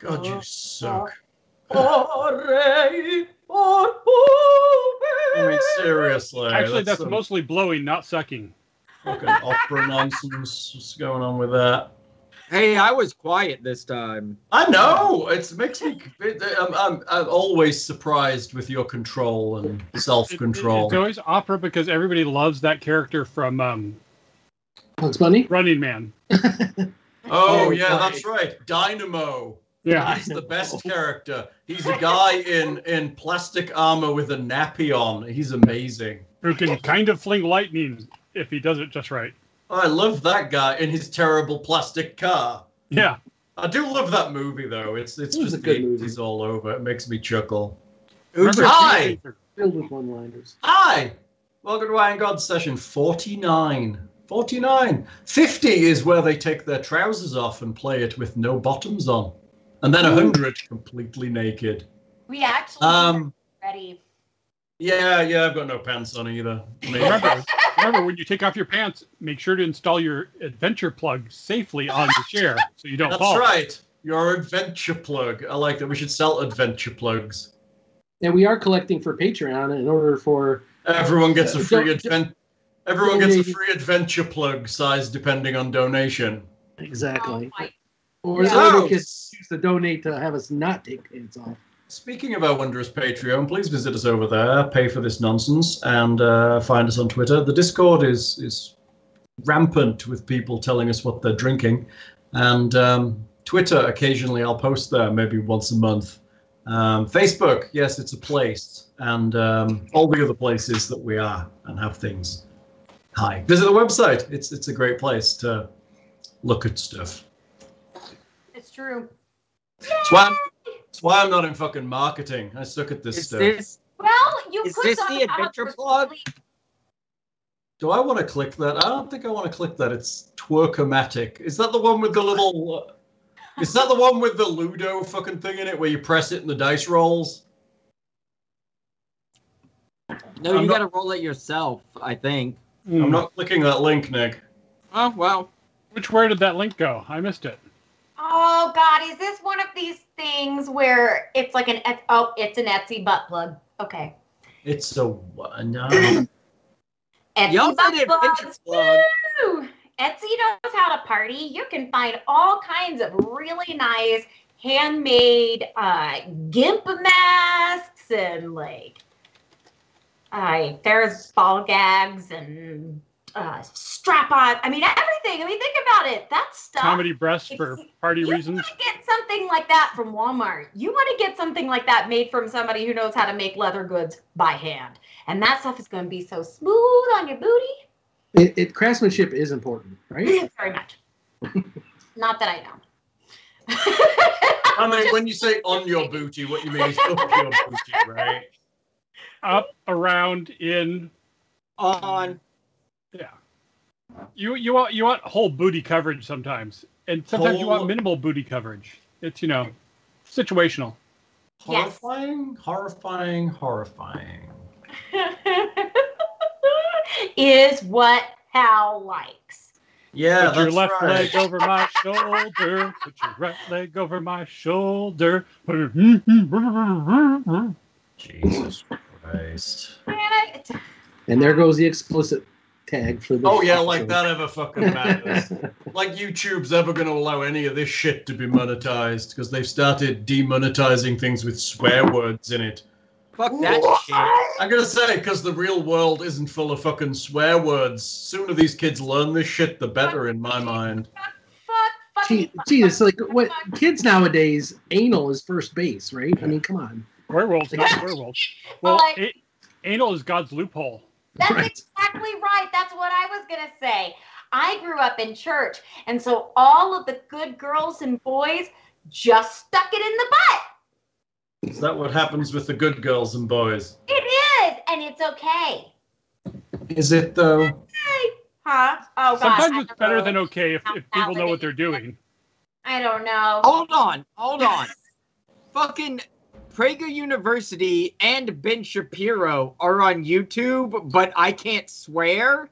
God, you suck. I mean, seriously. Actually, that's mostly blowing, not sucking. Fucking opera nonsense. What's going on with that? Hey, I was quiet this time. I know. It makes me. I'm always surprised with your control and self-control. It's always opera because everybody loves that character from Bugs Bunny? Running Man. Oh, yeah, that's right. Dynamo. Yeah. He's the best character. He's a guy in plastic armor with a nappy on. He's amazing. Who can kind of fling lightning if he does it just right. I love that guy in his terrible plastic car. Yeah. I do love that movie, though. It's just a good movie. He's all over. It makes me chuckle. Remember, Hi! Filled with one-liners. Hi! Welcome to Iron God session 49. 49. 50 is where they take their trousers off and play it with no bottoms on. And then 100 completely naked. We actually ready. Yeah, I've got no pants on either. Remember, when you take off your pants, make sure to install your adventure plug safely on the chair so you don't fall. That's right. Your adventure plug. I like that. We should sell adventure plugs. And we are collecting for Patreon in order for... Everyone gets a free adventure plug size depending on donation. Exactly. Oh, or they can choose to donate to have us not take pants off. Speaking of our wondrous Patreon, please visit us over there, pay for this nonsense, and find us on Twitter. The Discord is rampant with people telling us what they're drinking. And Twitter, occasionally I'll post there, maybe once a month. Facebook, yes, it's a place. And all the other places that we are and have things. Hi. Visit the website. It's a great place to look at stuff. It's true. That's why I'm not in fucking marketing. I suck at this stuff. Is this the adventure plug? Do I want to click that? I don't think I want to click that. It's Twerkomatic. Is that the one with the little... is that the one with the Ludo fucking thing in it where you press it and the dice rolls? No, you gotta roll it yourself, I think. I'm not clicking that link, Nick. Oh, well. Where did that link go? I missed it. Oh, God, is this one of these things where it's like it's an Etsy butt plug. Okay. It's a... no. Etsy butt plugs. Woo! Etsy knows how to party. You can find all kinds of really nice handmade gimp masks and there's ball gags and strap-on. I mean, everything. I mean, think about it. That stuff. Comedy breasts for party reasons. You want to get something like that from Walmart. You want to get something like that made from somebody who knows how to make leather goods by hand. And that stuff is going to be so smooth on your booty. Craftsmanship is important, right? Very much. Not that I know. I mean, when you say on your booty, what you mean is up your booty, right? Up, around, in, on. Yeah. You want whole booty coverage sometimes, and sometimes you want minimal booty coverage. It's situational. Horrifying. Is what Hal likes. Yeah, put your left leg over my shoulder. Put your right leg over my shoulder. Jesus Christ. And there goes the explicit tag for the... Oh, yeah, like that ever fucking matters. Like YouTube's ever going to allow any of this shit to be monetized because they've started demonetizing things with swear words in it. Fuck that shit. I'm going to say, because the real world isn't full of fucking swear words. Sooner these kids learn this shit, the better in my mind. Gee, it's like, what kids nowadays, anal is first base, right? I mean, come on. Werewolves, not werewolves. Well, anal is God's loophole. That's exactly right. That's what I was going to say. I grew up in church, and so all of the good girls and boys just stuck it in the butt. Is that what happens with the good girls and boys? It is, and it's okay. Is it, though? Huh? Oh, gosh. Sometimes it's better than okay if people know what they're doing. I don't know. Hold on. Fucking Prager University and Ben Shapiro are on YouTube, but I can't swear?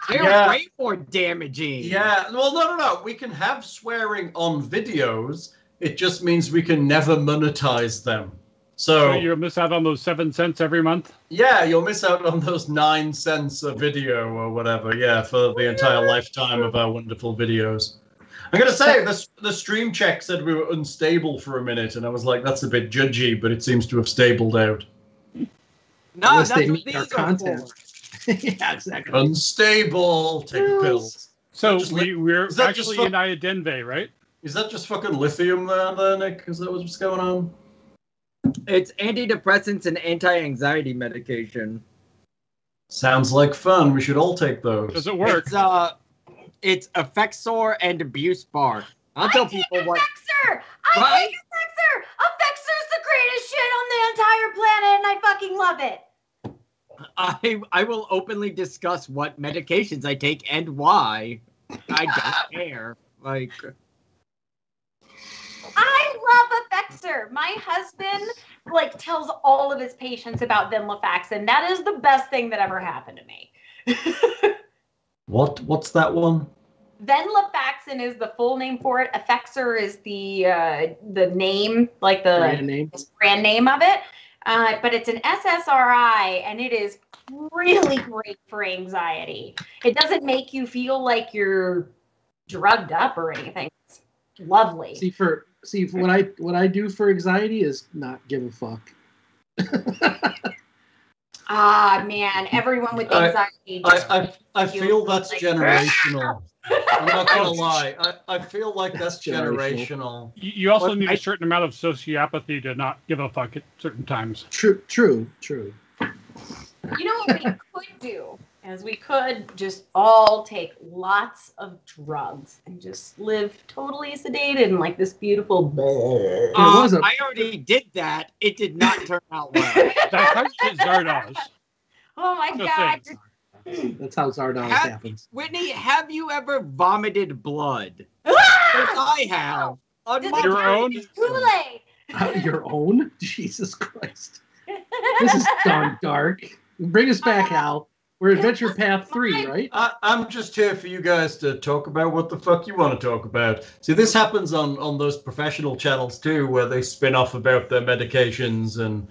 They're way more damaging. Yeah, well, no. We can have swearing on videos. It just means we can never monetize them. So you'll miss out on those 7 cents every month? Yeah, you'll miss out on those 9 cents a video or whatever, for the entire lifetime of our wonderful videos. I'm going to say, the stream check said we were unstable for a minute, and I was like, that's a bit judgy, but it seems to have stabled out. No, Unless that's they what meet our these are content. for. Yeah, exactly. Unstable, take pills. So we're actually in Iadenve, right? Is that just fucking lithium there, Nick? Is that what's going on? It's antidepressants and anti-anxiety medication. Sounds like fun. We should all take those. Does it work? It's Effexor and Abuse Bar. I'll tell people what. Effexor! I take Effexor! Effexor's the greatest shit on the entire planet, and I fucking love it. I will openly discuss what medications I take and why. I don't care. Like, I love Effexor. My husband tells all of his patients about venlafaxine. That is the best thing that ever happened to me. What's that one? Venlafaxine is the full name for it. Effexor is the name, the brand name of it. But it's an SSRI, and it is really great for anxiety. It doesn't make you feel like you're drugged up or anything. It's lovely. See, what I do for anxiety is not give a fuck. Ah, man, everyone with anxiety. I feel that's generational. I'm not gonna lie. I feel like that's generational. You also need a certain amount of sociopathy to not give a fuck at certain times. True. You know what we could do? Is we could just all take lots of drugs and just live totally sedated and this beautiful. I already did that. It did not turn out well. That's how you get Zardoz. Oh my god! That's how Zardoz happens. Whitney, have you ever vomited blood? Because I have. On your own? Kool-Aid. Your own? Jesus Christ! This is darn dark. Bring us back, Al. We're Adventure Path 3, right? I'm just here for you guys to talk about what the fuck you want to talk about. See, this happens on those professional channels too, where they spin off about their medications and,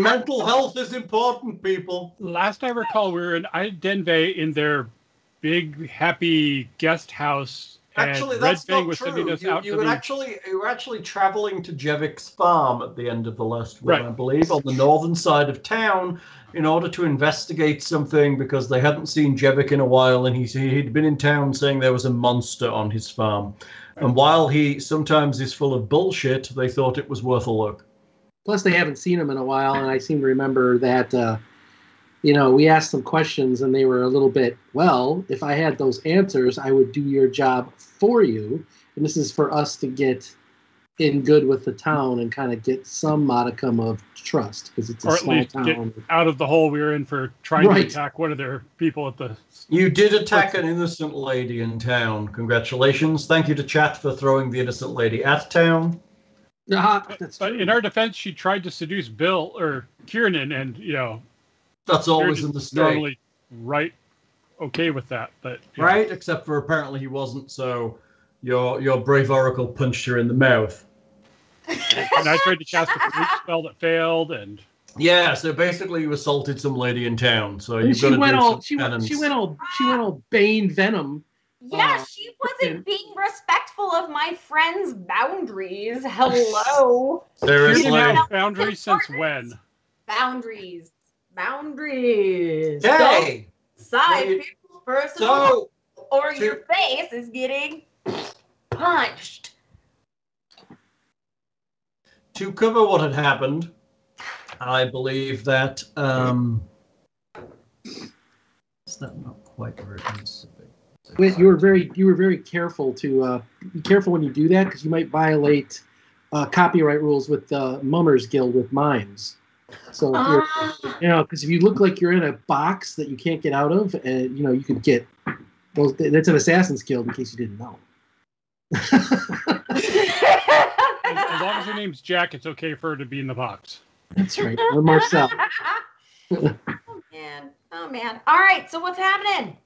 mental health is important, people. Last I recall, we were in Denve in their big, happy guest house. Actually, that's not true. You were actually traveling to Jevik's farm at the end of the last one, I believe, on the northern side of town, in order to investigate something because they hadn't seen Jevik in a while, and he'd been in town saying there was a monster on his farm. And while he sometimes is full of bullshit, they thought it was worth a look. Plus, they haven't seen him in a while, and I seem to remember that, we asked some questions, and they were a little bit, well, if I had those answers, I would do your job for you. And this is for us to get in good with the town and kind of get some modicum of trust, because it's a small town. Get out of the hole we were in for trying to attack one of their people at the... You did attack an innocent lady in town. Congratulations. Thank you to chat for throwing the innocent lady at town. But in our defense, she tried to seduce Bill or Kiernan, and that's always in the state. Normally, okay with that, but right, except for apparently he wasn't. So your brave oracle punched her in the mouth. And I tried to cast a police spell that failed, and so basically you assaulted some lady in town. So you've got to do she went all Bane Venom. Yeah, she wasn't being respectful of my friend's boundaries. Hello. Seriously. Boundaries since when? Boundaries. Hey! Side people's personal or your face is getting punched. To cover what had happened, I believe that is that not quite where it needs to be. Wait, you were very careful to be careful when you do that, because you might violate copyright rules with the Mummers Guild with mimes. So because if you look like you're in a box that you can't get out of, and you could get those. That's an Assassin's Guild, in case you didn't know. As long as her name's Jack, it's okay for her to be in the box. That's right. Or Marcel. Oh man. Oh man! All right. So what's happening?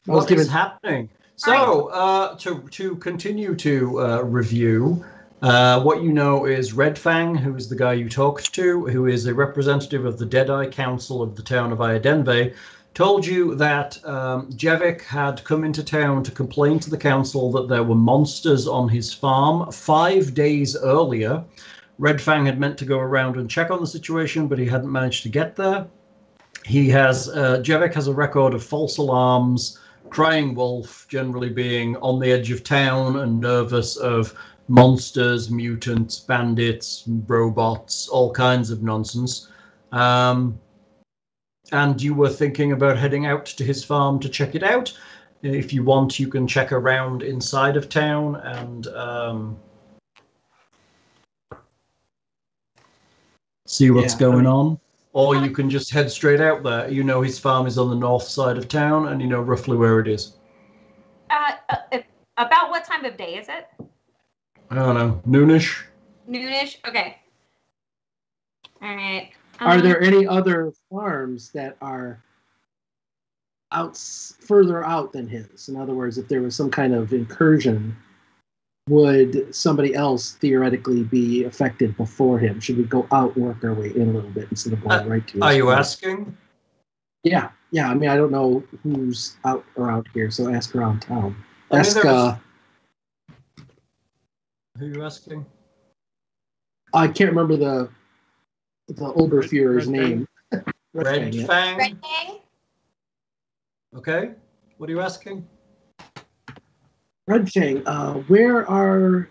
What is happening? So, to continue to review, what you know is Red Fang, who is the guy you talked to, who is a representative of the Deadeye Council of the town of Iadenve, told you that Jevik had come into town to complain to the council that there were monsters on his farm 5 days earlier. Red Fang had meant to go around and check on the situation, but he hadn't managed to get there. Jevik has a record of false alarms, crying wolf, generally being on the edge of town and nervous of monsters, mutants, bandits, robots, all kinds of nonsense. And you were thinking about heading out to his farm to check it out. If you want, you can check around inside of town and see what's going on. Or you can just head straight out there. You know his farm is on the north side of town, and you know roughly where it is. About what time of day is it? I don't know. Noonish? Noonish? Okay. All right. Are there any other farms that are further out than his? In other words, if there was some kind of incursion, would somebody else theoretically be affected before him? Should we go out and work our way in a little bit instead of going right to his Are you farm? asking? Yeah. I mean, I don't know who's out around here, so ask around town. Who Are you asking? I can't remember the Oberführer's name. Red Fang? Red Fang? Okay. What are you asking? Red Fang, where are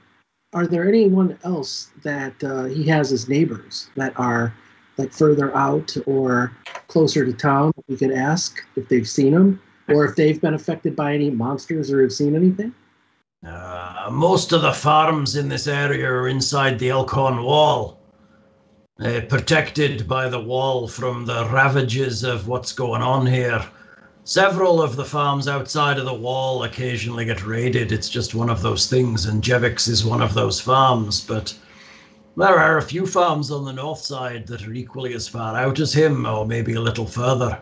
there anyone else that he has as neighbors that are like further out or closer to town that we could ask if they've seen him or if they've been affected by any monsters or have seen anything? Most of the farms in this area are inside the Elkhorn wall, protected by the wall from the ravages of what's going on here. Several of the farms outside of the wall occasionally get raided. It's just one of those things, and Jevik's is one of those farms. But there are a few farms on the north side that are equally as far out as him, or maybe a little further.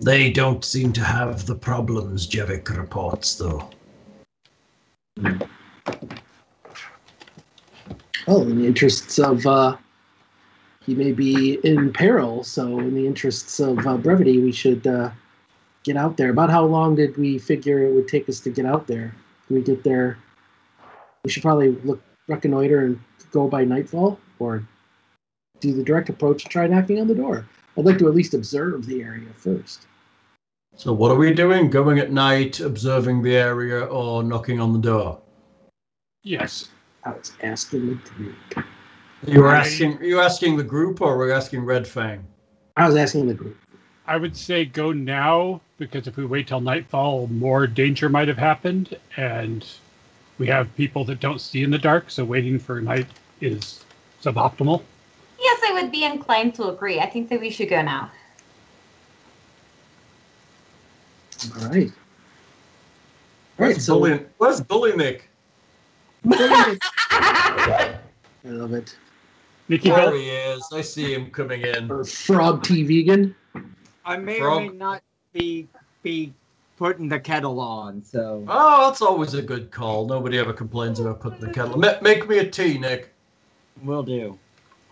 They don't seem to have the problems Jevik reports, though. Well, in the interests of, he may be in peril, so in the interests of brevity, we should get out there. About how long did we figure it would take us to get out there? Can we get there? We should probably reconnoiter and go by nightfall, or do the direct approach and try knocking on the door. I'd like to at least observe the area first. So what are we doing? Going at night, observing the area, or knocking on the door? Yes. I was asking the group. Are you asking the group, or were you asking Red Fang? I was asking the group. I would say go now, because if we wait till nightfall, more danger might have happened, and we have people that don't see in the dark, so waiting for night is suboptimal. Yes, I would be inclined to agree. I think that we should go now. All right. Where's Bully Nick? I love it. Nikki, There he is. I see him coming in. Or Frog Tea Vegan. I may or may not be putting the kettle on, so. Oh, that's always a good call. Nobody ever complains about putting the kettle. Make me a tea, Nick. Will do.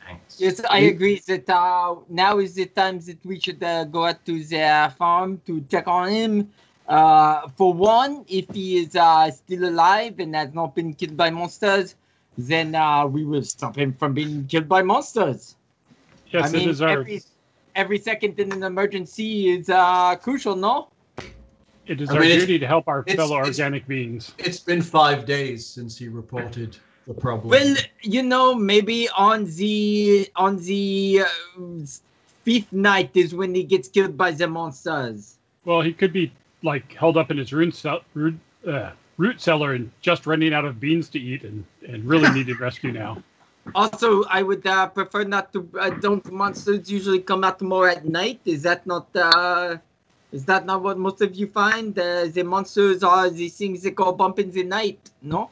Thanks. Yes, I agree that now is the time that we should go out to the farm to check on him. For one, if he is still alive and has not been killed by monsters, then we will stop him from being killed by monsters. Yes, I mean, it is our every second in an emergency is crucial, no? It is our duty to help our fellow organic beings. It's been 5 days since he reported the problem. Well, you know, maybe on the fifth night is when he gets killed by the monsters. Well, he could be like held up in his root cellar and just running out of beans to eat and really needed rescue now. Also, I would prefer not to. Don't monsters usually come out more at night? Is that not what most of you find? The monsters are the things that go bump in the night. No.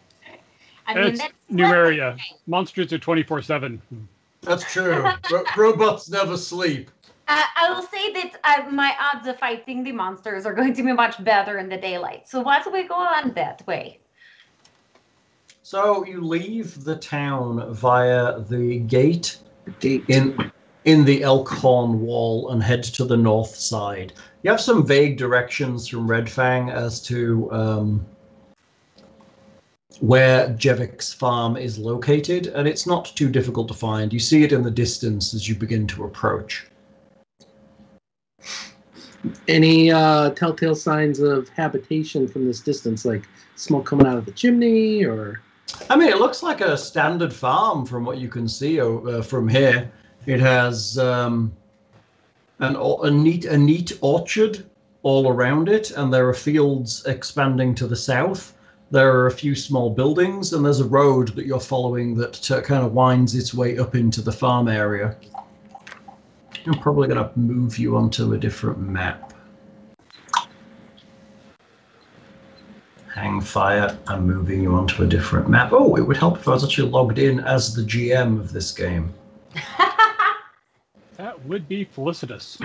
I mean, it's Numeria. Monsters are 24/7. That's true. Robots never sleep. I will say that my odds of fighting the monsters are going to be much better in the daylight. So why don't we go on that way? So you leave the town via the gate Gate. in the Elkhorn wall and head to the north side. You have some vague directions from Red Fang as to where Jevik's farm is located, and it's not too difficult to find. You see it in the distance as you begin to approach. Any telltale signs of habitation from this distance, like smoke coming out of the chimney, or? I mean, it looks like a standard farm from what you can see from here. It has a neat orchard all around it, and there are fields expanding to the south. There are a few small buildings, and there's a road that you're following that kind of winds its way up into the farm area. I'm probably going to move you onto a different map. Hang fire, I'm moving you onto a different map. Oh, it would help if I was actually logged in as the GM of this game. That would be felicitous.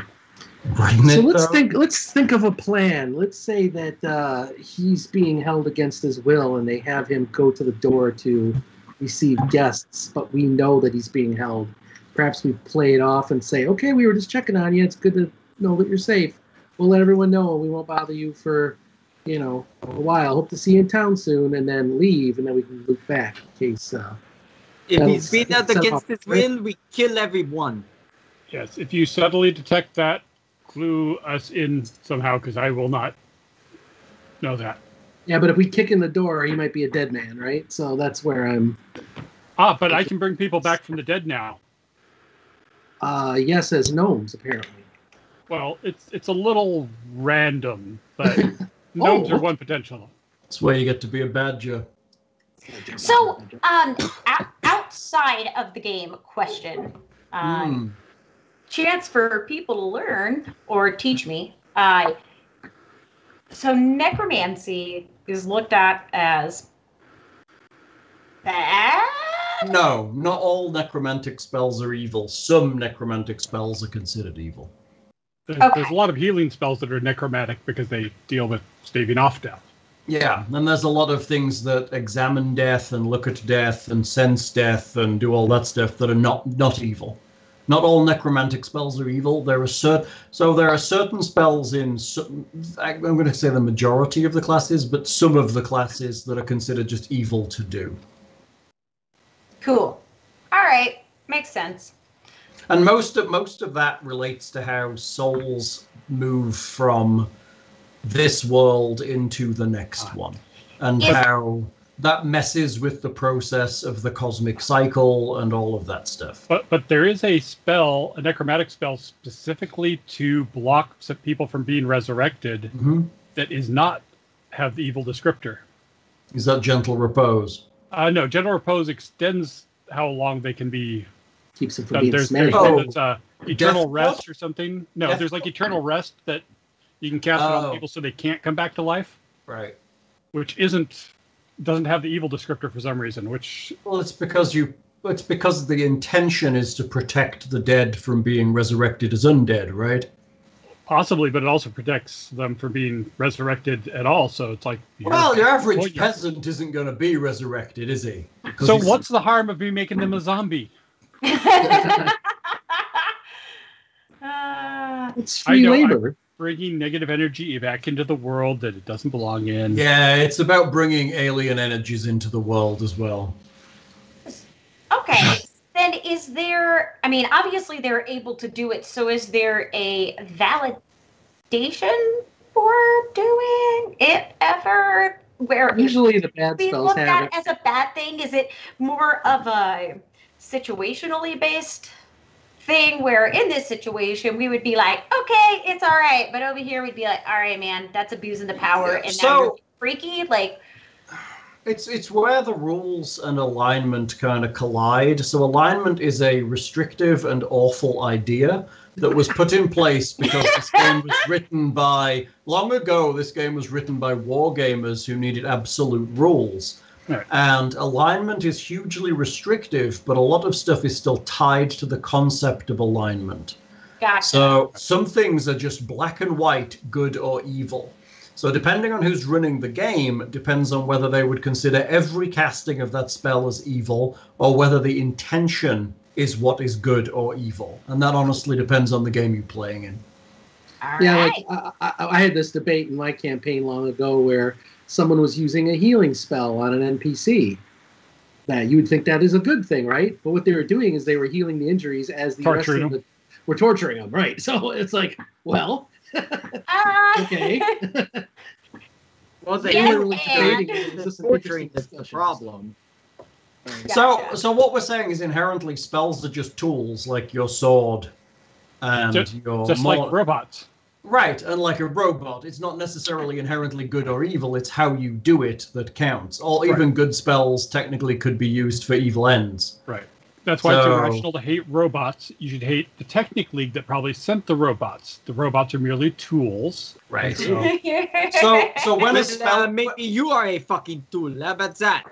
So let's think of a plan. Let's say that he's being held against his will, and they have him go to the door to receive guests, but we know that he's being held. Perhaps we play it off and say, okay, we were just checking on you. It's good to know that you're safe. We'll let everyone know, and we won't bother you for, a while. Hope to see you in town soon, and then leave, and then we can loop back in case. If he's been out against his will, we kill everyone. Yes, if you subtly detect that, clue us in somehow, because I will not know that. Yeah, but if we kick in the door, he might be a dead man, right? So that's where I'm... But I can bring people back from the dead now. Yes, as gnomes, apparently. Well, it's a little random, but gnomes are one potential. That's where you get to be a badger. So, outside of the game question, chance for people to learn or teach me. So necromancy is looked at as bad? No, not all necromantic spells are evil. Some necromantic spells are considered evil. There's a lot of healing spells that are necromantic because they deal with staving off death. Yeah, and there's a lot of things that examine death and look at death and sense death and do all that stuff that are not evil. Not all necromantic spells are evil. There are certain spells in, I'm going to say the majority of the classes, but some of the classes that are considered just evil to do. Cool. All right, makes sense. And most of that relates to how souls move from this world into the next one, and how that messes with the process of the cosmic cycle and all of that stuff. But there is a spell, a necromantic spell specifically to block some people from being resurrected that is not have the evil descriptor. Is that Gentle Repose? No, Gentle Repose extends how long they can be. Keeps them from being smashed. There's Eternal Rest or something. No, there's like Eternal Rest that you can cast it on people so they can't come back to life. Right. Which doesn't have the evil descriptor for some reason, it's because the intention is to protect the dead from being resurrected as undead, right? Possibly, but it also protects them from being resurrected at all, so it's like... your average peasant isn't going to be resurrected, is he? So what's the harm of me making them a zombie? It's free labor. I'm bringing negative energy back into the world that it doesn't belong in. Yeah, it's about bringing alien energies into the world as well. Okay, then is there... I mean, obviously they're able to do it, so is there a validation for doing it ever? Where usually the bad we spells look have at it. it as a bad thing? Is it more of a situationally based thing where in this situation we would be like, okay, it's all right, but over here we'd be like, all right, man, that's abusing the power, and now you're freaky. Like, it's where the rules and alignment kind of collide. So alignment is a restrictive and awful idea that was put in place because this game was written by wargamers who needed absolute rules. Right. And alignment is hugely restrictive, but a lot of stuff is still tied to the concept of alignment. Gotcha. So some things are just black and white, good or evil. So depending on who's running the game, depends on whether they would consider every casting of that spell as evil, or whether the intention is what is good or evil. And that honestly depends on the game you're playing in. All Yeah, right. like I had this debate in my campaign long ago where someone was using a healing spell on an NPC. That you would think that is a good thing, right? But what they were doing is they were healing the injuries as the Torturing rest of were torturing them, right? So it's like, well, okay. Well, the Yes, healing and- It's just an torturing interesting is the discussion. problem. Gotcha. So what we're saying is inherently spells are just tools, like your sword and your Just like robots. Right, and like a robot, it's not necessarily inherently good or evil, it's how you do it that counts. Or even good spells technically could be used for evil ends. Right. That's why it's So- irrational to hate robots. You should hate the Technic League that probably sent the robots. The robots are merely tools. Right. So, So when a Well, spell maybe you are a fucking tool. How about that?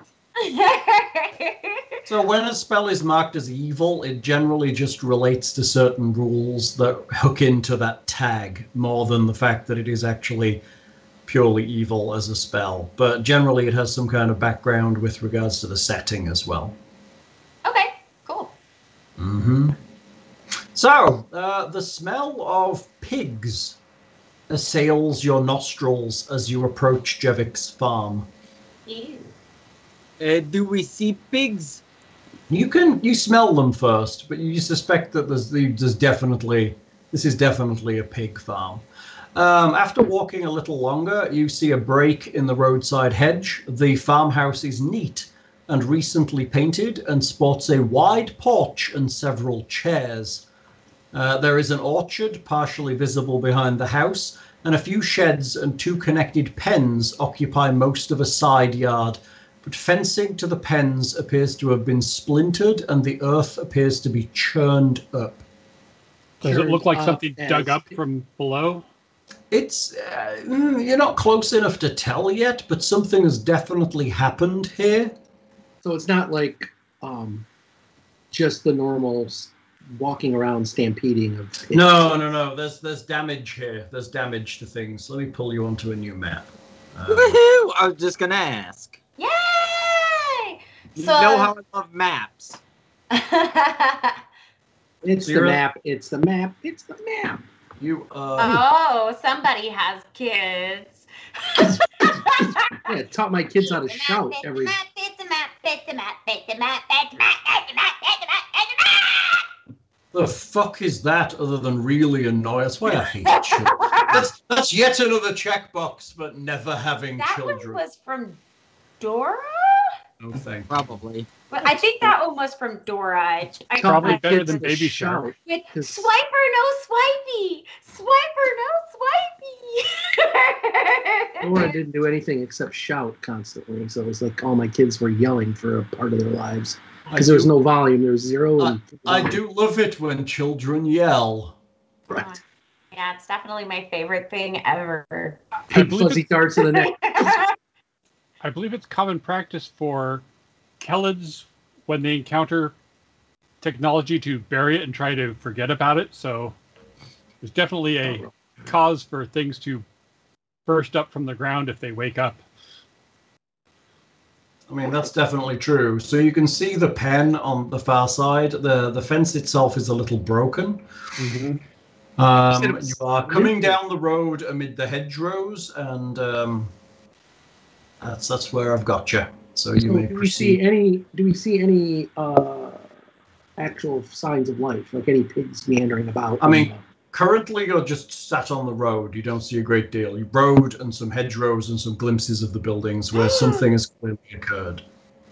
So when a spell is marked as evil, it generally just relates to certain rules that hook into that tag more than the fact that it is actually purely evil as a spell. But generally it has some kind of background with regards to the setting as well. Okay, cool. Mm-hmm. So, the smell of pigs assails your nostrils as you approach Jevik's farm. Ew. Do we see pigs? You smell them first, but you suspect that this is definitely a pig farm. After walking a little longer, you see a break in the roadside hedge. The farmhouse is neat and recently painted and sports a wide porch and several chairs. There is an orchard partially visible behind the house, and a few sheds and 2 connected pens occupy most of a side yard. But fencing to the pens appears to have been splintered, and the earth appears to be churned up. does it look like Churned something up dug as- up from below? It's you're not close enough to tell yet, but something has definitely happened here. So it's not like just the normal walking around stampeding of pigs. No. There's damage here. There's damage to things. Let me pull you onto a new map. Woohoo! I was just gonna ask. Yay! You So- know how I love maps. It's the Zero. map. It's the map. It's the map. You Oh, somebody has kids. Yeah, it taught my kids how to shout every. the fuck is that other than really annoying? That's why I hate children. That's yet another checkbox, but never having That children. one was from Dora? No thank you. Probably. But I think that one was from Dora. I Probably my better kids than to Baby shout. Shark. With Cause- swiper, no swipey. Swiper, no Laura swipey. didn't do anything except shout constantly, so it was like all my kids were yelling for a part of their lives because there was no volume. There was zero. And I do love it when children yell. Right. Yeah, it's definitely my favorite thing ever. Big believe fuzzy darts in the neck. I believe it's common practice for Kellids, when they encounter technology, to bury it and try to forget about it. So there's definitely a cause for things to burst up from the ground if they wake up. I mean, that's definitely true. So you can see the pen on the far side. The fence itself is a little broken. said it was You are coming down the road amid the hedgerows, and that's where I've got you. So you may Do we see proceed. any actual signs of life, like any pigs meandering about? I mean, currently you're just sat on the road. You don't see a great deal. You road and some hedgerows and some glimpses of the buildings where something has clearly occurred.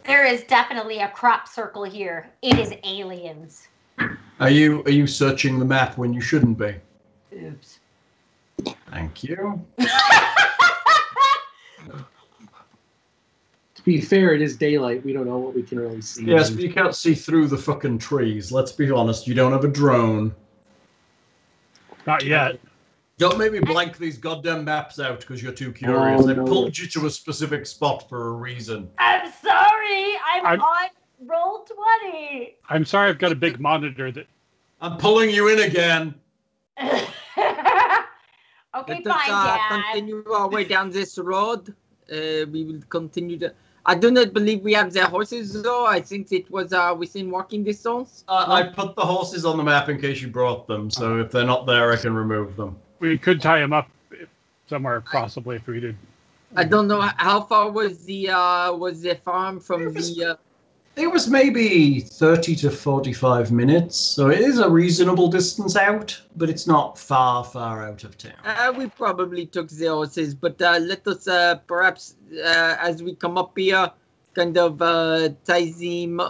There is definitely a crop circle here. It is aliens. Are you searching the map when you shouldn't be? Oops. Thank you. to be fair, it is daylight. We don't know what we can really see. Yes, but you can't see through the fucking trees. Let's be honest. You don't have a drone. Not yet. Don't make me blank these goddamn maps out because you're too curious. Oh, I no. pulled you to a specific spot for a reason. I'm sorry. I'm I'm- on roll 20. I'm sorry, I've got a big monitor that I'm pulling you in again. Okay, Let us fine, Dad. continue our way down this road. We will continue to. I do not believe we have the horses, though. I think it was within walking distance. I put the horses on the map in case you brought them, so if they're not there, I can remove them. We could tie him up somewhere, possibly, if we did. I don't know how far was the farm from the. It was maybe 30 to 45 minutes, so it is a reasonable distance out, but it's not far out of town. We probably took the horses, but let us perhaps, as we come up here, kind of tie them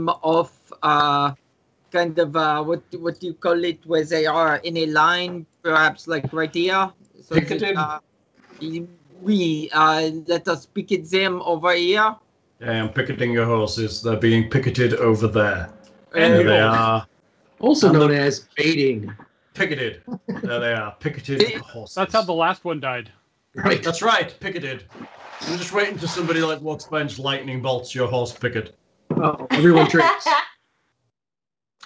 off, kind of, what do you call it, where they are in a line, perhaps like right here. So Picketed? Let us picket them over here. Yeah, I'm picketing your horses. They're being picketed over there. And There they are. Also And known the- as baiting. Picketed. There they are. Picketed horses. That's how the last one died. Right. That's right. Picketed. I'm just waiting till somebody like walks by and just lightning bolts your horse picket. Oh, everyone drinks.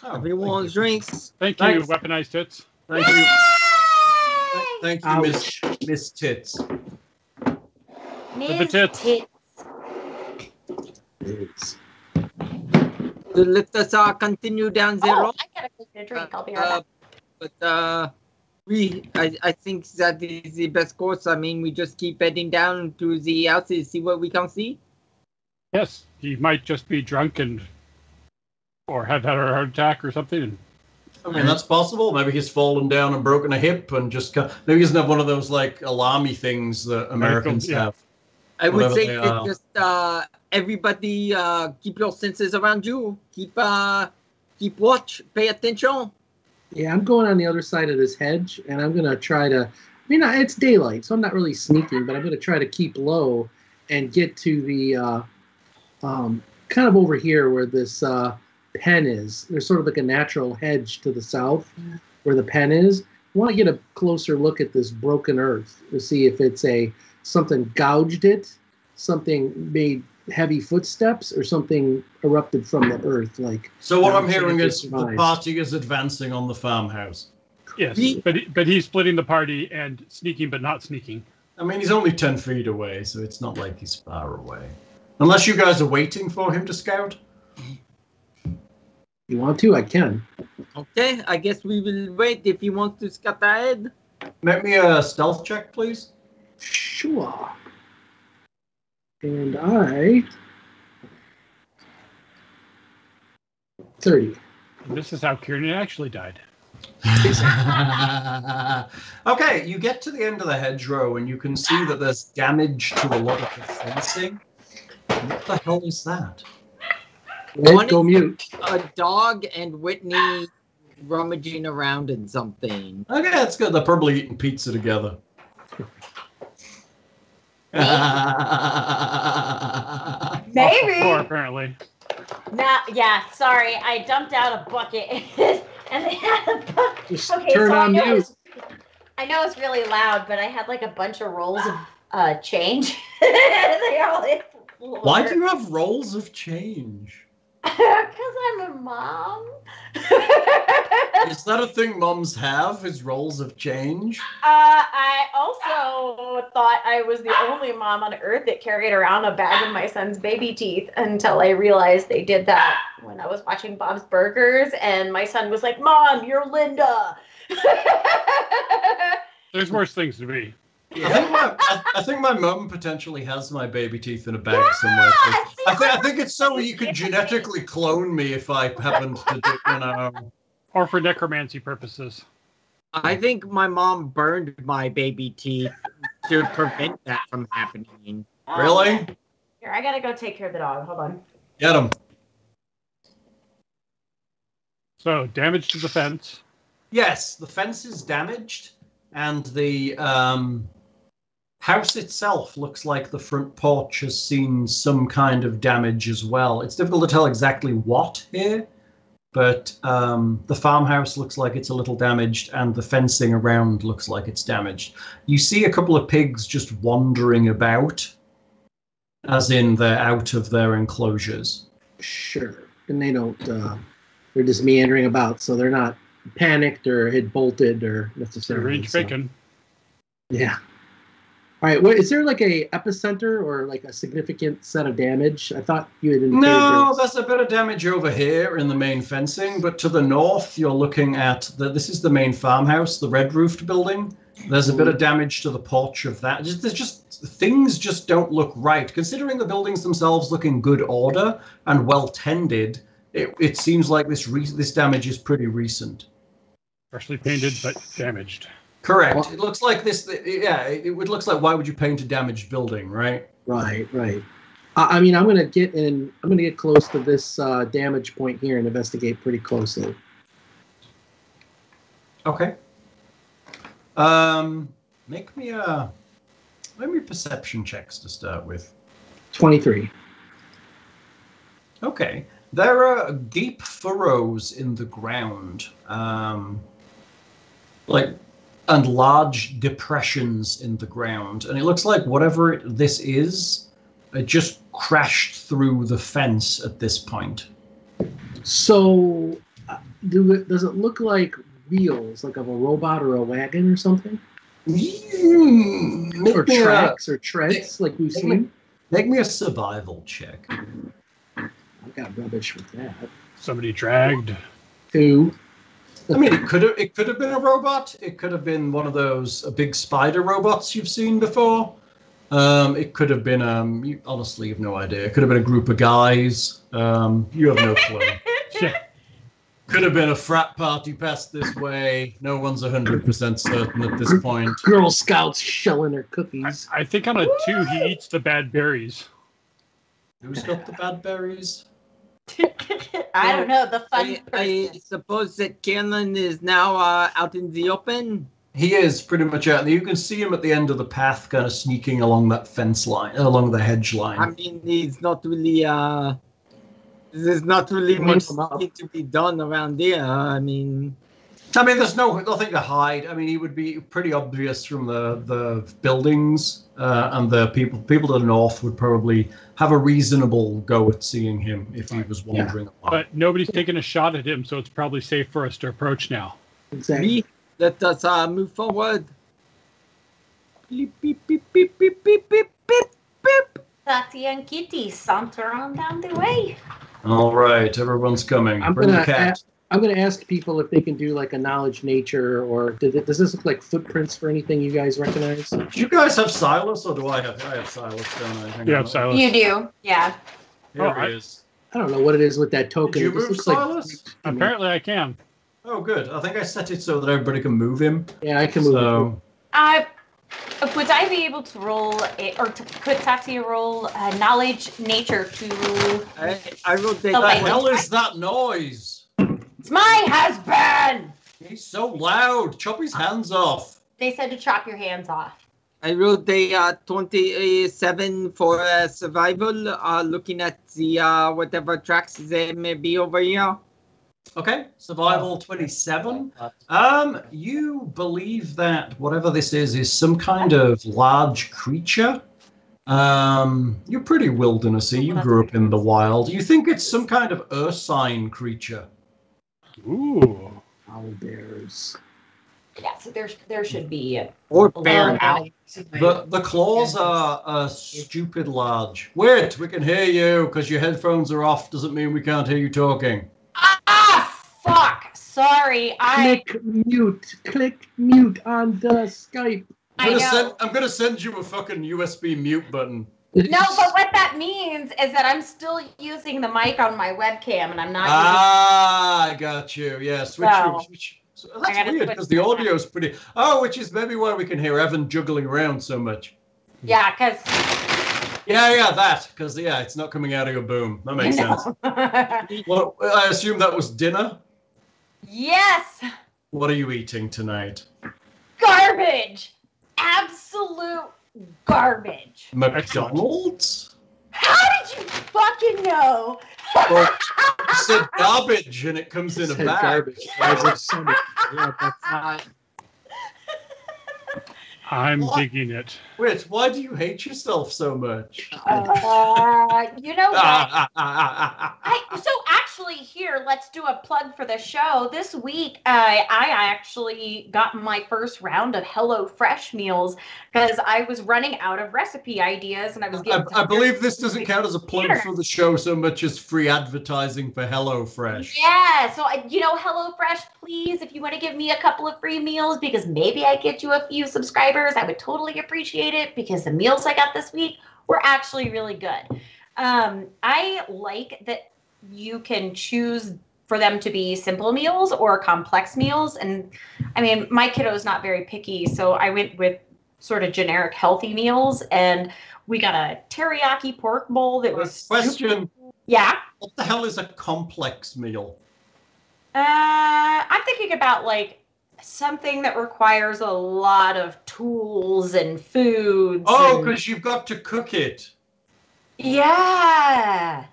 Oh, Everyone thank you. drinks. Thank you, Thanks. weaponized tits. Thank you. Thank you, Ouch. Miss Tits. With the tits. So let us continue down the Oh, road. I gotta go get a drink. I'll be right back. But I think that is the best course. I mean, we just keep heading down to the houses, see what we can see. Yes, he might just be drunk or have had a heart attack or something. I mean, that's possible. Maybe he's fallen down and broken a hip and just maybe he doesn't have one of those like alarmy things that Americans yeah. have. I would Whatever say they that are. just everybody keep your senses around you. Keep watch. Pay attention. Yeah, I'm going on the other side of this hedge, and I'm gonna try to. I mean, it's daylight, so I'm not really sneaking, but I'm gonna try to keep low and get to the kind of over here where this pen is. There's sort of like a natural hedge to the south where the pen is. I want to get a closer look at this broken earth to see if it's something gouged it, something made heavy footsteps, or something erupted from the earth. Like So what I'm Changes hearing is the survives. party is advancing on the farmhouse. Yes, We- but he's splitting the party and sneaking, but not sneaking. I mean, he's only 10 feet away, so it's not like he's far away. Unless you guys are waiting for him to scout. you want to, I can. Okay, I guess we will wait if you want to scout ahead. Make me a stealth check, please. Sure. And I 30. And this is how Kiernan actually died. Okay, you get to the end of the hedgerow and you can see that there's damage to a lot of the fencing. What the hell is that? Ed, go mute. A dog and Whitney rummaging around in something. Okay, that's good. They're probably eating pizza together. Maybe. Or apparently. Nah, yeah, sorry. I dumped out a bucket and they had a bucket. Just Okay, turn so on mute. I know it's really loud, but I had like a bunch of rolls of change. They all hit the floor. Why do you have rolls of change? Because I'm a mom. Is that a thing moms have, is rolls of change? I also thought I was the only mom on earth that carried around a bag of my son's baby teeth until I realized they did that when I was watching Bob's Burgers, and my son was like, "Mom, you're Linda." There's worse things to be. I think my mum potentially has my baby teeth in a bag somewhere. So I think it's so you could genetically clone me if I happened to do, you know. Or for necromancy purposes. I think my mom burned my baby teeth to prevent that from happening. Really? Here, I gotta go take care of the dog. Hold on. Get him. So, damage to the fence. Yes, the fence is damaged, and the house itself looks like the front porch has seen some kind of damage as well. It's difficult to tell exactly what here, but the farmhouse looks like it's a little damaged, and the fencing around looks like it's damaged. You see a couple of pigs just wandering about, as in they're out of their enclosures. Sure. And they don't, they're just meandering about, so they're not panicked or had bolted or necessarily. Range bacon. Yeah. All right. What is there like a epicenter or like a significant set of damage? I thought you had indicated. No, there's a bit of damage over here in the main fencing, but to the north, you're looking at this is the main farmhouse, the red roofed building. There's a bit of damage to the porch of that. Things just don't look right. Considering the buildings themselves look in good order and well tended, it seems like this damage is pretty recent. Freshly painted, but damaged. Correct. Well, it looks like this. Yeah, it looks like why would you paint a damaged building, right? Right. I mean, I'm gonna get close to this damage point here and investigate pretty closely. Okay. Make me perception checks to start with. 23. Okay. There are deep furrows in the ground, and large depressions in the ground. And it looks like whatever this is, it just crashed through the fence at this point. So, does it look like wheels, like of a robot or a wagon or something? Or tracks or treads, like we've seen? Make me a survival check. I've got rubbish with that. Somebody dragged. 2. I mean, it could have been a robot. It could have been one of those big spider robots you've seen before. It could have been you honestly have no idea. It could have been a group of guys. You have no clue. Could have been a frat party passed this way. No one's 100% certain at this point. Girl Scouts shelling their cookies. I think on a 2 he eats the bad berries. Who's got the bad berries? I don't know. The fun I suppose that Kiernan is now out in the open. He is pretty much out there. You can see him at the end of the path, kind of sneaking along that fence line, along the hedge line. I mean, he's not really. There's not really much to be done around here. I mean, there's nothing to hide. I mean, he would be pretty obvious from the buildings, and the people to the north would probably have a reasonable go at seeing him if he was wandering along. But nobody's taking a shot at him, so it's probably safe for us to approach now. Exactly. Let us move forward. Beep, beep, beep, beep, beep, beep, beep, beep, beep. Tatia and Kitty saunter on down the way. All right, everyone's coming. Bring the cat. I'm going to ask people if they can do like a knowledge nature, or does this look like footprints for anything you guys recognize? Do you guys have Silas, or do I have Silas? Don't I? You have Silas. You do, yeah. Here he is. I don't know what it is with that token. Did you move Silas? Apparently I can. Oh, good. I think I set it so that everybody can move him. Yeah, I can move him. Would I be able to roll, could Tatia roll knowledge nature to... I rolled that. What the hell is that noise? It's my husband! He's so loud. Chop his hands off. They said to chop your hands off. I rolled a 27 for survival, looking at the whatever tracks there may be over here. Okay, survival 27. You believe that whatever this is some kind of large creature. You're pretty wildernessy. You grew up in the wild. You think it's some kind of ursine creature. Ooh. Owl bears. Yeah, so there should be or bear. The claws are stupid large. Wait, we can hear you because your headphones are off. Doesn't mean we can't hear you talking. Fuck! Sorry, Click mute on the Skype. I'm gonna send you a fucking USB mute button. No, but what that means is that I'm still using the mic on my webcam, and I'm not. I got you. Yeah, switch. So that's weird because the audio is pretty. Oh, which is maybe why we can hear Evan juggling around so much. Yeah, because. Yeah, that because it's not coming out of your boom. That makes sense. Well, I assume that was dinner. Yes. What are you eating tonight? Garbage. Absolute garbage. McDonald's? How did you fucking know? Well, you said garbage and it comes in a bag. Garbage. I'm digging it. Wait, why do you hate yourself so much? You know what? So actually, actually, here, let's do a plug for the show. This week, I actually got my first round of HelloFresh meals because I was running out of recipe ideas, and I was getting. I believe this doesn't count as a plug for the show so much as free advertising for HelloFresh. Yeah, so HelloFresh, please, if you want to give me a couple of free meals, because maybe I get you a few subscribers, I would totally appreciate it, because the meals I got this week were actually really good. I like that you can choose for them to be simple meals or complex meals. And I mean, my kiddo's not very picky, so I went with sort of generic healthy meals, and we got a teriyaki pork bowl that was Question. Yeah. What the hell is a complex meal? I'm thinking about like something that requires a lot of tools and foods. Oh, because you've got to cook it. Yeah.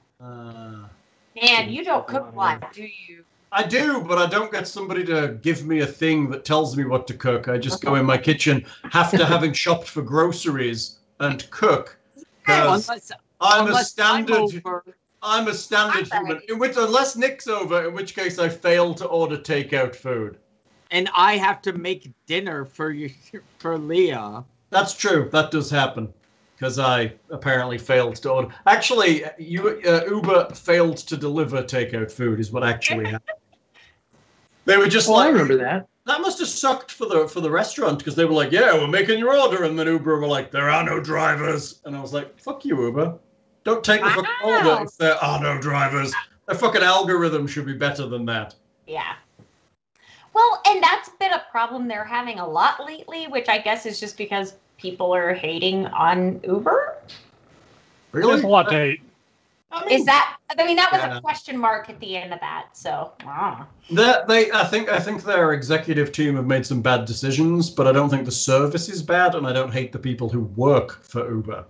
Man, you don't cook a lot, do you? I do, but I don't get somebody to give me a thing that tells me what to cook. I just go in my kitchen after having shopped for groceries and cook. I'm a standard human. Unless Nick's over, in which case I fail to order takeout food. And I have to make dinner for Leah. That's true. That does happen. Because I apparently failed to order. Actually, Uber failed to deliver takeout food is what actually happened. They were just I remember that. That must have sucked for the restaurant, because they were like, yeah, we're making your order. And then Uber were like, there are no drivers. And I was like, fuck you, Uber. Don't take the fucking order if there are no drivers. The fucking algorithm should be better than that. Yeah. Well, and that's been a problem they're having a lot lately, which I guess is just because people are hating on Uber. Really? There's a lot to hate. That was a question mark at the end of that. So, I think their executive team have made some bad decisions, but I don't think the service is bad, and I don't hate the people who work for Uber.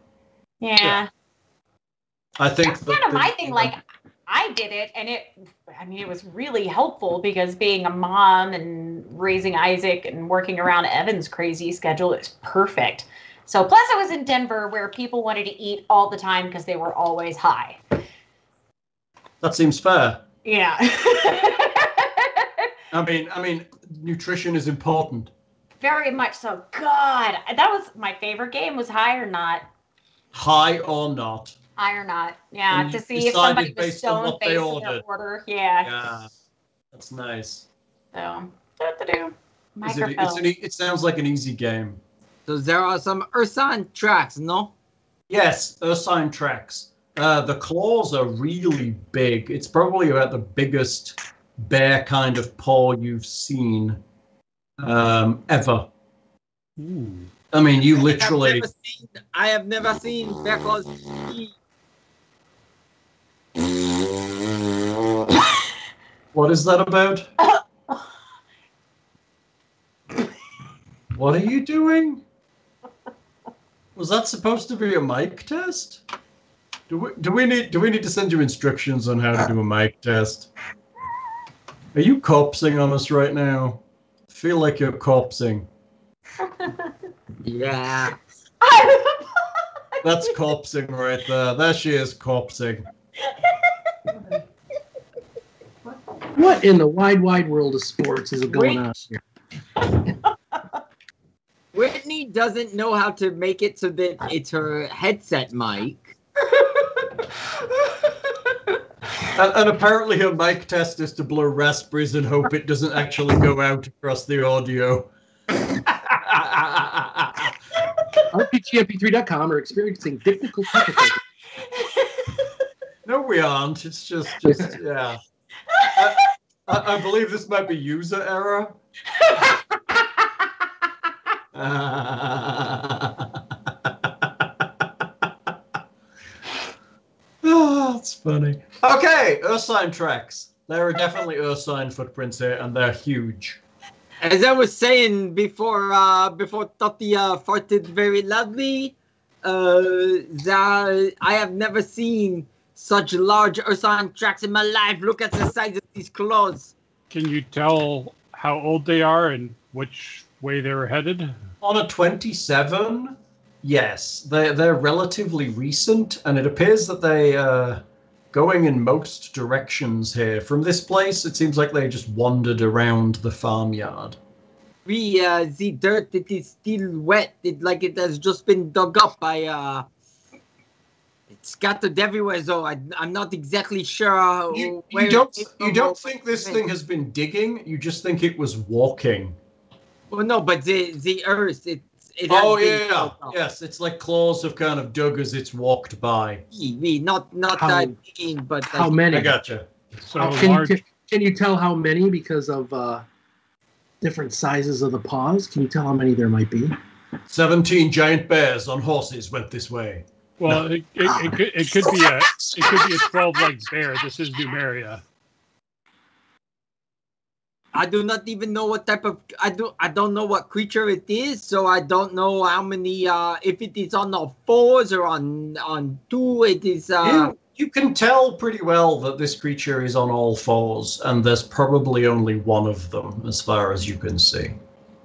Yeah. I think that's kind of my thing. Like, I did it, and it was really helpful, because being a mom and raising Isaac and working around Evan's crazy schedule is perfect. So plus I was in Denver, where people wanted to eat all the time because they were always high. That seems fair. Yeah. I mean, nutrition is important. Very much so. God, that was my favorite game, was High or Not. High or Not. High or Not. Yeah, to see if somebody was stone faced in their order. Yeah. Yeah. That's nice. So, microphone. It sounds like an easy game. So there are some Ursan tracks, no? Yes, Ursine tracks. The claws are really big. It's probably about the biggest bear kind of paw you've seen ever. Ooh. I mean, you literally... I have never seen bear claws. What is that about? What are you doing? Was that supposed to be a mic test? Do we need to send you instructions on how to do a mic test? Are you corpsing on us right now? I feel like you're corpsing. Yeah. That's corpsing right there. There she is, corpsing. What in the wide world of sports is going on here? Whitney doesn't know how to make it so that it's her headset mic. And apparently her mic test is to blow raspberries and hope it doesn't actually go out across the audio. RPGMP3.com are experiencing difficult difficulties. No, we aren't. It's just yeah. I believe this might be user error. Oh, that's funny. Okay, Ursine tracks. There are definitely Ursine footprints here, and they're huge. As I was saying before Tatia farted very loudly, that I have never seen such large Ursine tracks in my life. Look at the size of these claws. Can you tell how old they are and which way they were headed? On a 27, yes, they're relatively recent, and it appears that going in most directions here. From this place, it seems like they just wandered around the farmyard. The dirt, it is still wet. It has just been dug up by, it's scattered everywhere, so I'm not exactly sure You don't think this thing has been digging? You just think it was walking. Well, no, but the earth, it Oh, has been yeah. dug up. Yes, it's like claws have kind of dug as it's walked by. Not digging, but How many? I gotcha. So Can you tell how many because of different sizes of the paws? Can you tell how many there might be? 17 giant bears on horses went this way. well, it could be a 12-legged bear. This is Numeria. I do not even know what type of I don't know what creature it is, so I don't know how many if it is on all fours or on two. It is You can tell pretty well that this creature is on all fours, and there's probably only one of them as far as you can see.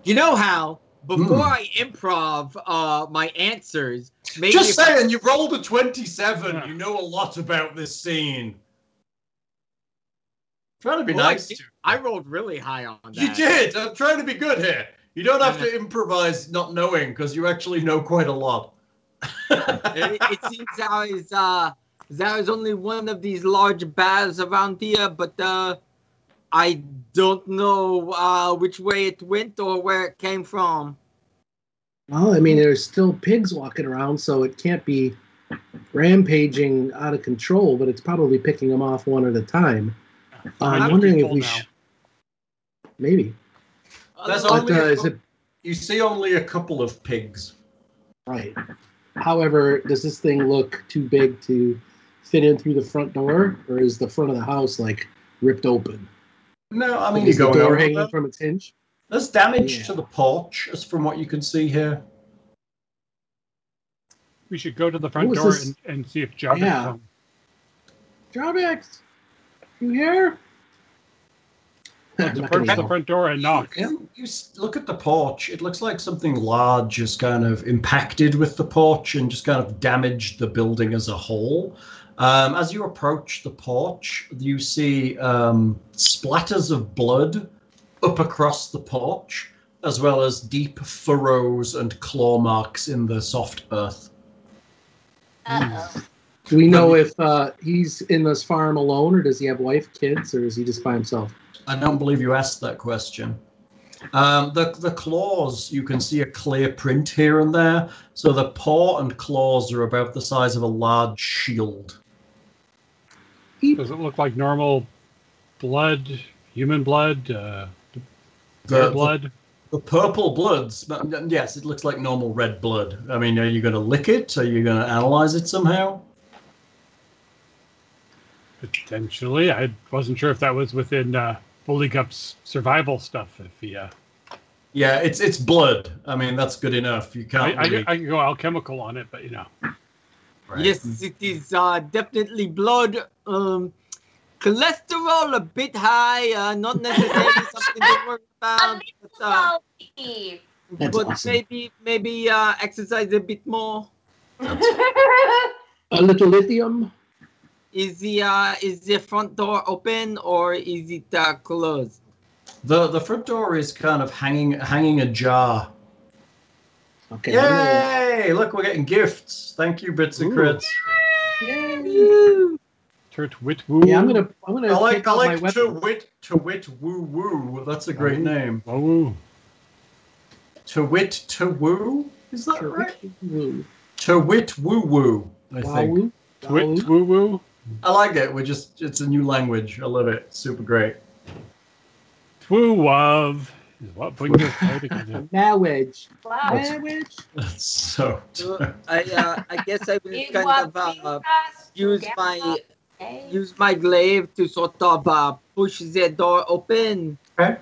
You know how before I improv my answers, maybe Just saying, you rolled a 27. You know a lot about this scene. Trying to be nice. I rolled really high on that. You did. I'm trying to be good here. You don't have to improvise not knowing, because you actually know quite a lot. It seems there is only one of these large bears around here, but I don't know which way it went or where it came from. Well, I mean, there's still pigs walking around, so it can't be rampaging out of control, but it's probably picking them off one at a time. I'm wondering if we should. Maybe. There's But, only you see only a couple of pigs. Right. However, does this thing look too big to fit in through the front door, or is the front of the house like ripped open? No, I mean, Is you're the going door over hanging there. from its hinge? There's damage to the porch, as from what you can see here. We should go to the front Who is door this? and see if Jarvis Yeah. comes. Jarvis, you here? To approach the front door and knock. You look at the porch. It looks like something large has kind of impacted with the porch and just kind of damaged the building as a whole. As you approach the porch, you see splatters of blood up across the porch, as well as deep furrows and claw marks in the soft earth. Uh-oh. Do we know if he's in this farm alone, or does he have wife, kids, or is he just by himself? I don't believe you asked that question. The claws, you can see a clear print here and there. So the paw and claws are about the size of a large shield. Does it look like normal blood, human blood, bear blood? The purple bloods, yes, it looks like normal red blood. I mean, are you going to lick it? Are you going to analyze it somehow? Potentially. I wasn't sure if that was within Buligup's survival stuff. If he, Yeah, it's blood. I mean, that's good enough. You can't. I can go alchemical on it, but you know. Right. Yes, it is definitely blood. Cholesterol a bit high, not necessarily something to worry about. That's But awesome. maybe exercise a bit more. A little lithium. Is the front door open or is it closed? The front door is kind of hanging ajar. Okay. Yay! Look, we're getting gifts. Thank you, Bits and Ooh. Crits. Turt wit woo. Yeah, I'm gonna I like take out my to weapon. wit woo woo. That's a great name. Woo. To woo. Is that right? Woo. To wit woo woo. I think. Woo. Twit woo woo. I like it. It's a new language. I love it. It's super great. Twoo wov is what brings us all together. Marriage. Wow. Marriage. That's so. I guess I will It kind was of Jesus use my glaive to sort of push the door open. Okay.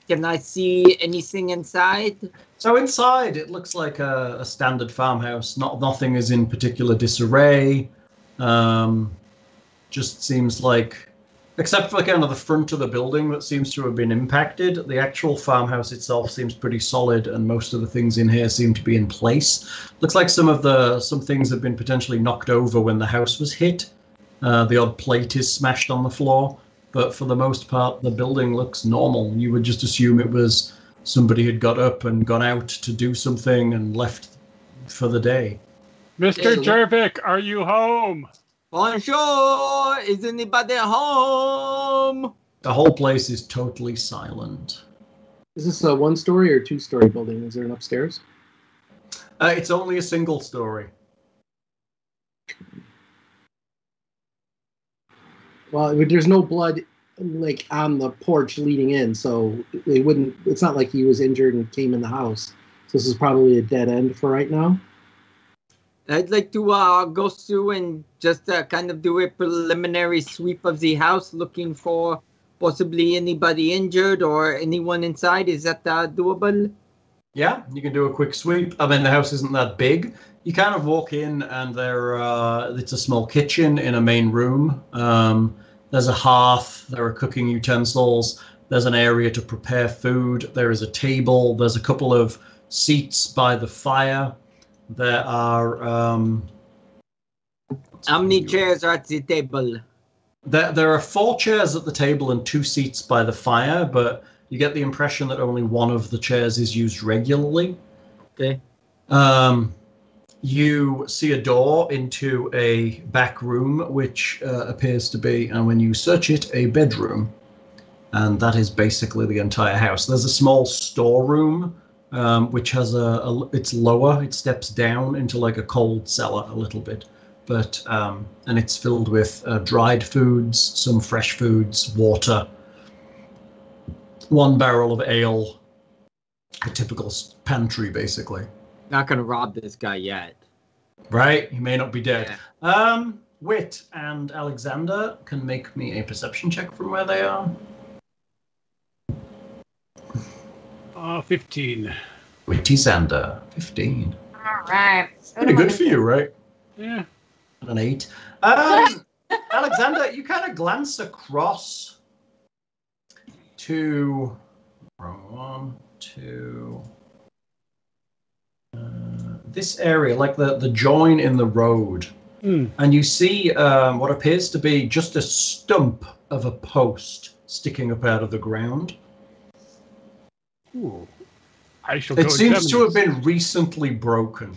Can I see anything inside? So inside, it looks like a standard farmhouse. Nothing is in particular disarray. Just seems like, except for kind of the front of the building that seems to have been impacted, the actual farmhouse itself seems pretty solid, and most of the things in here seem to be in place. Looks like some things have been potentially knocked over when the house was hit, The odd plate is smashed on the floor, but for the most part, the building looks normal. You would just assume it was somebody had got up and gone out to do something and left for the day. Mr. Jervik, are you home? Bonjour! Is anybody home? The whole place is totally silent. Is this a 1-story or 2-story building? Is there an upstairs? It's only a single story. Well, there's no blood like on the porch leading in, so they wouldn't. It's not like he was injured and came in the house. So this is probably a dead end for right now. I'd like to go through and just kind of do a preliminary sweep of the house, looking for possibly anybody injured or anyone inside. Is that doable? Yeah, you can do a quick sweep. I mean, the house isn't that big. You kind of walk in and it's a small kitchen in a main room. There's a hearth, there are cooking utensils, there's an area to prepare food, there is a table, there's a couple of seats by the fire. There are... how many chairs are at the table? There are 4 chairs at the table and 2 seats by the fire, but you get the impression that only one of the chairs is used regularly. Okay. You see a door into a back room, which appears to be, and when you search it, a bedroom. And that is basically the entire house. There's a small storeroom, which has it's lower. It steps down into like a cold cellar a little bit. But and it's filled with dried foods, some fresh foods, water, 1 barrel of ale, a typical pantry, basically. Not gonna rob this guy yet. Right, he may not be dead. Yeah. Wit and Alexander can make me a perception check from where they are. 15. Witty Xander, 15. All right. Pretty good for you, right? Yeah. An 8. Alexander, you kind of glance across to... Wrong one. To... this area, like the join in the road. And you see what appears to be just a stump of a post sticking up out of the ground. Ooh. I shall go It seems to have this. been recently broken.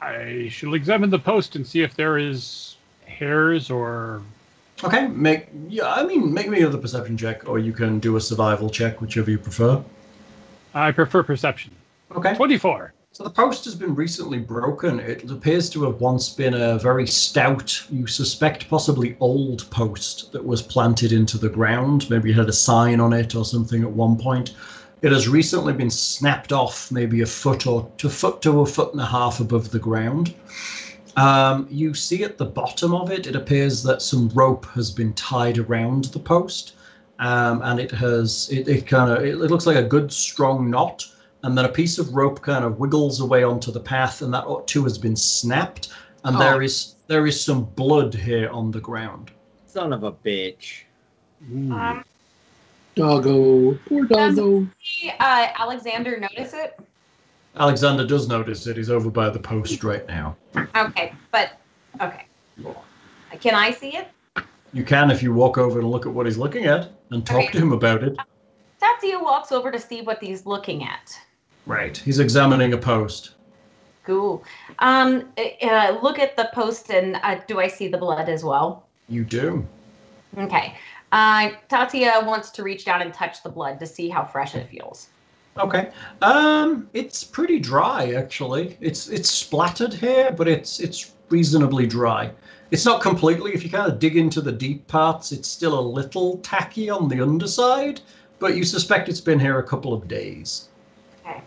I shall examine the post and see if there is hairs or... Okay, make me another perception check, or you can do a survival check, whichever you prefer. I prefer perception. Okay. 24. So the post has been recently broken. It appears to have once been a very stout, you suspect possibly old post that was planted into the ground. Maybe it had a sign on it or something at one point. It has recently been snapped off maybe a foot to a foot and a half above the ground. You see at the bottom of it, it appears that some rope has been tied around the post. And it looks like a good strong knot. And then a piece of rope kind of wiggles away onto the path, and that too has been snapped. And there is some blood here on the ground. Son of a bitch. Doggo. Poor doggo. Alexander notice it? Alexander does notice it. He's over by the post right now. Okay, but okay. Can I see it? You can if you walk over and look at what he's looking at and talk to him about it. Tatia walks over to see what he's looking at. Right. He's examining a post. Cool. Look at the post, and do I see the blood as well? You do. Okay. Tatia wants to reach down and touch the blood to see how fresh it feels. Okay. It's pretty dry, actually. It's splattered here, but it's reasonably dry. It's not completely. If you kind of dig into the deep parts, it's still a little tacky on the underside, but you suspect it's been here a couple of days. Okay.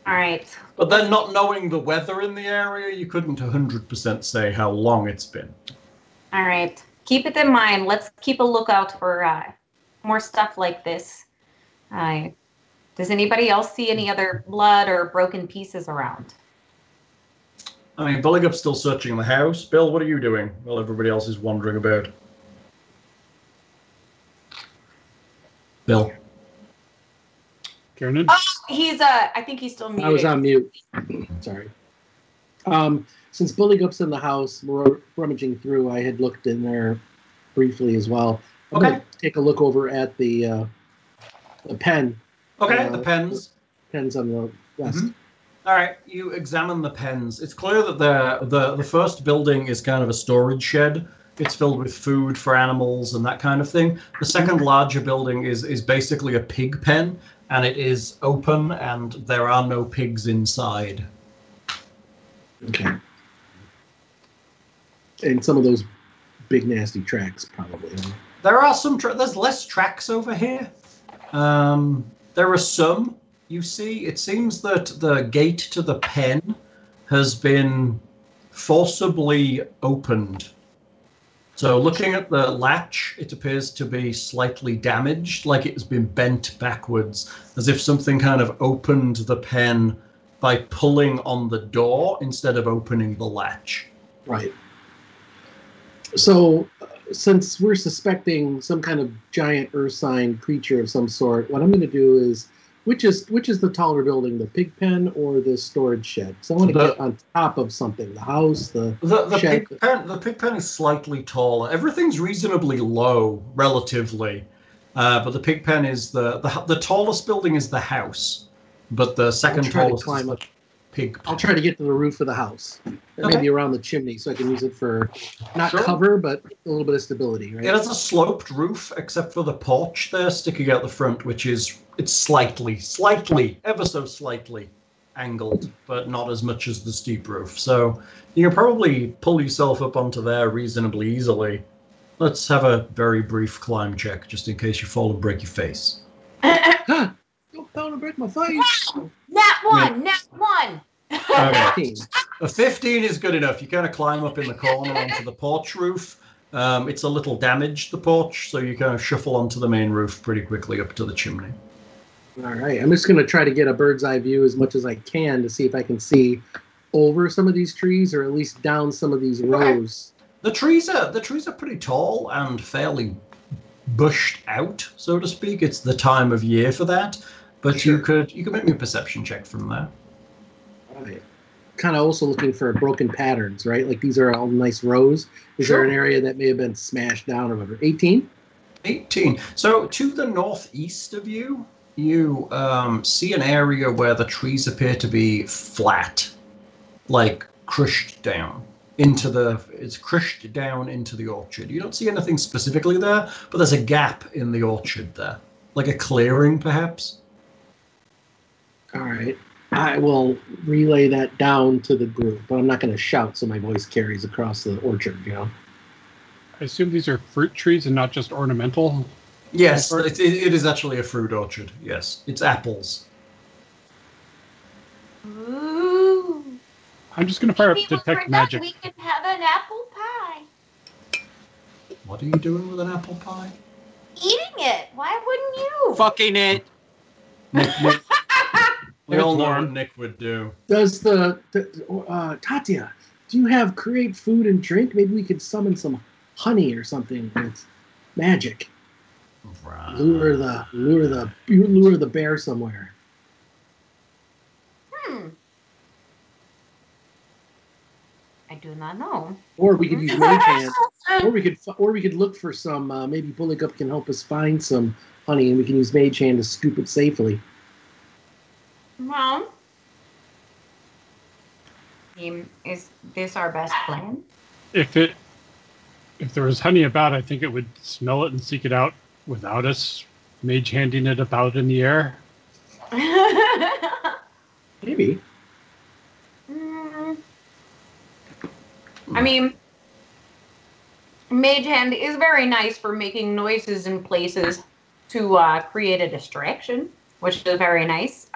All right. But then not knowing the weather in the area, you couldn't 100% say how long it's been. All right. Keep it in mind. Let's keep a lookout for more stuff like this. Does anybody else see any other blood or broken pieces around? I mean, Buligup's still searching the house. Bill, what are you doing while everybody else is wandering about? Bill. Kiernan? Oh, I think he's still muted. I was on mute. Sorry. Since Bulligup's in the house, we're rummaging through. I had looked in there briefly as well. I'm gonna take a look over at the pen. Okay, the pens. Pens on the west. All right, you examine the pens. It's clear that the first building is kind of a storage shed. It's filled with food for animals and that kind of thing. The second larger building is basically a pig pen, and it is open, and there are no pigs inside. Okay. And some of those big nasty tracks, probably. There are some. There's less tracks over here. There are some. You see, it seems that the gate to the pen has been forcibly opened. So looking at the latch, it appears to be slightly damaged, like it has been bent backwards, as if something kind of opened the pen by pulling on the door instead of opening the latch. Right. So, since we're suspecting some kind of giant earth-sign creature of some sort, what I'm going to do is, which is the taller building, the pig pen or the storage shed? So I want to get on top of something. The house, the shed. The pig pen is slightly taller. Everything's reasonably low, relatively, but the pig pen is the tallest building is the house, but the second tallest is the pig pen. I'll try to get to the roof of the house, maybe around the chimney, so I can use it for not cover, but a little bit of stability. Right? It has a sloped roof, except for the porch there sticking out the front, which is slightly, ever so slightly angled, but not as much as the steep roof. So you can probably pull yourself up onto there reasonably easily. Let's have a very brief climb check, just in case you fall and break your face. Don't fall and break my face. Nat one. Okay. A 15 is good enough. You kind of climb up in the corner onto the porch roof. It's a little damaged, the porch, so you kind of shuffle onto the main roof pretty quickly up to the chimney. All right. I'm just going to try to get a bird's eye view as much as I can to see if I can see over some of these trees, or at least down some of these rows. The trees are pretty tall and fairly bushed out, so to speak. It's the time of year for that. But you could make me a perception check from there. All right. Kind of also looking for broken patterns, right? Like these are all nice rows. Is there an area that may have been smashed down or whatever? 18? 18. So to the northeast of you, you see an area where the trees appear to be flat, like crushed down into the orchard. You don't see anything specifically there, but there's a gap in the orchard there, like a clearing perhaps. All right. I will relay that down to the group, but I'm not going to shout so my voice carries across the orchard, you know? I assume these are fruit trees and not just ornamental? Yes, it is actually a fruit orchard, yes. It's apples. Ooh. I'm just going to fire up Detect Magic. We can have an apple pie. What are you doing with an apple pie? Eating it. Why wouldn't you? Fucking it. We all know what Nick would do. Does Tatia, do you have create food and drink? Maybe we could summon some honey or something with magic. Right. Lure the bear somewhere. I do not know. Or we could use mage hand. Or we could look for some. Maybe Buligup can help us find some honey, and we can use mage hand to scoop it safely. Well, is this our best plan? If there was honey about, I think it would smell it and seek it out without us mage handing it about in the air. Maybe. I mean, mage hand is very nice for making noises in places to create a distraction, which is very nice.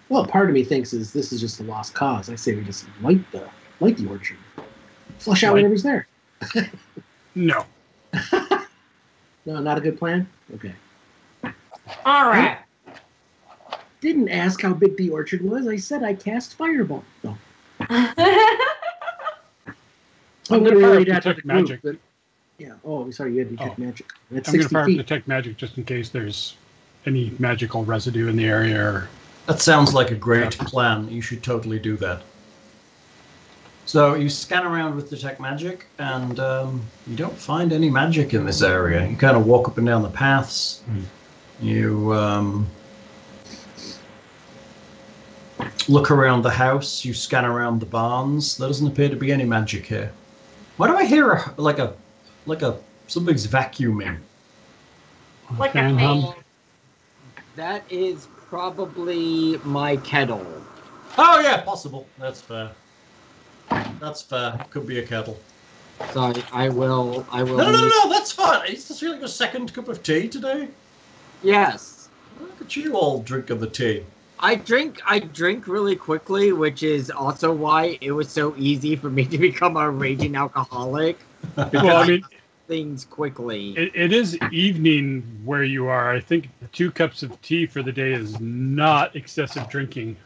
Well, part of me thinks this is just a lost cause. I say we just light the orchard, flush out whatever's there. No. No, not a good plan. Okay. All right. Didn't ask how big the orchard was. I said I cast fireball. No. I'm going to relay that to the magic. group. Yeah. Oh, sorry. You had detect magic. That's I'm going to 60 fire up feet. Detect Magic just in case there's any magical residue in the area or That sounds like a great plan. You should totally do that. So you scan around with detect magic, and you don't find any magic in this area. You kind of walk up and down the paths. You look around the house. You scan around the barns. There doesn't appear to be any magic here. Why do I hear something's vacuuming? Like a Fan hum. fan. That is probably my kettle. Oh yeah, possible. That's fair. That's fair. Could be a kettle. So I will. No, that's fine. Is this really your second cup of tea today? Yes. Look at you all drinking the tea. I drink really quickly, which is also why it was so easy for me to become a raging alcoholic. Well, I mean, Things quickly. it is evening where you are. I think 2 cups of tea for the day is not excessive drinking.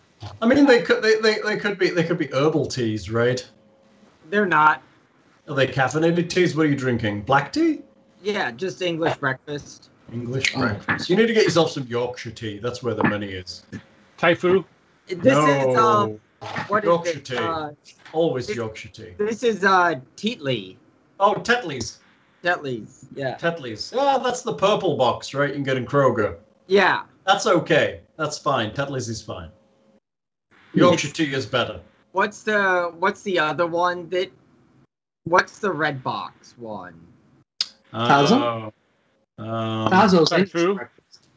I mean, they could be herbal teas, right? They're not. Are they caffeinated teas? What are you drinking? Black tea? Yeah, just English breakfast. English breakfast. You need to get yourself some Yorkshire tea. That's where the money is. Taifu? This is what is Yorkshire it? tea. Always Yorkshire tea. This is Tetley. Oh, Tetley's. Tetley's. Yeah. Tetley's. Yeah, that's the purple box, right? You can get in Kroger. Yeah. That's okay. That's fine. Tetley's is fine. Yorkshire tea is better. What's the other one that? What's the red box one? Tazo? Tazo's Taifu? breakfast.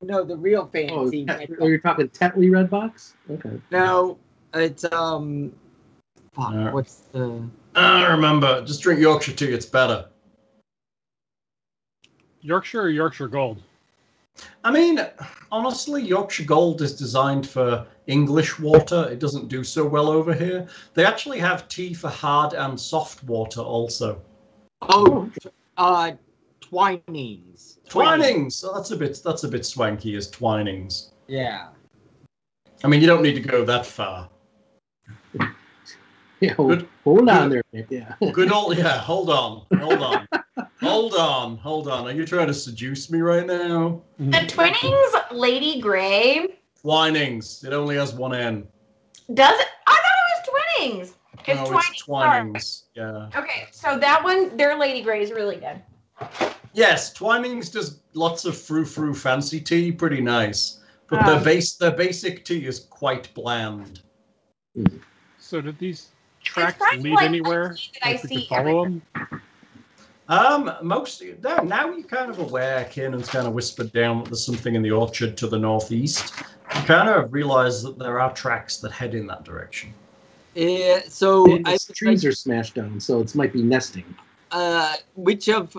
No, the real Oh, fancy. you're talking Tetley Red Box? Okay. No, it's fuck, what's the? Remember, just drink Yorkshire tea. It's better. Yorkshire or Yorkshire Gold? I mean, honestly, Yorkshire Gold is designed for English water. It doesn't do so well over here. They actually have tea for hard and soft water also. Oh, Twinings. Twinings. Oh, that's a bit swanky as Twinings. Yeah. I mean, you don't need to go that far. Yeah, Good. hold on there. Yeah. Good old, yeah, hold on. Are you trying to seduce me right now? The Twinings Lady Grey. Twinings. It only has one N. Does it? I thought it was Twinings. No, it's Twinings. Yeah. Okay, so that one, their Lady Grey is really good. Yes, Twinings does lots of frou-frou fancy tea, pretty nice. But their basic tea is quite bland. So did these tracks probably lead like anywhere? that I Like we see could follow them? Mostly now you're kind of aware. Kiernan's kind of whispered down that there's something in the orchard to the northeast. You kind of realize that there are tracks that head in that direction. So The trees are smashed down, so it might be nesting. which of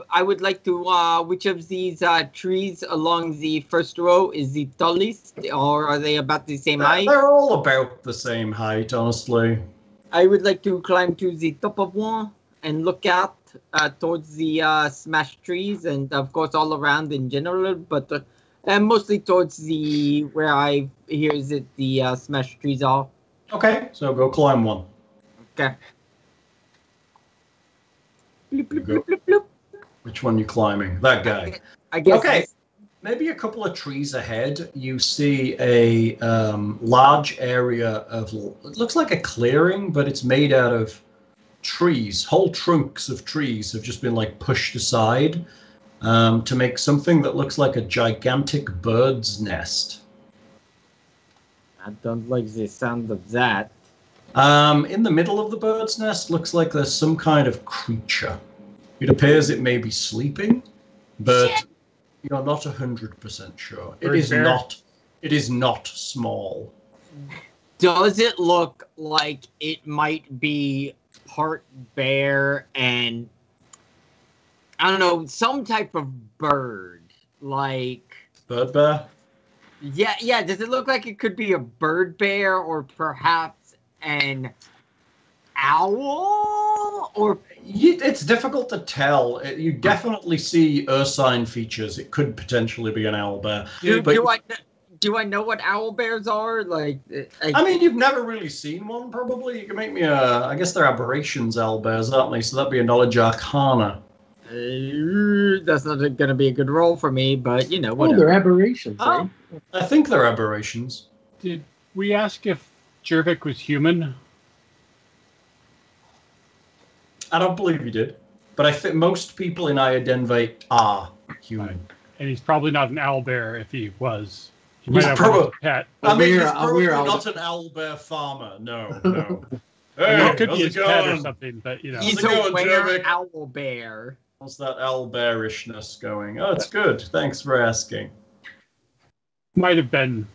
these trees along the first row is the tallest, or are they about the same height? They're all about the same height, honestly. I would like to climb to the top of one and look out towards the smashed trees, and of course all around in general, but mostly towards the where I hear that the smashed trees are. Okay, so go climb one. Okay. Bloop, bloop, Go. bloop, bloop, bloop. Which one you climbing? That guy. I guess. Okay. Maybe a couple of trees ahead, you see a large area of, it looks like a clearing, but it's made out of trees. Whole trunks of trees have just been like pushed aside to make something that looks like a gigantic bird's nest. I don't like the sound of that. In the middle of the bird's nest looks like there's some kind of creature. It appears it may be sleeping, but you're not 100% sure. It is not small. Does it look like it might be part bear and I don't know, some type of bird? Like Bird bear? yeah. Does it look like it could be a bird bear or perhaps an owl? Or It's difficult to tell. You definitely see ursine features. It could potentially be an owl bear. do I know what owl bears are? Like, I mean, you've never really seen one, probably. You can make me I guess they're aberrations owl bears, aren't they? So that'd be a knowledge arcana. That's not going to be a good roll for me, but, Oh, whatever. they're aberrations, Oh. eh? I think they're aberrations. Did we ask if Jervik was human? I don't believe you did. But I think most people in Iodenvate are human. And he's probably not an owlbear if he was. He He's might have probably- one as a pet. I mean, he's Aware- probably aware of- not an owlbear farmer. No. I mean, Hey, it could be how's his it pet or going? something, but How's He's it going, a rare Jervik? owl bear. How's that owlbearishness going? Oh, it's good. Thanks for asking. might have been,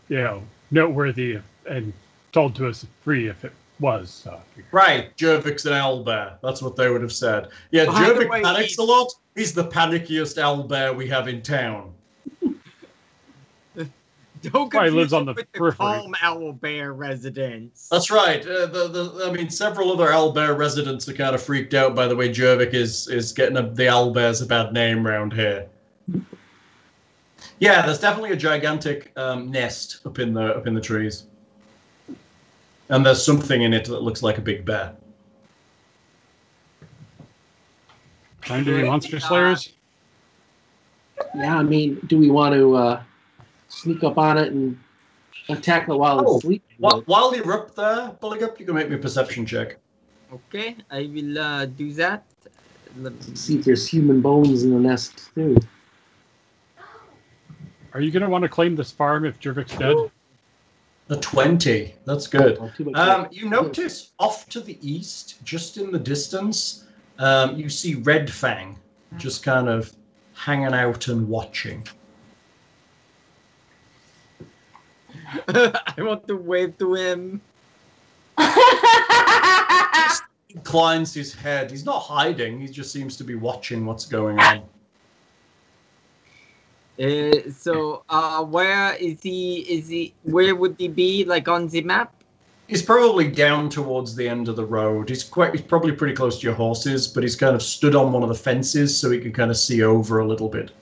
noteworthy and told to us free if it was. Right, Jervik's an owlbear. That's what they would have said. Yeah, By the Jervik way, panics a lot. He's the panickiest owlbear we have in town. Don't Probably confuse lives on him the with the periphery. calm owl bear residents. That's right. Several other owlbear residents are kind of freaked out by the way Jervik is getting the owlbears a bad name round here. Yeah, there's definitely a gigantic nest up in the trees, and there's something in it that looks like a big bear. Find any monster slayers? Yeah, I mean, do we want to sneak up on it and attack it while it's sleeping? While you're up there, Buligup, you can make me a perception check. Okay, I will do that. Let me See if there's human bones in the nest, too. Are you going to want to claim this farm if Jervik's dead? A 20. That's good. Oh, too much You notice off to the east, just in the distance, you see Red Fang just kind of hanging out and watching. I want to wave to him. He inclines his head. He's not hiding. He just seems to be watching what's going on. Where is he? Where would he be? Like on the map? He's probably down towards the end of the road. He's probably pretty close to your horses, but he's kind of stood on one of the fences so he can kind of see over a little bit.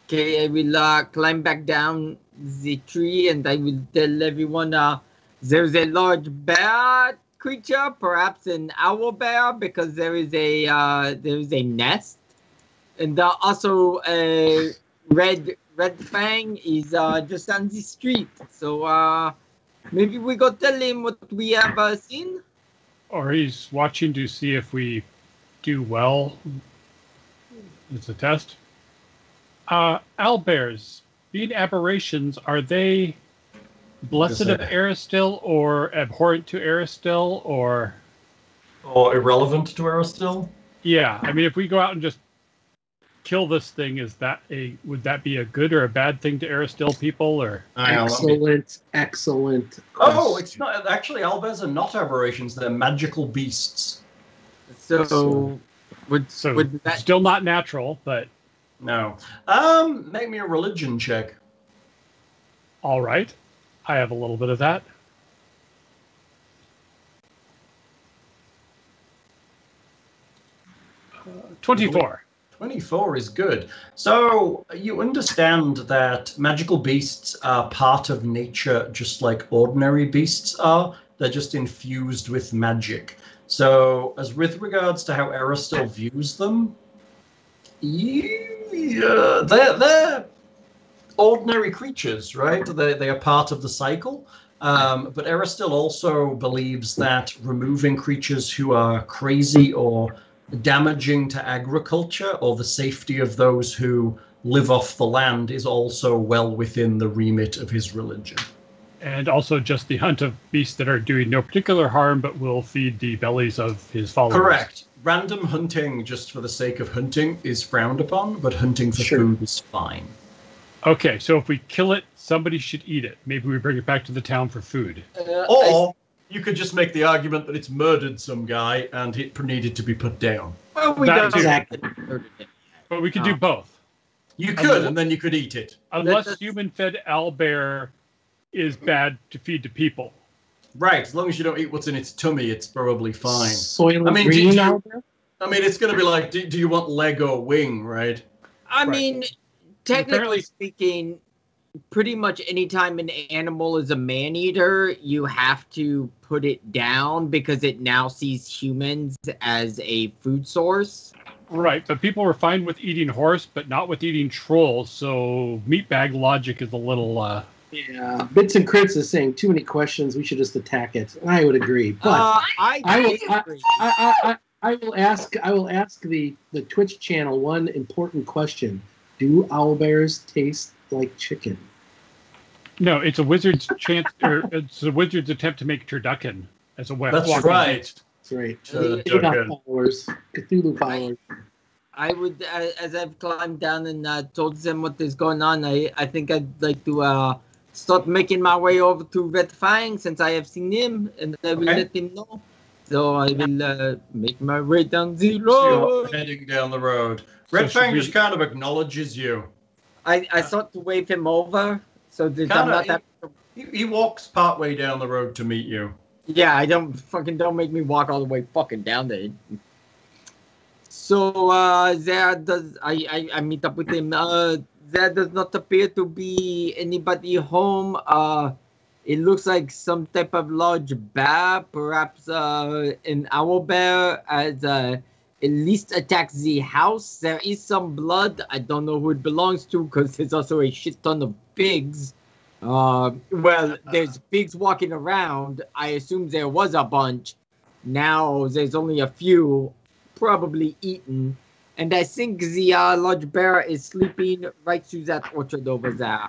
Okay, I will climb back down the tree and I will tell everyone there's a large bear creature, perhaps an owl bear, because there is a nest, and also Red Fang is just on the street. So maybe we go tell him what we have seen. Or he's watching to see if we do well. It's a test. Owlbears, being aberrations, are they blessed of Aristil or abhorrent to Aristil or irrelevant to Aristil? Yeah, I mean, if we go out and just kill this thing, would that be a good or a bad thing to Aristil people? Or Excellent. Oh, it's not actually. Owlbears are not aberrations; they're magical beasts. So would that still not natural, but no. Make me a religion check. All right, I have a little bit of that. Uh, 24. 24 is good. So you understand that magical beasts are part of nature just like ordinary beasts are. They're just infused with magic. So as with regards to how Aristil views them, they're ordinary creatures, right? They are part of the cycle. But Aristil also believes that removing creatures who are crazy or damaging to agriculture or the safety of those who live off the land is also well within the remit of his religion. And also just the hunt of beasts that are doing no particular harm but will feed the bellies of his followers. Correct. Random hunting just for the sake of hunting is frowned upon, but hunting for food is fine. Okay, so if we kill it, somebody should eat it. Maybe we bring it back to the town for food. Or you could just make the argument that it's murdered some guy and it needed to be put down. Well, we That don't too. But we could do both. You could, and then you could eat it. Unless human-fed owlbear is bad to feed to people. Right, as long as you don't eat what's in its tummy, it's probably fine. Soylent I mean, Green owlbear? I mean, it's going to be like, do you want leg or wing, right? I mean, technically speaking, pretty much anytime an animal is a man-eater, you have to put it down because it now sees humans as a food source. Right, but people were fine with eating horse, but not with eating trolls. So meatbag logic is a little. Yeah, Bits and Crits is saying too many questions. We should just attack it. I would agree, but I will ask the Twitch channel one important question: do owlbears taste like chicken? No, it's a wizard's chance, or it's a wizard's attempt to make turducken as a weapon. That's right. That's right. Turducken. Cthulhu followers. I would, as I've climbed down and told them what is going on, I think I'd like to start making my way over to Red Fang since I have seen him, and I will let him know. So I will make my way down the road. So you're heading down the road. Red Fang just kind of acknowledges you. I thought to wave him over, so that I'm not that... He walks partway down the road to meet you. Yeah, don't make me walk all the way fucking down there. So there does I meet up with him. There does not appear to be anybody home. It looks like some type of large bear, perhaps an owl bear, has at least attacked the house. There is some blood. I don't know who it belongs to because there's also a shit ton of pigs. Well, there's pigs walking around. I assume there was a bunch. Now there's only a few, probably eaten. And I think the large bear is sleeping right through that orchard over there.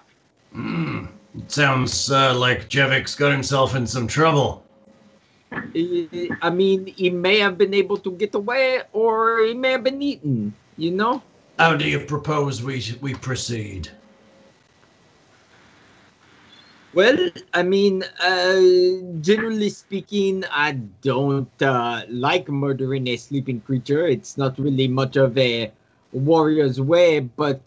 It sounds like Jevik's got himself in some trouble. I mean, he may have been able to get away, or he may have been eaten, you know? How do you propose we proceed? Well, I mean, generally speaking, I don't like murdering a sleeping creature. It's not really much of a warrior's way, but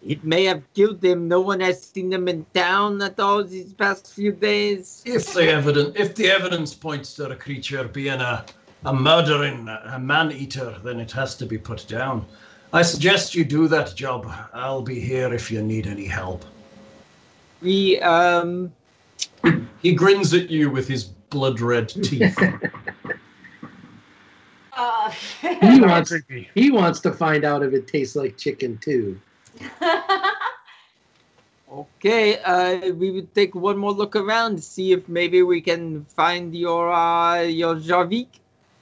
it may have killed him. No one has seen him in town at all these past few days. If the evidence points to the creature being a murdering, a man-eater, then it has to be put down. I suggest you do that job. I'll be here if you need any help. He grins at you with his blood-red teeth. He wants to find out if it tastes like chicken too. Okay, we would take one more look around, see if maybe we can find your Jarvik.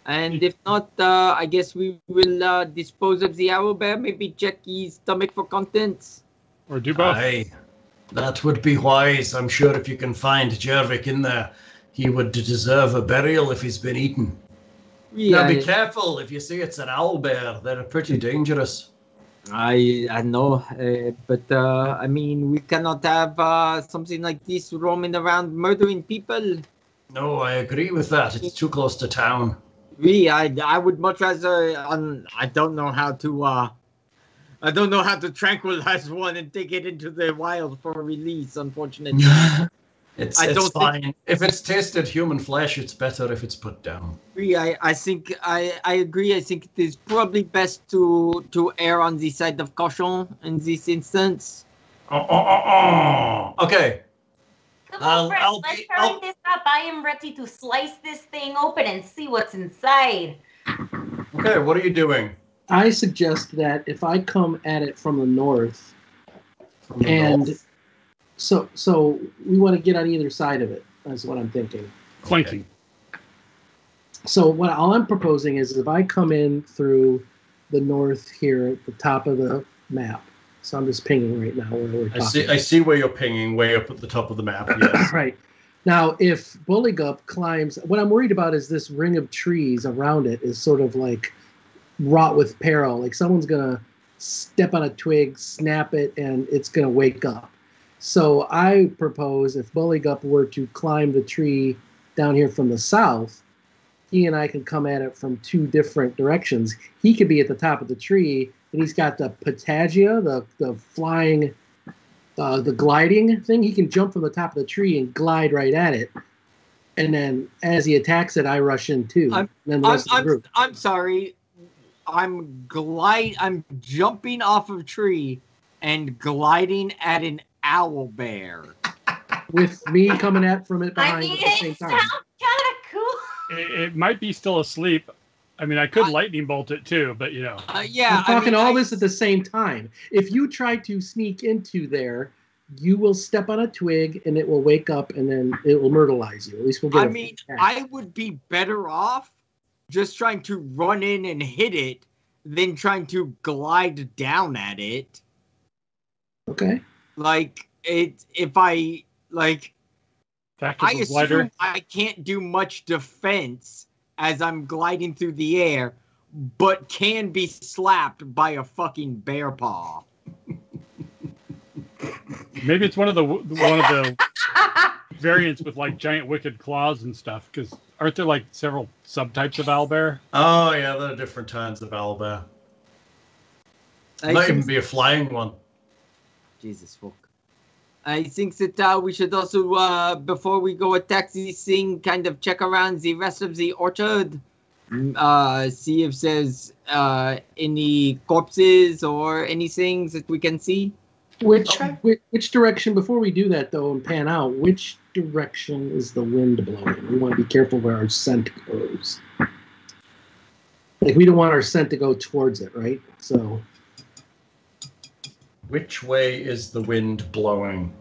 And if not, I guess we will dispose of the owlbear, maybe check his stomach for contents. Or do both. Aye, that would be wise. I'm sure if you can find Jarvik in there, he would deserve a burial if he's been eaten. Yeah, now be careful, if you see it's an owlbear, they're pretty dangerous. I know, but I mean, we cannot have something like this roaming around murdering people. No, I agree with that. It's too close to town. I would much rather. I don't know how to tranquilize one and take it into the wild for release. Unfortunately, it's fine. If it's tasted human flesh, it's better if it's put down. I think I agree. I think it is probably best to err on the side of caution in this instance. Okay. Come on, friends, let's hurry this up. I am ready to slice this thing open and see what's inside. Okay, what are you doing? I suggest that if I come at it from the north, so we want to get on either side of it. That's what I'm thinking. Flanking. So all I'm proposing is if I come in through the north here at the top of the map. So I'm just pinging right now where we're talking. I see where you're pinging, way up at the top of the map. Yes. Right. Now, if Buligup climbs, what I'm worried about is this ring of trees around it is sort of like wrought with peril. Like someone's going to step on a twig, snap it, and it's going to wake up. So I propose if Buligup were to climb the tree down here from the south, he and I can come at it from two different directions. He could be at the top of the tree, and he's got the patagia, the flying, the gliding thing. He can jump from the top of the tree and glide right at it. And then as he attacks it, I rush in too. I'm sorry. I'm jumping off of a tree and gliding at an owl bear. With me coming at from it behind I mean, at the same it time. sounds kind of cool. It might be still asleep. I mean, I could lightning bolt it too, but you know. Yeah, I'm talking all this at the same time. If you try to sneak into there, you will step on a twig and it will wake up and then it will myrtleize you. At least we'll get. I mean, I would be better off just trying to run in and hit it than trying to glide down at it. Okay. Like if I like, I assume glider. I can't do much defense as I'm gliding through the air, but can be slapped by a fucking bear paw. Maybe it's one of the variants with like giant wicked claws and stuff. Because aren't there like several subtypes of owlbear? Oh yeah, there are different kinds of owlbear. Might even be a flying one. Jesus fuck. I think that we should also, before we go attack this thing, kind of check around the rest of the orchard. See if there's any corpses or anything that we can see. Which direction, before we do that though and pan out, which direction is the wind blowing? We want to be careful where our scent goes. Like, we don't want our scent to go towards it, right? So... Which way is the wind blowing?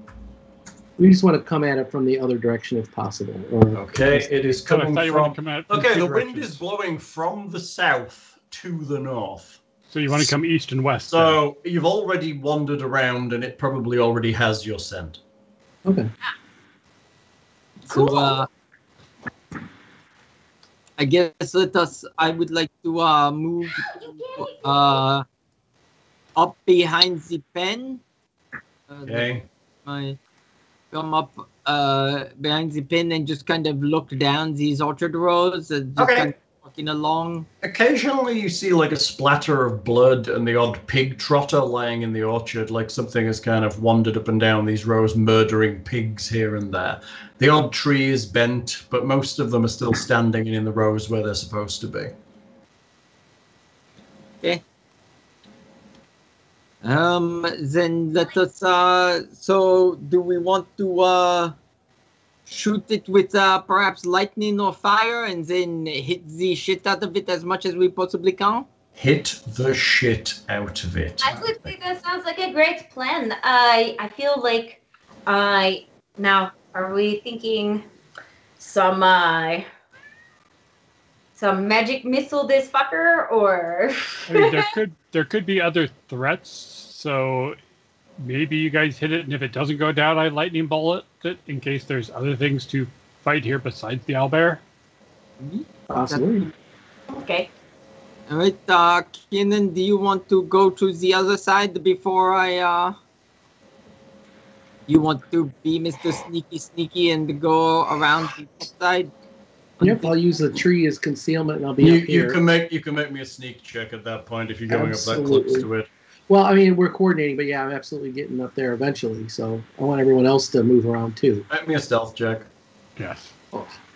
We just want to come at it from the other direction if possible. Okay, it is coming from... Okay, the wind directions. is blowing from the south to the north. So you want to come east and west. So you've already wandered around and it probably already has your scent. Okay. Cool. So, I guess I would like to move up behind the pen. Okay. Come up behind the pen and just kind of look down these orchard rows. Just Okay. kind of walking along. Occasionally you see like a splatter of blood and the odd pig trotter lying in the orchard, like something has kind of wandered up and down these rows, murdering pigs here and there. The odd tree is bent, but most of them are still standing in the rows where they're supposed to be. Okay. Then let us, so do we want to, shoot it with, perhaps lightning or fire and then hit the shit out of it as much as we possibly can? Hit the shit out of it. I would say that sounds like a great plan. I feel like, now, are we thinking some magic missile this fucker, or? I mean, there could be other threats. So maybe you guys hit it, and if it doesn't go down, I lightning bolt it in case there's other things to fight here besides the owlbear. Possibly. Okay. All right, Kiernan, do you want to go to the other side before I, you want to be Mr. Sneaky and go around the side? Yep, I'll use the tree as concealment and I'll be up here. You can make me a sneak check at that point if you're going up that close to it. Well, I mean, we're coordinating, but yeah, I'm absolutely getting up there eventually. So I want everyone else to move around too. Make me a stealth check. Yes.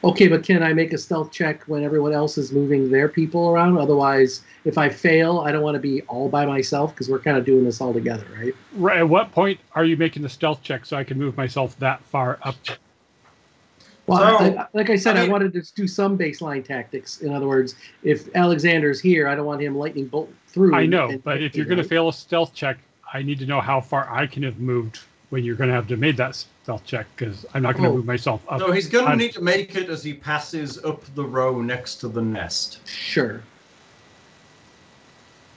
Okay, but can I make a stealth check when everyone else is moving their people around? Otherwise, if I fail, I don't want to be all by myself because we're kind of doing this all together, right? Right. At what point are you making the stealth check so I can move myself that far up? Well, So, like I said, I mean- I wanted to do some baseline tactics. In other words, if Alexander's here, I don't want him lightning bolt through. I know, and- but if you're going to fail a stealth check, I need to know how far I can have moved when you're going to have to make that stealth check, because I'm not going to move myself up. So he's going to need to make it as he passes up the row next to the nest. Sure.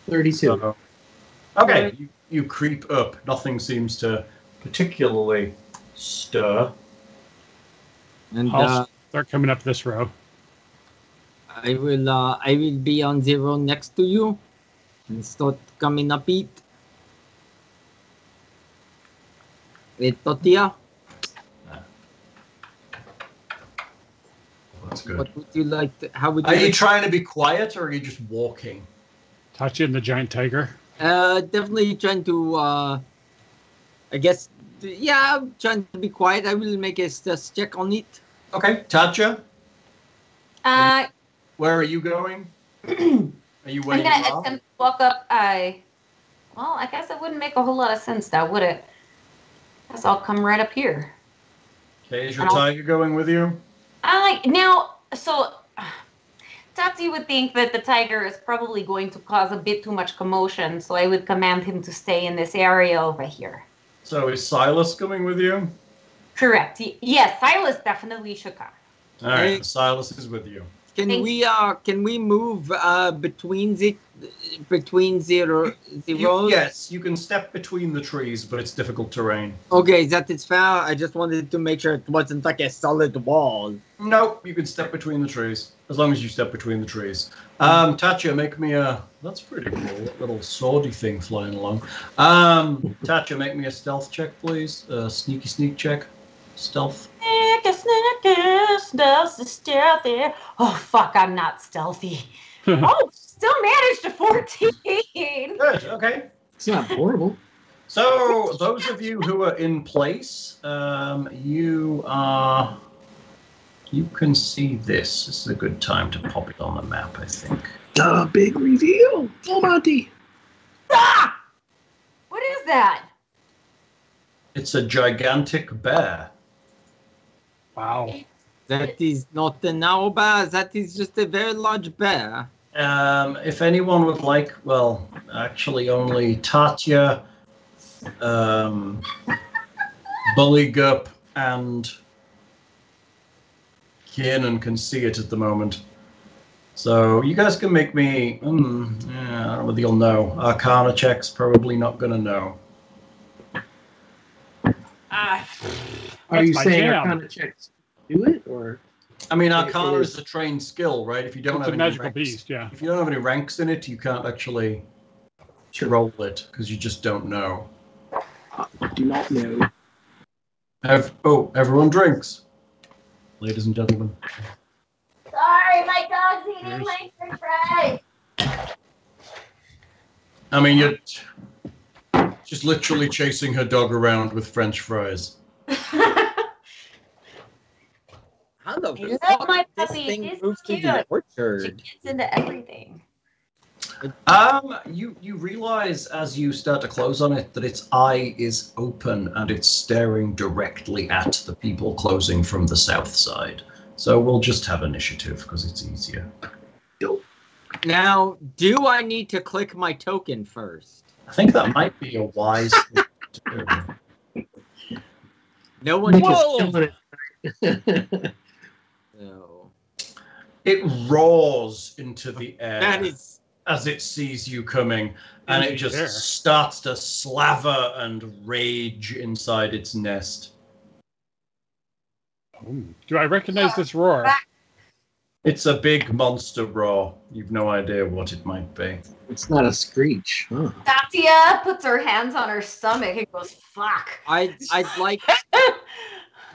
32. So, okay, you creep up. Nothing seems to particularly stir. And I'll start coming up this row. I will be on the row next to you and start coming up it. Wait, Tatia, That's good. what would you like to, how would Are you you like, trying to be quiet or are you just walking? Tatia and the giant tiger. definitely trying to, I guess, yeah, I'm trying to be quiet. I will make a stealth check on it. Okay, Tatia, I'm where are you going? Are you where gonna you are? attempt to walk up. Well, I guess it wouldn't make a whole lot of sense now, would it? Guess I'll come right up here. Okay, is your tiger going with you? Now, so Tati would think that the tiger is probably going to cause a bit too much commotion, so I would command him to stay in this area over here. So is Silas coming with you? Correct. Yes, Silas definitely should come. All right, Silas is with you. Can we move between the rows? Yes, you can step between the trees, but it's difficult terrain. Okay, that is fair. I just wanted to make sure it wasn't like a solid wall. Nope, you can step between the trees, as long as you step between the trees. Tatia, make me a... That's pretty cool, that little swordy thing flying along. Tatia, make me a stealth check, please. Sneaky sneak check. Stealth. Stealthy. Oh, fuck, I'm not stealthy. Oh, still managed a 14. Good, okay. It's not horrible. So, those of you who are in place, you can see this. This is a good time to pop it on the map, I think. The big reveal. Oh, Monty. Ah! What is that? It's a gigantic bear. Wow. That is not an owl bear. That is just a very large bear. If anyone would like, well, actually only Tatia, Buligup, and Kiernan can see it at the moment. So you guys can make me, I don't know whether you'll know. Arcana checks, probably not going to know. Are you my saying jam. Arcana checks do it, or? I mean, Arcana is a trained skill, right? If you don't It's have a any magical ranks, beast, yeah. if you don't have any ranks in it, you can't actually roll it because you just don't know. I do not know. Everyone drinks, ladies and gentlemen. Sorry, my dog's eating my french fries. I mean, you're just literally chasing her dog around with French fries. How the I love fuck my did this puppy. thing It's move to cute. the She orchard? gets into everything. You realize as you start to close on it that its eye is open and it's staring directly at the people closing from the south side. So we'll just have initiative because it's easier. Now, do I need to click my token first? I think that might be a wise thing to do. No one Whoa! just... Killing it. No. It roars into the air That is... as it sees you coming, and it just There. starts to slaver and rage inside its nest. Do I recognize this roar? It's a big monster roar. You've no idea what it might be. It's not a screech. Huh. Tatia puts her hands on her stomach and goes, fuck. I'd like...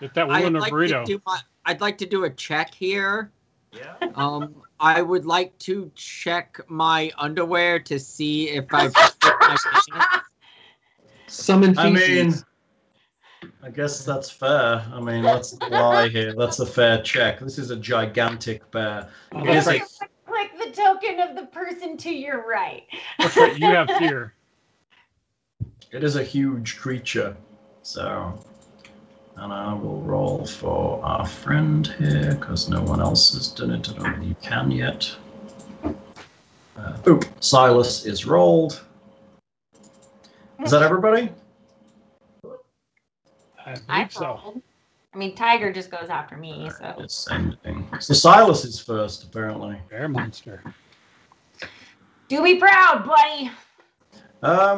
Get that I'd Lunar like burrito. to do I'd like to do a check here. Yeah. I would like to check my underwear to see if I've fit my pants. Summon I feces. mean, I guess that's fair. I mean, let's lie here. That's a fair check. This is a gigantic bear. Oh, It that's is right. Click the token of the person to your right. That's right. You have fear. It is a huge creature. So, and I will roll for our friend here because no one else has done it. I don't know whether you can yet. Silas is rolled. Is that everybody? I I believe so. rolled. I mean, Tiger just goes after me, so. Ascending. So Silas is first, apparently. Bear monster. Do me proud, buddy.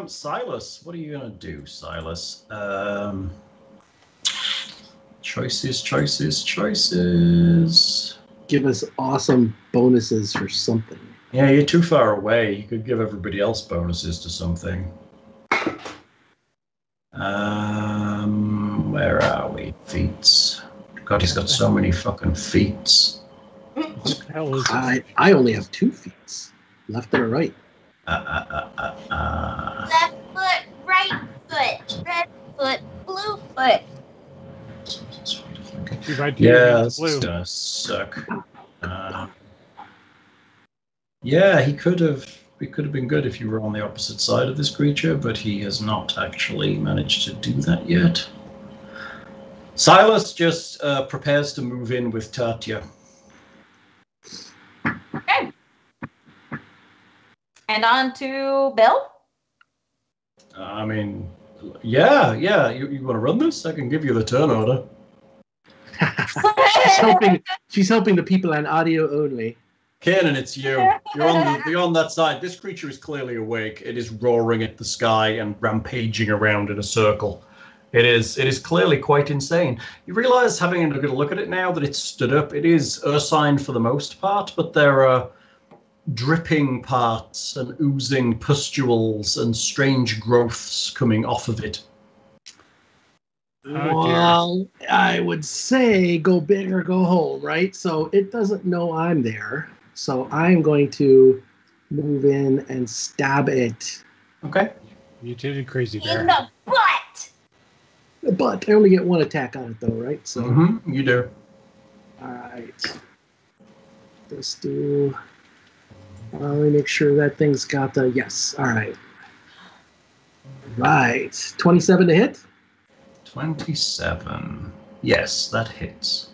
Silas, what are you gonna do, Silas? Choices. Give us awesome bonuses for something. Yeah, you're too far away. You could give everybody else bonuses to something. Where are we? Feats. God, he's got so many fucking feats. What the hell is this? I only have 2 feet. Left and a right. Left foot, right foot, red foot, blue foot. Too bad you didn't Yeah, have this the is blue. gonna suck. Yeah, he could have. It could have been good if you were on the opposite side of this creature, but he has not actually managed to do that yet. Silas just prepares to move in with Tatia. Okay. And on to Bill. I mean, yeah. You want to run this? I can give you the turn order. She's helping the people on audio only. Kiernan, it's you. You're on that side. This creature is clearly awake. It is roaring at the sky and rampaging around in a circle. It is clearly quite insane. You realise, having a good look at it now, that it's stood up. It is ursine for the most part, but there are dripping parts and oozing pustules and strange growths coming off of it. Well, I would say go big or go home, right? So it doesn't know I'm there. So I'm going to move in and stab it. Okay. Mutated crazy bear. In the butt! But I only get one attack on it, though, right? So you do. All right. Let's do... let me make sure that thing's got the... Yes. All right. Right. 27 to hit? 27. Yes, that hits.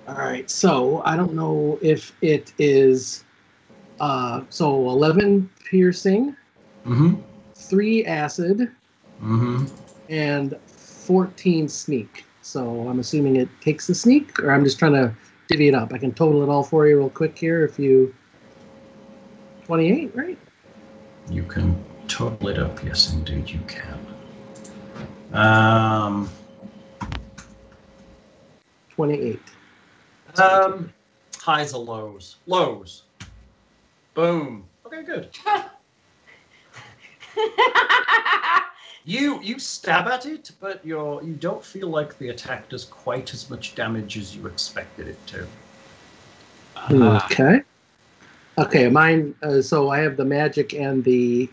All right. So I don't know if it is... so 11 piercing, 3 acid, and 14 sneak. So I'm assuming it takes the sneak, or I'm just trying to divvy it up. I can total it all for you real quick here if you... 28, right? You can total it up. Yes, indeed you can. 28. Highs or lows? Lows. Boom. Okay, good. You stab at it, but you don't feel like the attack does quite as much damage as you expected it to. Okay. Okay, mine. So I have the magic and the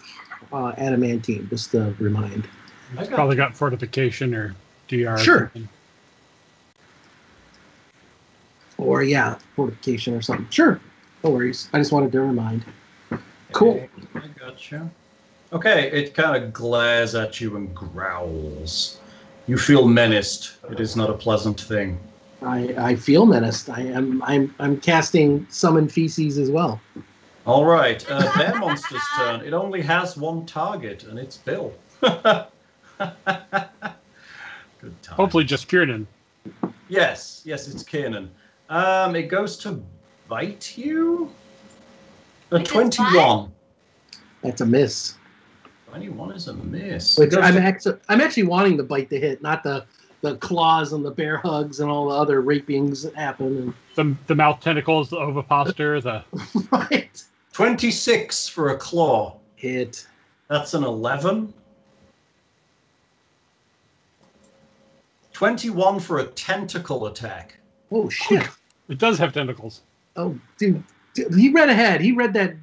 adamantine, just to remind. Probably got fortification or DR. Sure. Or yeah, fortification or something. Sure. No worries. I just wanted to remind. Cool. Okay, I gotcha. Okay, it kind of glares at you and growls. You feel menaced. It is not a pleasant thing. I feel menaced. I'm casting summon feces as well. All right, Bear Monster's turn. It only has one target, and it's Bill. Good time. Hopefully just Kiernan. Yes, it's Kiernan. It goes to bite you. A 21. That's a miss. 21 is a miss. Which I'm actually wanting the bite to hit, not the claws and the bear hugs and all the other rapings that happen. And the mouth tentacles, the ovipositor, the... Right. 26 for a claw. Hit. That's an 11. 21 for a tentacle attack. Oh, shit. It does have tentacles. Oh, dude. He read ahead. He read that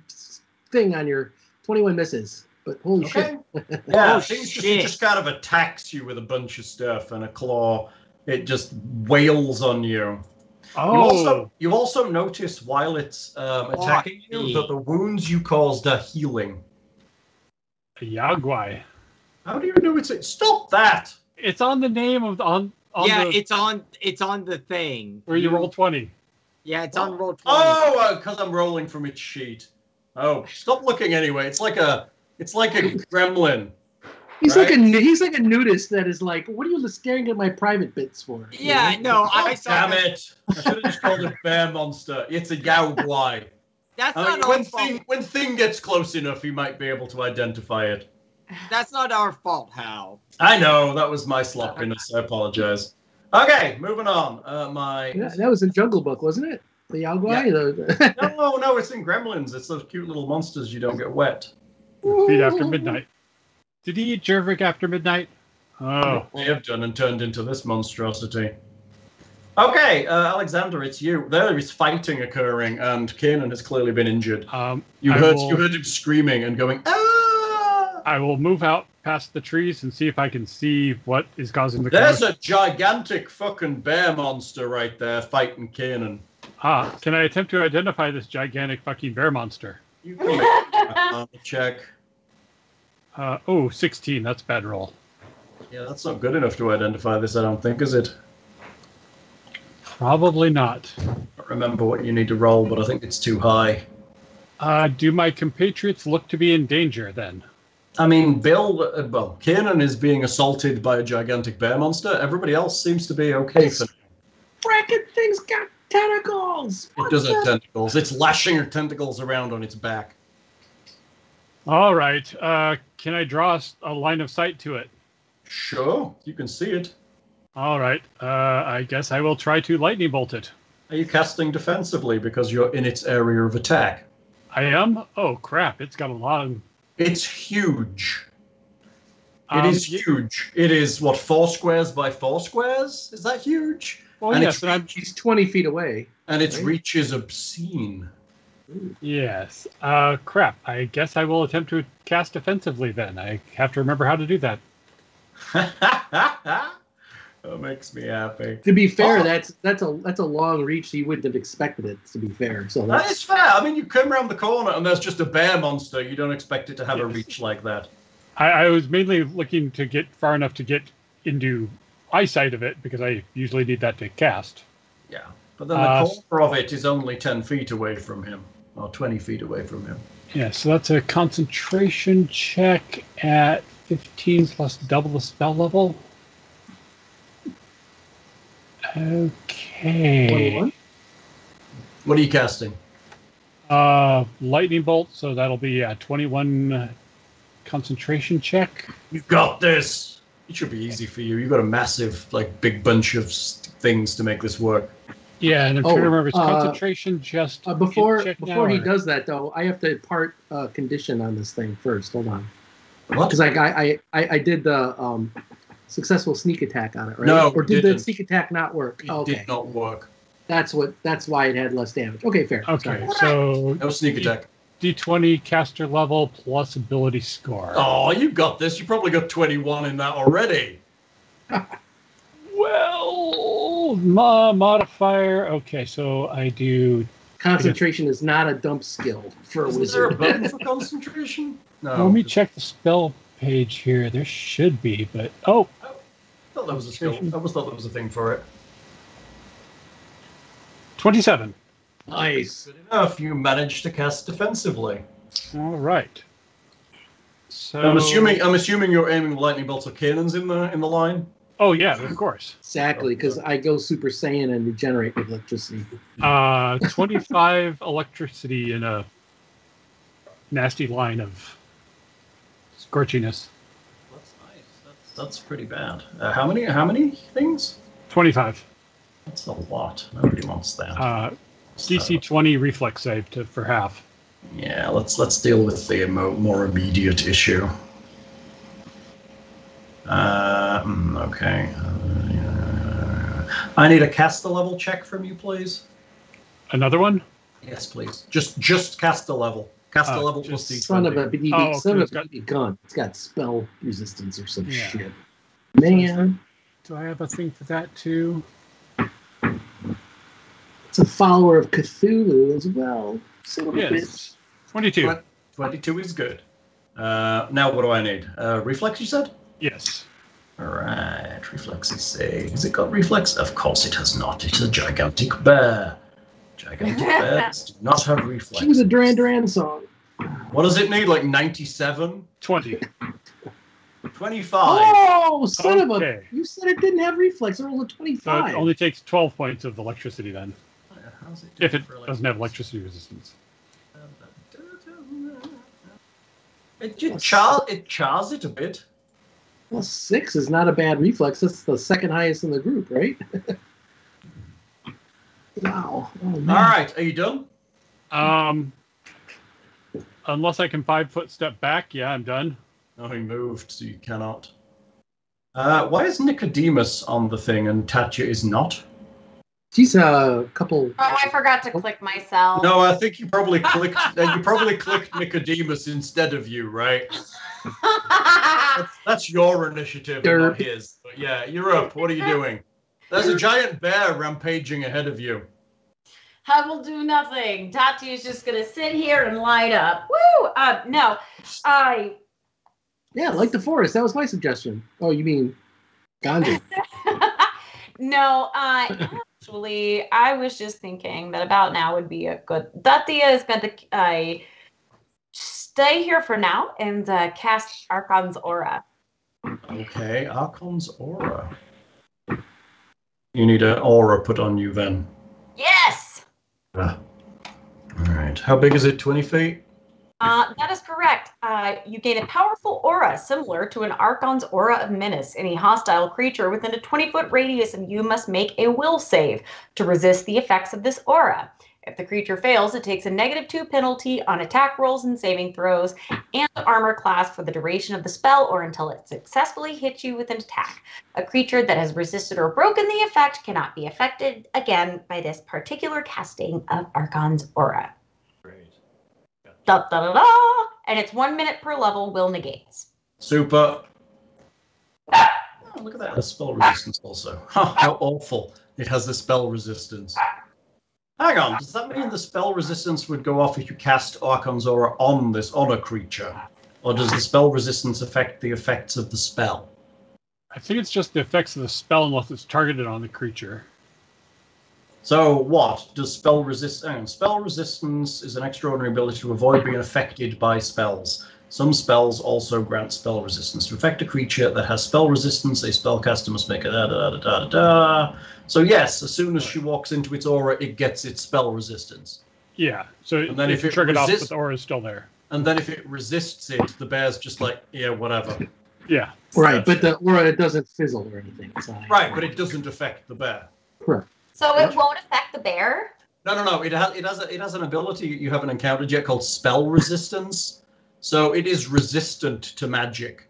thing on your 21 misses. But holy shit. Yeah, Oh, it shit. just kind of attacks you with a bunch of stuff, and a claw, it just wails on you. Oh. You also notice while it's attacking you that the wounds you caused are healing. Yagwai. How do you know it's... Stop that! It's on the name of It's on the thing. Where you roll 20. Yeah, it's on roll 20. Oh, because I'm rolling from its sheet. Oh, stop looking anyway. It's like a gremlin. He's right? he's like a nudist that is like, what are you staring at my private bits for? Yeah, no, I saw Damn that. it! I should have just called it Bear Monster. It's a Yaogwai. That's I not mean, our fault. when Thing gets close enough, he might be able to identify it. That's not our fault, Hal. I know, that was my sloppiness. I apologize. Okay, moving on. That was in Jungle Book, wasn't it? The Yaogwai? Yeah. No, it's in Gremlins. It's those cute little monsters you don't get wet. Feed after midnight. Did he eat Jervik after midnight? Oh. They have done and turned into this monstrosity. Okay, Alexander, it's you. There is fighting occurring, and Kiernan has clearly been injured. You heard him screaming and going, ah! I will move out past the trees and see if I can see what is causing the There's commotion. a gigantic fucking bear monster right there fighting Kiernan. Can I attempt to identify this gigantic fucking bear monster? You can make a check. 16. That's a bad roll. Yeah, that's not good enough to identify this, I don't think, is it? Probably not. I don't remember what you need to roll, but I think it's too high. Do my compatriots look to be in danger then? I mean, Kiernan is being assaulted by a gigantic bear monster. Everybody else seems to be okay for now. Fracking thing's got tentacles! It does have tentacles. It's lashing her tentacles around on its back. All right. Can I draw a line of sight to it? Sure, you can see it. All right. I guess I will try to lightning bolt it. Are you casting defensively because you're in its area of attack? I am? Oh, crap. It's got a lot of... It's huge. It is huge. It is, 4 squares by 4 squares? Is that huge? Well, and yes, He's 20 feet away. And its reach is obscene. Yes. Crap. I guess I will attempt to cast defensively then. I have to remember how to do that. That makes me happy. To be fair, that's a long reach. You wouldn't have expected it, to be fair. So that is fair. I mean, you come around the corner and there's just a bear monster. You don't expect it to have a reach like that. I was mainly looking to get far enough to get into eyesight of it because I usually need that to cast. Yeah, but then the corner of it is only 10 feet away from him, or 20 feet away from him. Yeah, so that's a concentration check at 15 plus double the spell level. Okay. 21? What are you casting? Lightning bolt, so that'll be a 21 concentration check. You got this. It should be easy for you. You've got a massive, big bunch of things to make this work. Yeah, and I'm trying to remember, is concentration just... Before he does that, though, I have to impart a condition on this thing first. Hold on. What? Because I did the successful sneak attack on it, right? No, or did the sneak attack not work? It did not work. That's why it had less damage. Okay, fair. Okay, Sorry. so... No sneak attack. D20 caster level plus ability score. Oh, you got this. You probably got 21 in that already. Well, modifier. Okay, so I do... Concentration is not a dump skill for a wizard. Is there a button for concentration? No. Let me check the spell page here. There should be, but... Oh! I thought that was a skill. I always thought that was a thing for it. 27. Nice. Good enough. You managed to cast defensively. All right. So I'm assuming you're aiming lightning bolts at Kiernan's in the line. Oh yeah, of course. Exactly, because I go Super Saiyan and regenerate with electricity. 25 electricity in a nasty line of scorchiness. That's nice. That's pretty bad. How many things? 25. That's a lot. Nobody wants that. DC 20 reflex save for half. Yeah, let's deal with the more immediate issue. Okay. I need a caster level check from you, please. Another one? Yes, please. Just caster level. Caster level plus D20. Son of a BB gun. It's got spell resistance or some shit. Man. Do I have a thing for that too? It's a follower of Cthulhu as well. Son of a bitch. 22. 22 is good. Now what do I need? Reflex, you said? Yes. Alright, reflex is saved. Has it got reflex? Of course it has not. It's a gigantic bear. Gigantic bears do not have reflex. She was a Duran Duran song. What does it need? 97? 20. 25. Oh, son of a... You said it didn't have reflex. It rolled a 25. So it only takes 12 points of electricity then. How's it If it doesn't have electricity resistance. It chars it a bit. Well, 6 is not a bad reflex. That's the second highest in the group, right? Wow. Oh, man. All right, are you done? Unless I can 5-foot step back, yeah, I'm done. No, he moved, so you cannot. Why is Nicodemus on the thing and Tatia is not? She's a couple... Oh, I forgot to click myself. No, I think you probably clicked. You probably clicked Nicodemus instead of you, right? That's your initiative, not his. But yeah, you're up. What are you doing? There's a giant bear rampaging ahead of you. I will do nothing. Tati is just gonna sit here and light up. Woo! No, Yeah, like the forest. That was my suggestion. Oh, you mean ganja? No, actually. I was just thinking that about now would be a good... Tatia is going to stay here for now and cast Archon's Aura. Okay, Archon's Aura. You need an aura put on you then. Yes! All right. How big is it? 20 feet? That is correct. You gain a powerful aura similar to an Archon's Aura of Menace. Any hostile creature within a 20-foot radius of you must make a will save to resist the effects of this aura. If the creature fails, it takes a -2 penalty on attack rolls and saving throws and armor class for the duration of the spell or until it successfully hits you with an attack. A creature that has resisted or broken the effect cannot be affected again by this particular casting of Archon's Aura. Great. Da, da, da, da. And it's 1 minute per level, will negates. Super. Oh, look at that. A spell resistance also. How awful. It has the spell resistance. Hang on, does that mean the spell resistance would go off if you cast Archon's Aura on a creature? Or does the spell resistance affect the effects of the spell? I think it's just the effects of the spell unless it's targeted on the creature. So what? Does spell resistance... spell resistance is an extraordinary ability to avoid being affected by spells. Some spells also grant spell resistance. To affect a creature that has spell resistance, a spellcaster must make a da-da-da-da-da. So yes, as soon as she walks into its aura, it gets its spell resistance. Yeah, so And then if if it triggered off, resists- but the aura is still there. And then if it resists it, the bear's just like, yeah, whatever. Yeah. Right, but the aura, it doesn't fizzle or anything. It's not Right, but it doesn't affect the bear. Correct. So it won't affect the bear? No. It has an ability you haven't encountered yet called spell resistance. So it is resistant to magic.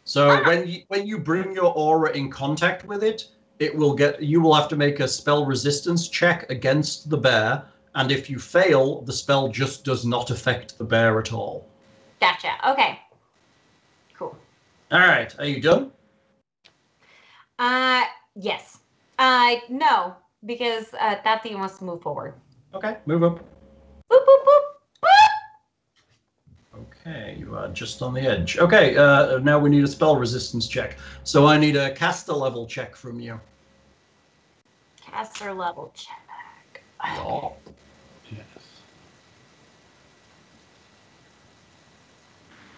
So when you bring your aura in contact with it, you will have to make a spell resistance check against the bear, and if you fail, the spell just does not affect the bear at all. Gotcha. Okay. Cool. All right, are you done? Yes. No, because Tatia wants to move forward. Okay, move up. Boop, boop, boop, boop. Okay, you are just on the edge. Okay, now we need a spell resistance check. So I need a caster level check from you. Caster level check. Oh. Yes.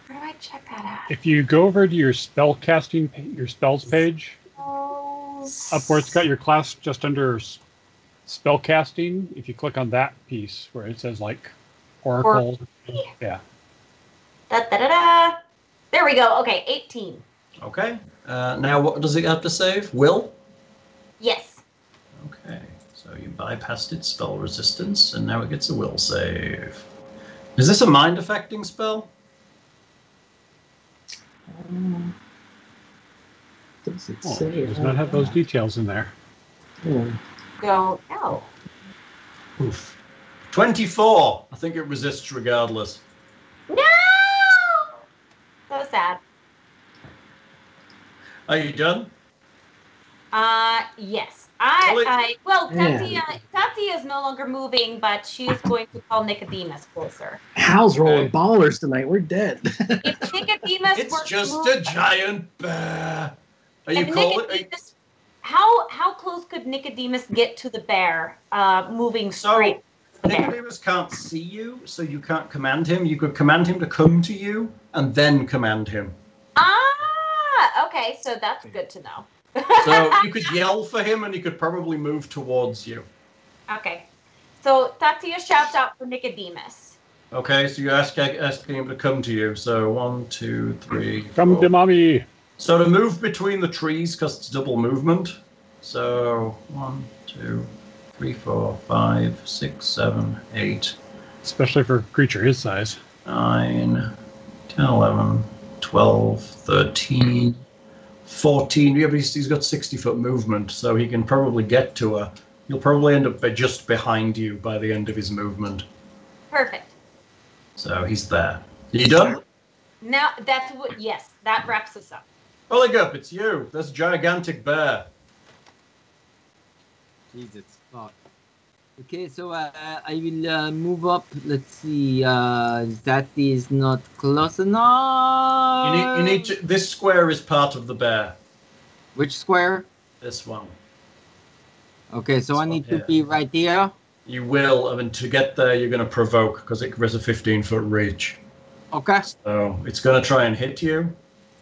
Where do I check that at? If you go over to your spell casting, your spells page, Spells. up where it's got your class just under spell casting, if you click on that piece where it says like Oracle, yeah. Da, da, da, da. There we go. Okay, 18. Okay, now what does it have to save? Will? Yes. Okay, so you bypassed its spell resistance, and now it gets a will save. Is this a mind-affecting spell? Does it Oh, say? it does not have those details in there. Yeah. Don't know. Oof. 24! I think it resists regardless. No! So sad. Are you done? Yes. Well, Tatia is no longer moving, but she's going to call Nicodemus closer. Hal's rolling ballers tonight. We're dead. If Nicodemus It's were just to a giant bear. Are you if calling? Nicodemus, how close could Nicodemus get to the bear, moving straight to the bear? Nicodemus can't see you, so you can't command him. You could command him to come to you, and then command him. Okay, so that's good to know. So you could yell for him, and he could probably move towards you. Okay. So Tatia shouts out for Nicodemus. Okay, so you're asking him to come to you. So 1, 2, 3. Come 4. to mommy. So to move between the trees, because it's double movement. So 1, 2, 3, 4, 5, 6, 7, 8. Especially for a creature his size. 9, 10, 11, 12, 13, 14. Yeah, but he's got 60-foot movement, so he can probably get to her. He'll probably end up just behind you by the end of his movement. Perfect. So he's there. Are you done? Now that's what. Yes, that wraps us up. Buligup, it's you. This gigantic bear. Jesus, fuck. Okay, so I will move up. Let's see. That is not close enough. You need to. This square is part of the bear. Which square? This one. Okay, so I need to be right here. You will. I mean, to get there, you're going to provoke because it has a 15-foot reach. Okay. So it's going to try and hit you.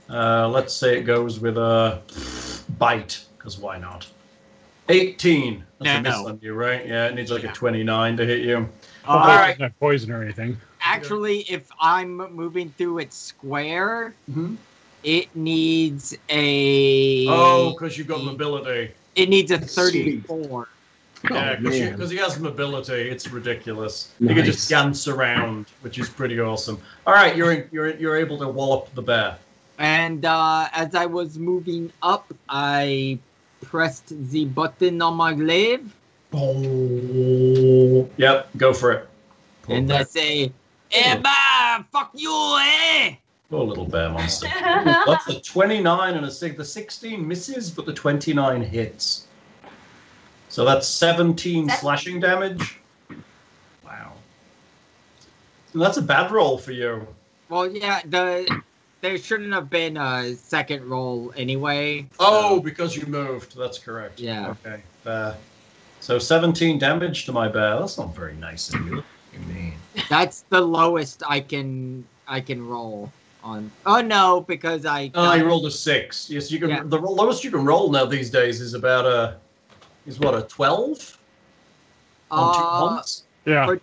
Let's say it goes with a bite, because why not? 18. That's a miss on you, right? Yeah, it needs like a 29 to hit you. All right. Doesn't have poison or anything. Actually, if I'm moving through its square, it needs a... Oh, because you've got mobility. It needs a 34. Yeah, because he has mobility. It's ridiculous. Nice. He can just dance around, which is pretty awesome. All right, you're able to wallop the bear. And as I was moving up, I pressed the button on my glaive. Oh. Yep, go for it. And I say, "Bah, fuck you, eh?" Poor little bear monster. That's a 29 and a 6. The 16 misses, but the 29 hits. So that's 17 slashing damage. Wow. So that's a bad roll for you. Well, yeah, there shouldn't have been a second roll anyway. Oh, because you moved. That's correct. Yeah. Okay. So 17 damage to my bear. That's not very nice of you. What do you mean? That's the lowest I can roll on. Oh no, because I. Oh, you rolled a 6. Yes, you can. Yeah. The lowest you can roll now these days is about a 12 on 2 hunts. Yeah.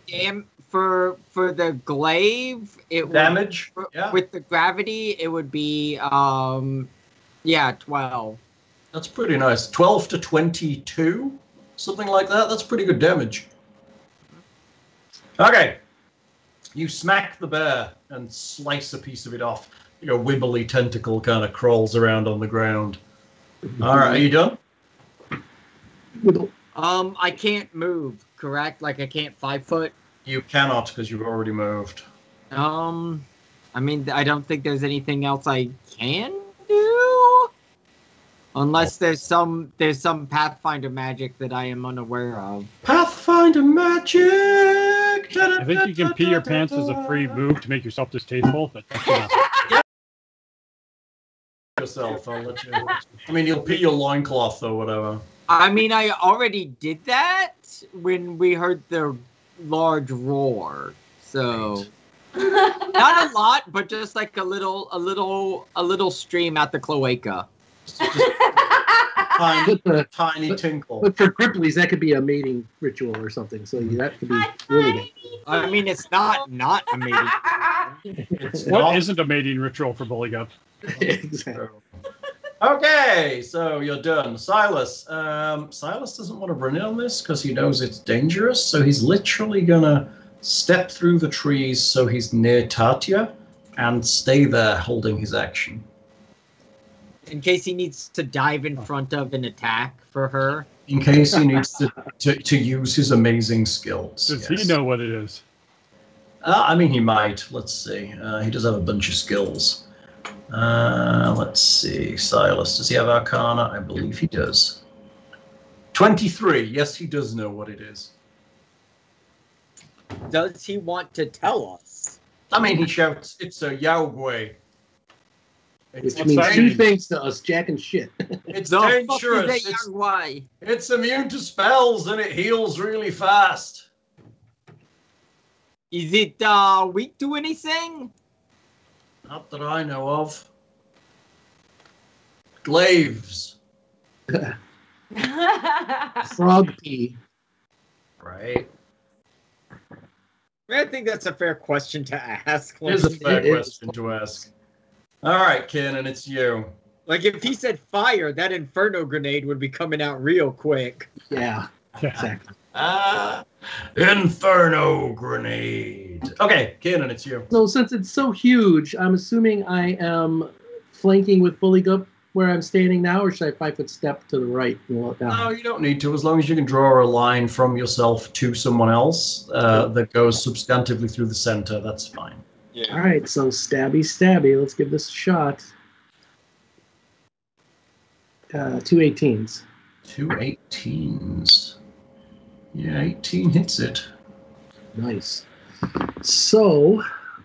For the glaive, it damage with the gravity, it would be 12. That's pretty nice. 12 to 22, something like that. That's pretty good damage. Okay, you smack the bear and slice a piece of it off. Your wibbly tentacle kind of crawls around on the ground. All right, are you done? I can't move, correct? Like I can't 5-foot? You cannot because you've already moved. I mean, I don't think there's anything else I can do. Unless there's some Pathfinder magic that I am unaware of. Pathfinder magic! I think you can pee your pants as a free move to make yourself distasteful, but that's enough. Yourself, I'll let you. I mean, you'll pee your loincloth or whatever. I mean, I already did that when we heard the large roar. So not a lot, but just like a little stream at the cloaca. Tiny tinkle. But for gripplies, that could be a mating ritual or something. So that could be really good. I mean, it's not a mating. What isn't a mating ritual for Buligup? Exactly. Okay, so you're done. Silas. Silas doesn't want to run in on this because he knows it's dangerous. So he's literally gonna step through the trees so he's near Tatia and stay there holding his action. In case he needs to dive in front of an attack for her. In case he needs to use his amazing skills. Does he know what it is? I mean, he might. Let's see. He does have a bunch of skills. Let's see. Silas, does he have Arcana? I believe he does. 23. Yes, he does know what it is. Does he want to tell us? I mean, he shouts, "It's a Yahweh." Which means two things to us, Jack and shit. It's dangerous. It's immune to spells and it heals really fast. Is it weak to anything? Not that I know of. Glaives. Frog pee. Right. I think that's a fair question to ask. It is a fair question to ask. All right, Kiernan, it's you. Like, if he said fire, that Inferno Grenade would be coming out real quick. Yeah, exactly. Inferno Grenade. Okay, Kiernan, it's you. So since it's so huge, I'm assuming I am flanking with Buligup where I'm standing now, or should I 5-foot step to the right and look down? No, you don't need to. As long as you can draw a line from yourself to someone else that goes substantively through the center, that's fine. Yeah. All right, so stabby. Let's give this a shot. 2 18s. 2 18s. Yeah, 18 hits it. Nice. So,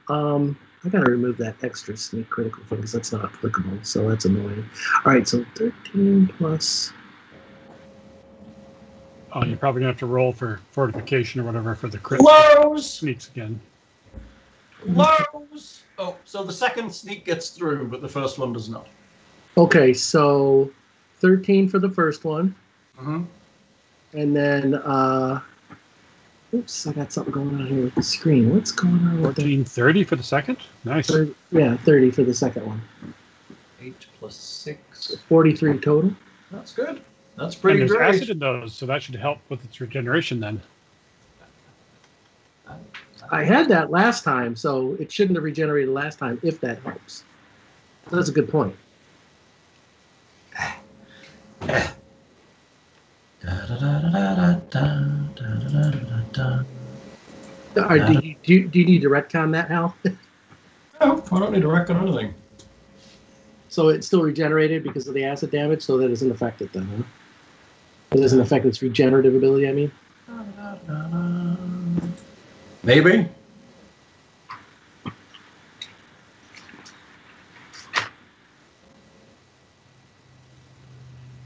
I gotta remove that extra sneak critical thing because that's not applicable, so that's annoying. All right, so 13 plus Oh, you're probably gonna have to roll for fortification or whatever for the crit. Lows! Sneaks again. Lows! Oh, so the second sneak gets through, but the first one does not. Okay, so 13 for the first one. Mm-hmm. And then, oops, I got something going on here with the screen. What's going on with that? 1430 for the second? Nice. 30, yeah, 30 for the second one. 8 plus 6. 43 total. That's good. That's And pretty there's great. acid in those, so that should help with its regeneration then. I had that last time, so it shouldn't have regenerated last time, if that helps. That's a good point. Do you need to retcon that, Hal? No, I don't need to reckon anything. So it's still regenerated because of the acid damage, so that doesn't affect it then, huh? It doesn't affect its regenerative ability, I mean? Maybe.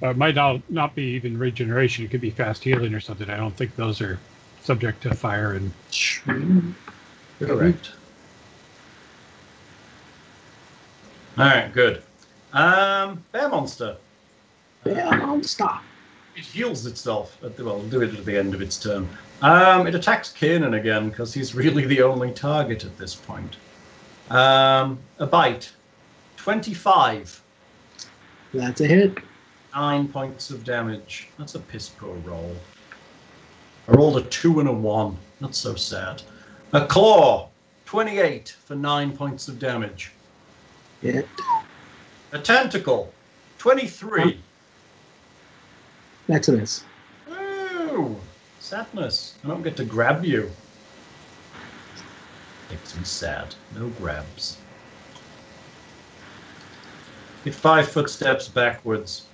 It might not be even regeneration. It could be fast healing or something. I don't think those are subject to fire and... Correct. All right, good. Bear monster. Yeah, I'll stop. It heals itself. Well, it'll do it at the end of its turn. It attacks Kiernan again because he's really the only target at this point. A bite. 25. That's a hit. 9 points of damage. That's a piss poor roll. I rolled a 2 and a 1. That's so sad. A claw. 28 for 9 points of damage. Hit. A tentacle. 23. That's a miss. Ooh, sadness. I don't get to grab you. Makes me sad. No grabs. Get 5 footsteps backwards.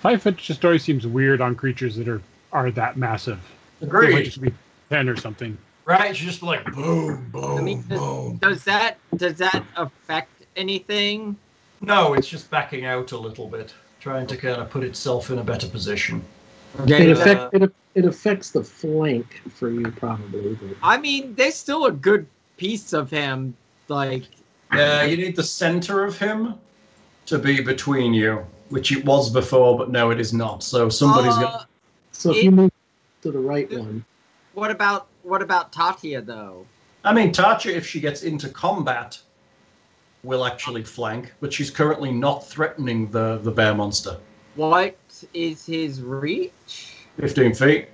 Five-foot just always seems weird on creatures that are that massive. Agreed. It might just be 10 or something. Right, it's just like boom, boom, I mean, boom. does that affect anything? No, it's just backing out a little bit, trying to kind of put itself in a better position. It affects the flank for you, probably. But... I mean, there's still a good piece of him, like... Yeah, you need the center of him to be between you, which it was before, but no, it is not. So somebody's gonna... So if you move to the right one... What about Tatia, though? I mean, Tatia, if she gets into combat, will actually flank, but she's currently not threatening the bear monster. What is his reach? 15 feet.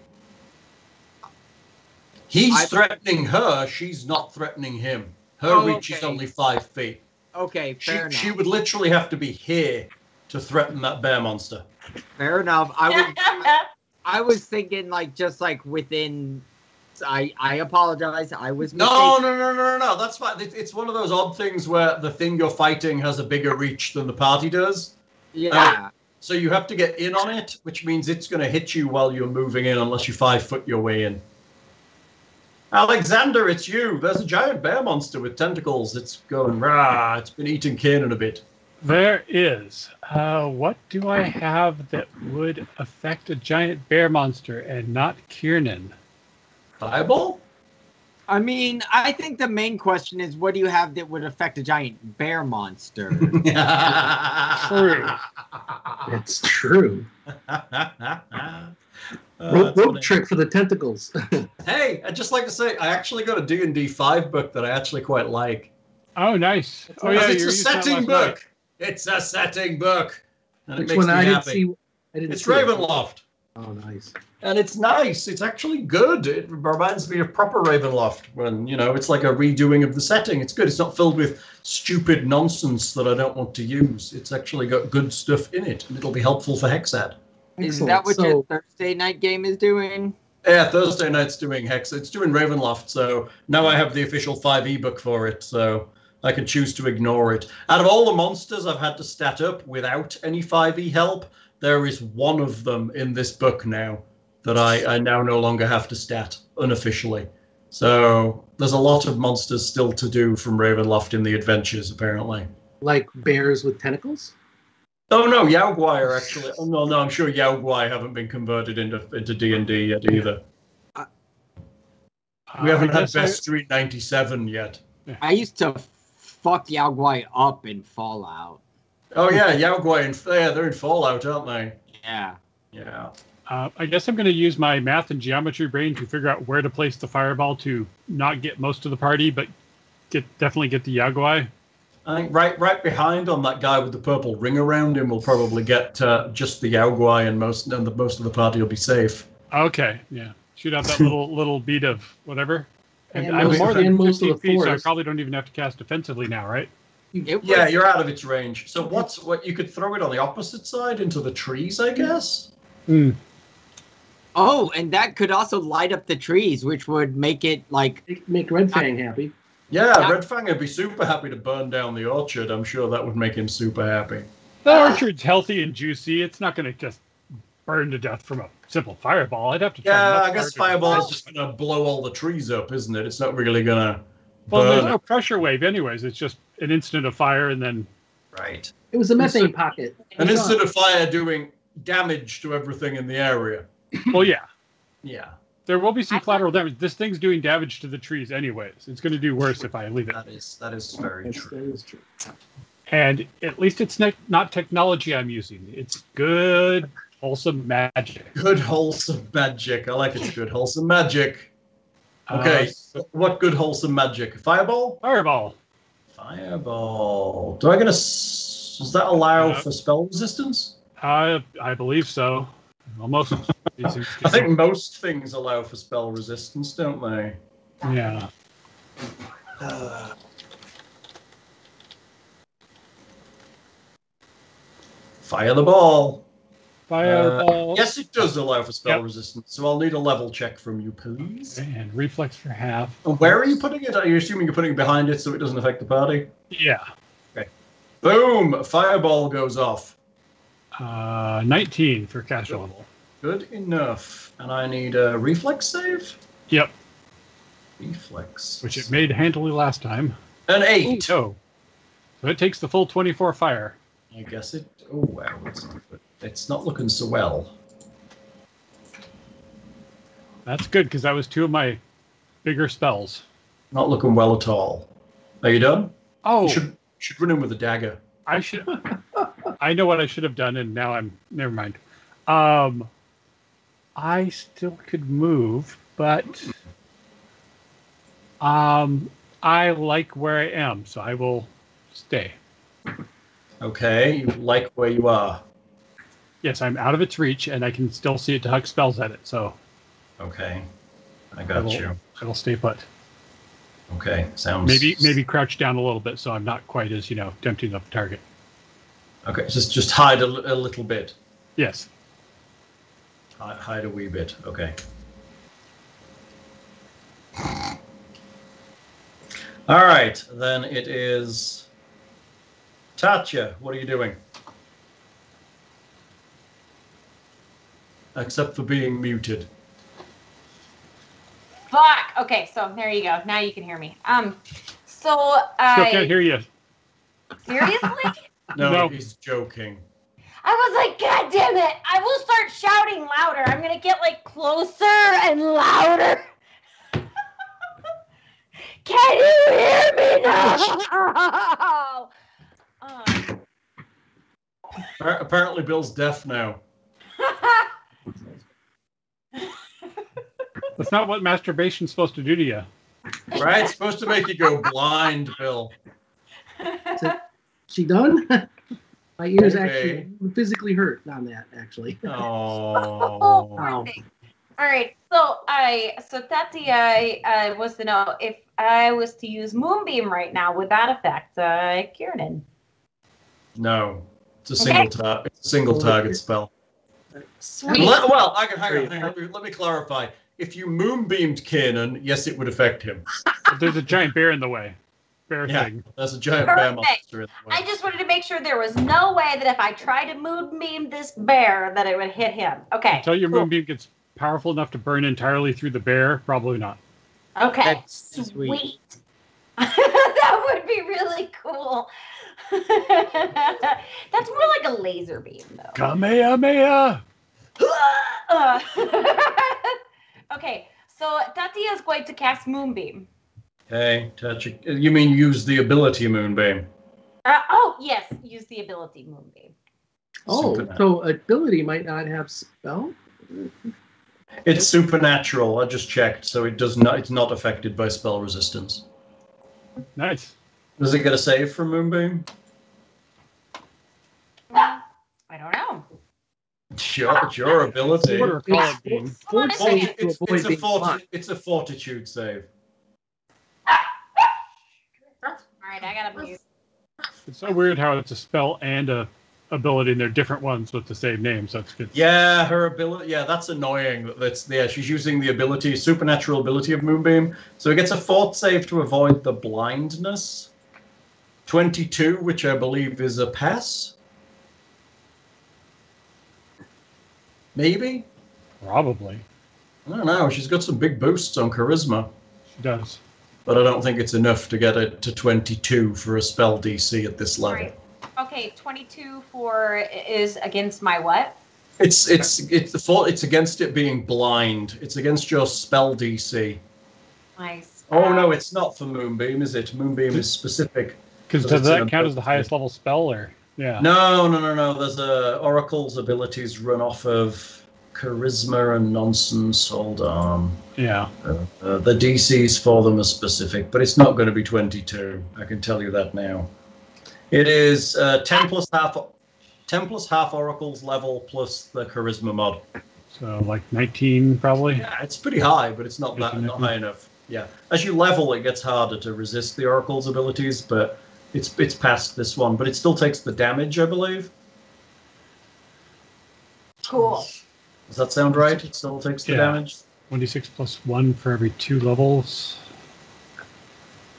He's threatening her. She's not threatening him. Her reach is only 5 feet. Okay, fair enough. She would literally have to be here to threaten that bear monster. Fair enough. I was thinking just within. I apologize. I was mistaken. No. That's fine. It's one of those odd things where the thing you're fighting has a bigger reach than the party does. Yeah. So you have to get in on it, which means it's going to hit you while you're moving in, unless you 5-foot your way in. Alexander, it's you. There's a giant bear monster with tentacles. It's going rah. It's been eating Kiernan a bit. There is. What do I have that would affect a giant bear monster and not Kiernan? Fireball? I mean, I think the main question is, what do you have that would affect a giant bear monster? True. It's true. Rope trick for the tentacles. Hey, I'd just like to say, I actually got a D&D 5 book that I actually quite like. Oh, nice. It's a setting book. It's a setting book. And Which it makes one? me I didn't happy. see. It's Ravenloft. Oh, nice. And it's nice. It's actually good. It reminds me of proper Ravenloft when, it's like a redoing of the setting. It's good. It's not filled with stupid nonsense that I don't want to use. It's actually got good stuff in it, and it'll be helpful for Hexad. Is that what your Thursday night game is doing? Yeah, Thursday night's doing Hex. It's doing Ravenloft, so now I have the official 5e book for it, so I can choose to ignore it. Out of all the monsters I've had to stat up without any 5e help, there is one of them in this book now that I now no longer have to stat unofficially. So there's a lot of monsters still to do from Ravenloft in the adventures, apparently. Like bears with tentacles? Oh no, Yaogwai are actually. Oh no, I'm sure Yaogwai haven't been converted into D&D yet either. We haven't had Bestiary 97 yet. I used to fuck Yaogwai up in Fallout. Oh yeah, Yaogwai, they're in Fallout, aren't they? Yeah. Yeah. I guess I'm going to use my math and geometry brain to figure out where to place the fireball to not get most of the party, but definitely get the Yaogwai. I think right behind on that guy with the purple ring around him will probably get just the Yaogwai, and most of the party will be safe. Okay, yeah. Shoot out that little bead of whatever. And I'm most- more than and most 15 of the feet, so I forest. probably don't even have to cast defensively now, right? Yeah, you're out of its range. So what you could throw it on the opposite side into the trees, I guess. Hmm. Oh, and that could also light up the trees, which would make it like Make Red Fang happy. Yeah, Red Fang would be super happy to burn down the orchard. I'm sure that would make him super happy. The orchard's healthy and juicy. It's not going to just burn to death from a simple fireball. I'd have to try Yeah, much I guess harder. fireball is just going to blow all the trees up, isn't it? It's not really going to Well, burn. there's no pressure wave anyways. It's just an instant of fire and then... Right. It was a methane pocket. And instead of fire doing damage to everything in the area. Well, yeah. Yeah. There will be some collateral damage. This thing's doing damage to the trees anyways. It's going to do worse if I leave it. That is very true. That is true. And at least it's not technology I'm using. It's good, wholesome magic. Good wholesome magic. I like it's good wholesome magic. Okay, what good wholesome magic? Fireball? Fireball. Fireball. Does that allow for spell resistance? I believe so. Almost. I think most things allow for spell resistance, don't they? Yeah. Fire the ball. Fireball. Yes, it does allow for spell Yep. resistance, so I'll need a level check from you, please. And reflex for half. And where are you putting it? Are you assuming you're putting it behind it so it doesn't affect the party? Yeah. Boom! Fireball goes off. 19 for caster level. Good enough. And I need a reflex save? Yep. Reflex. Which it made handily last time. An 8. Oh. So it takes the full 24 fire. I guess it... Oh, wow. It's not looking so well. That's good, because that was 2 of my bigger spells. Not looking well at all. Are you done? Oh, You should run in with a dagger. I should... I know what I should have done, and now I'm... Never mind. I still could move, but... I like where I am, so I will stay. Okay, you like where you are. Yes, I'm out of its reach, and I can still see it to huck spells at it, so Okay, I got you. I will stay put. Okay, sounds... Maybe crouch down a little bit, so I'm not quite as, tempting of a target. Okay, just hide a little bit. Yes. Hide a wee bit. Okay. All right, then it is Tatia. What are you doing? Except for being muted. Fuck. Okay, so there you go. Now you can hear me. So Still can't hear you. seriously? No, he's joking. I was like, God damn it! I will start shouting louder. I'm gonna get closer and louder. Can you hear me now? Apparently, Bill's deaf now. That's not what masturbation's supposed to do to you. Right? It's supposed to make you go blind, Bill. She done? My ears Okay. actually physically hurt on that, actually. Oh. All right. So Tatia, I was to know if I was to use Moonbeam right now, would that affect Kiernan? No. It's a single target spell. Sweet. Well, hang on. Let me clarify. If you moonbeamed Kiernan, yes, it would affect him. There's a giant bear in the way. Bear thing. There's a giant bear Perfect. monster in the way. I just wanted to make sure there was no way that if I tried to moonbeam this bear that it would hit him. Okay. Until your cool. moonbeam gets powerful enough to burn entirely through the bear, probably not. Okay, That's sweet. That would be really cool. That's more like a laser beam, though. Kamehameha! Okay, so Tatia is going to cast Moonbeam. Okay, you mean use the ability Moonbeam? Oh, yes, use the ability Moonbeam. Oh, so ability might not have spell? It's supernatural. I just checked, so it does not. It's not affected by spell resistance. Nice. Does it get a save from Moonbeam? I don't know. Sure, your ability. It's a fortitude save. All right, I gotta mute. It's so weird how it's a spell and a ability, and they're different ones with the same name. So it's good. Yeah, her ability. Yeah, that's annoying. She's using the ability, supernatural ability of Moonbeam. So it gets a fort save to avoid the blindness. 22, which I believe is a pass. Maybe. Probably. I don't know. She's got some big boosts on charisma. She does. But I don't think it's enough to get it to 22 for a spell DC at this level. Right. Okay, 22 is against my what? It's against it being blind. It's against your spell DC. Nice. Oh no, it's not for Moonbeam, is it? Moonbeam is specific. Because does that count as the highest level spell, or yeah? No. There's Oracle's abilities run off of charisma and nonsense. Hold on. Yeah. The DCs for them are specific, but it's not going to be 22. I can tell you that now. It is 10 plus half Oracle's level plus the charisma mod. So like 19 probably. Yeah, it's pretty high, but it's not high enough. Yeah, as you level, it gets harder to resist the Oracle's abilities, but it's past this one. But it still takes the damage, I believe. Cool. Does that sound right? It still takes the damage. 26 plus 1 for every 2 levels.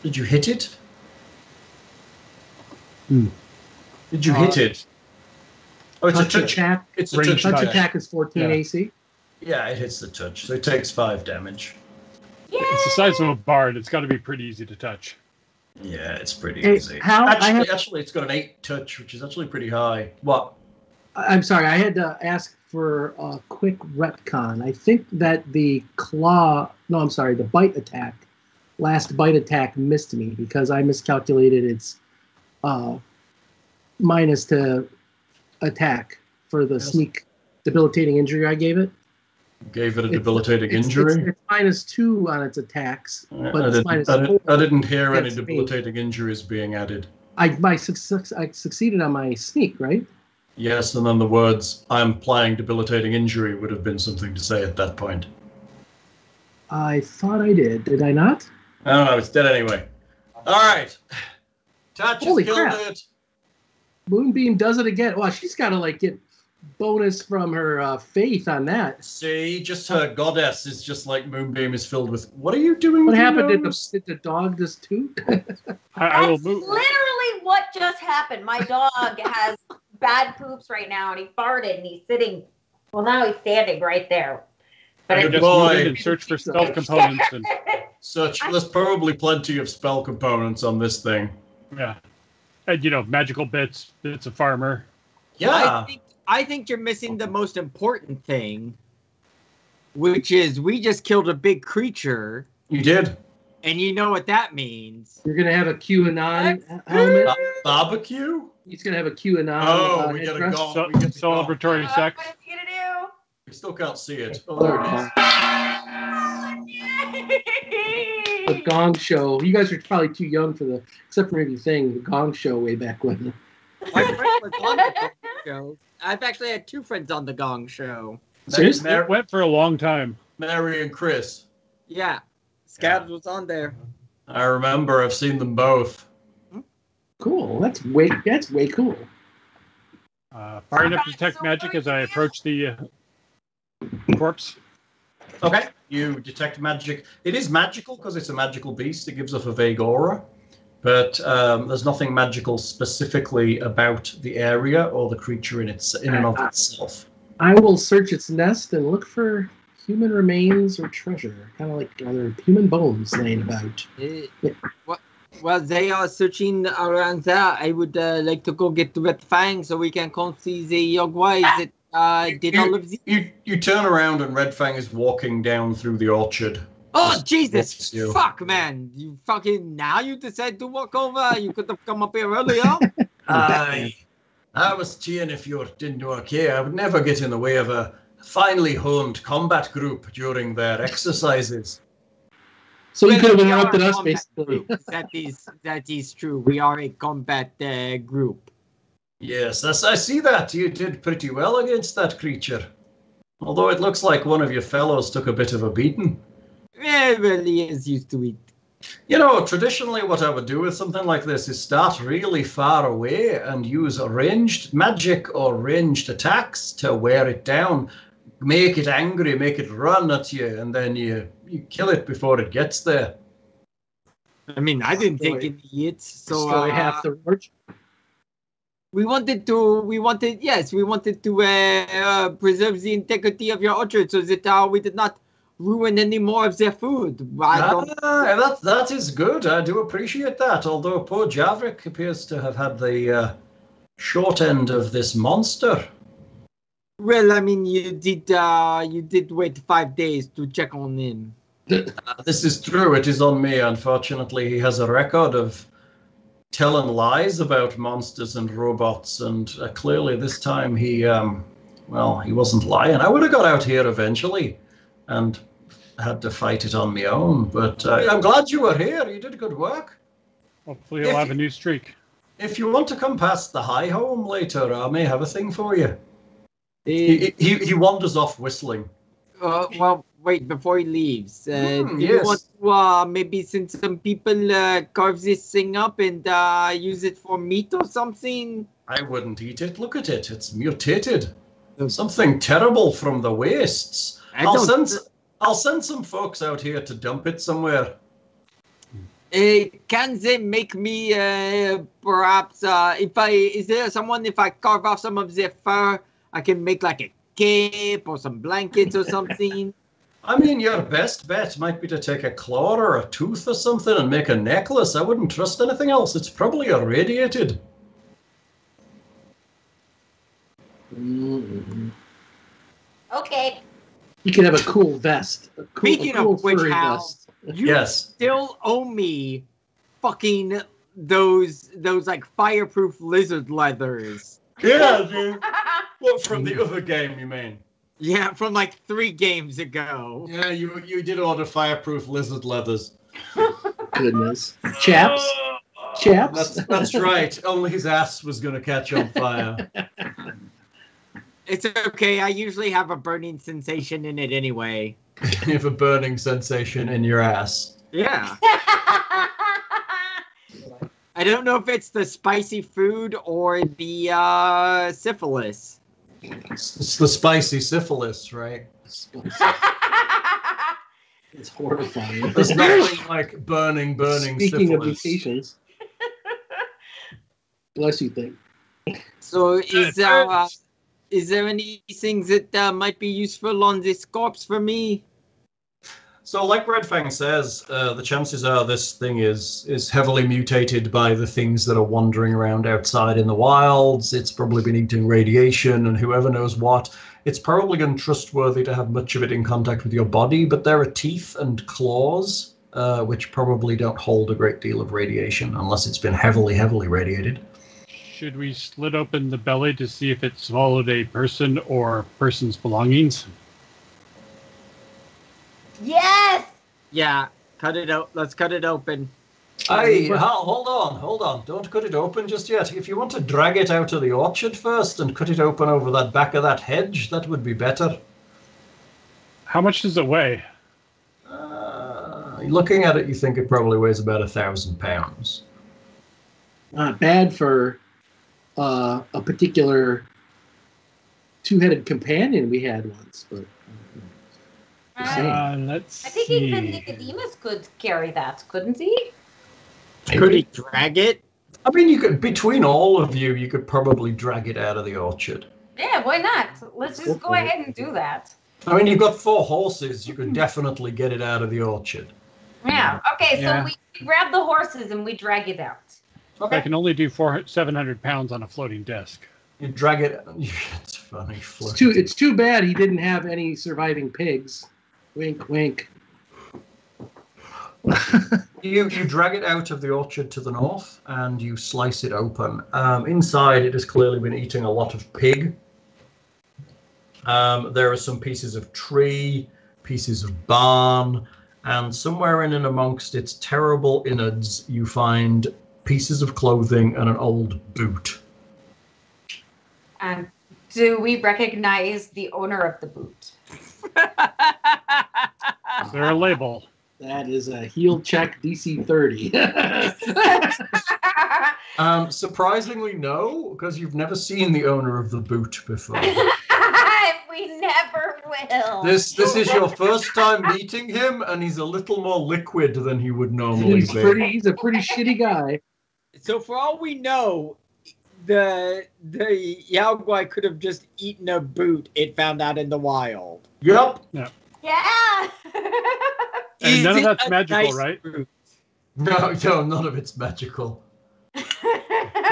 Did you hit it? Did you hit it? Oh, it's touch a touch attack. It's a touch attack is 14 AC. Yeah, it hits the touch, so it takes 5 damage. Yay! It's the size of a bard. It's got to be pretty easy to touch. Yeah, it's pretty easy. Actually, it's got an 8 touch, which is actually pretty high. What? I'm sorry, I had to ask for a quick retcon. I think that the bite attack, last bite attack missed me because I miscalculated its minus to attack for the sneak debilitating injury I gave it. Gave it a debilitating injury? It's -2 on its attacks, but I didn't hear any against debilitating injuries being added. I succeeded on my sneak, right? Yes, and then the words, I'm applying debilitating injury would have been something to say at that point. I thought I did. Did I not? I don't know, it's dead anyway. Alright. Tatia's killed it. Moonbeam does it again. Well, she's got to get bonus from her faith on that. See, just her goddess is just like Moonbeam is filled with. What are you doing? What with happened? Did the dog just toot? I will That's move. literally what just happened. My dog has bad poops right now, and he farted, and he's sitting. Well, now he's standing right there. But I just move in and search for spell components and There's probably plenty of spell components on this thing. yeah, and magical bits of farmer. Yeah. I think you're missing the most important thing, which is we just killed a big creature. You did. And you know what that means. You're going to have a QAnon helmet. Barbecue? He's going to have a QAnon Oh, we got to headdress. go. Celebratory sex. What is he gonna do? We still can't see it. Oh, there it is. The Gong Show. You guys are probably too young for except for maybe Thing, the Gong Show way back when. My friend was on the Gong Show. I've actually had 2 friends on the Gong Show. Seriously? It went for a long time. Mary and Chris. Yeah. Scabs was on there. I remember. I've seen them both. Cool. That's way cool. Firing up detect magic as I approach the corpse. Okay. You detect magic. It is magical because it's a magical beast. It gives off a vague aura. But there's nothing magical specifically about the area or the creature in and of itself. I will search its nest and look for human remains or treasure? Kind of like, are there human bones laying about? Well, they are searching around there. I would like to go get the Red Fang so we can come see the Yogwais that did all of the... You turn around and Red Fang is walking down through the orchard. Oh, Jesus! Fuck, man! You fucking... Now you decide to walk over? You could have come up here earlier. I was seeing if you didn't work here. I would never get in the way of a finely honed combat group during their exercises. So you could have interrupted us, basically. That is true. We are a combat group. Yes, I see that. You did pretty well against that creature. Although it looks like one of your fellows took a bit of a beating. Yeah, well, he is used to it. You know, traditionally what I would do with something like this is start really far away and use ranged magic or ranged attacks to wear it down. Make it angry, make it run at you, and then you kill it before it gets there. I mean, I didn't take any hits, so half the orchard. We wanted to preserve the integrity of your orchard so that we did not ruin any more of their food. That is good. I do appreciate that. Although poor Javrik appears to have had the short end of this monster. Well, I mean, you did wait 5 days to check on him. This is true. It is on me. Unfortunately, he has a record of telling lies about monsters and robots, and clearly this time he wasn't lying. I would have got out here eventually and had to fight it on my own, but I'm glad you were here. You did good work. Hopefully you'll have a new streak. If you want to come past the high home later, I may have a thing for you. He wanders off whistling. Well, wait, before he leaves, do you yes. want to maybe send some people carve this thing up and use it for meat or something? I wouldn't eat it. Look at it. It's mutated. Something terrible from the wastes. I'll send some folks out here to dump it somewhere. Can they make me perhaps if I carve off some of their fur, I can make like a cape or some blankets or something? I mean, your best bet might be to take a claw or a tooth or something and make a necklace. I wouldn't trust anything else. It's probably irradiated. Mm-hmm. Okay. You could have a cool vest. Speaking of which, Hal, you Yes. still owe me fucking those like fireproof lizard leathers. Yeah, dude. What, from the other game, you mean? Yeah, from like 3 games ago. Yeah, you did order fireproof lizard leathers. Goodness. Chaps? That's right. Only his ass was going to catch on fire. It's okay. I usually have a burning sensation in it anyway. You have a burning sensation in your ass. Yeah. I don't know if it's the spicy food or the syphilis. It's the spicy syphilis, right? It's horrifying. There's nothing like burning Speaking syphilis. of mutations. Bless you, thing. So is there anything that might be useful on this corpse for me? So, like Red Fang says, the chances are this thing is heavily mutated by the things that are wandering around outside in the wilds. It's probably been eating radiation and whoever knows what. It's probably untrustworthy to have much of it in contact with your body, but there are teeth and claws, which probably don't hold a great deal of radiation unless it's been heavily, heavily radiated. Should we slit open the belly to see if it swallowed a person or person's belongings? Yes! Yeah, cut it out. Let's cut it open. Hold on. Don't cut it open just yet. If you want to drag it out of the orchard first and cut it open over that back of that hedge, that would be better. How much does it weigh? Looking at it, you think it probably weighs about 1,000 pounds. Not bad for a particular 2-headed companion we had once, but let's I think see. even Nicodemus could carry that, couldn't he? Could he drag it? I mean, you could, between all of you could probably drag it out of the orchard. Yeah, why not? Let's just go ahead and do that. I mean, you've got 4 horses. You could definitely get it out of the orchard. Yeah. Okay, Yeah. so we grab the horses and we drag it out. I can only do 700 pounds on a floating desk. You drag it. It's funny. It's too bad he didn't have any surviving pigs. Wink, wink. You drag it out of the orchard to the north and you slice it open. Inside, it has clearly been eating a lot of pig. There are some pieces of tree, pieces of barn, and somewhere in and amongst its terrible innards, you find pieces of clothing and an old boot. Do we recognize the owner of the boot? Is there a label? That is a heel check DC 30. Surprisingly, no, because you've never seen the owner of the boot before. We never will. This is your first time meeting him, and he's a little more liquid than he would normally be. He's a pretty shitty guy. So for all we know, the Yaogwai could have just eaten a boot it found out in the wild. Yep. Yeah. And none of that's a magical, nice right? boot? No, none of it's magical. There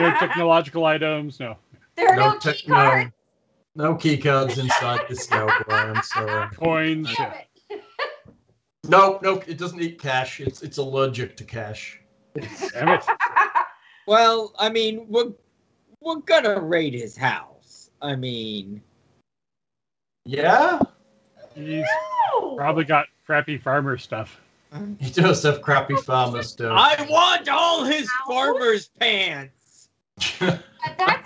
are technological items. No. There are no key cards. No key cards inside this Yaogwai, I'm sorry. Coins. Damn it. No, it doesn't eat cash. It's allergic to cash. Damn it. Well, I mean, we're gonna raid his house. I mean, Yeah? He's probably got crappy farmer stuff. He does have crappy farmer stuff. I want all his farmer's pants. That's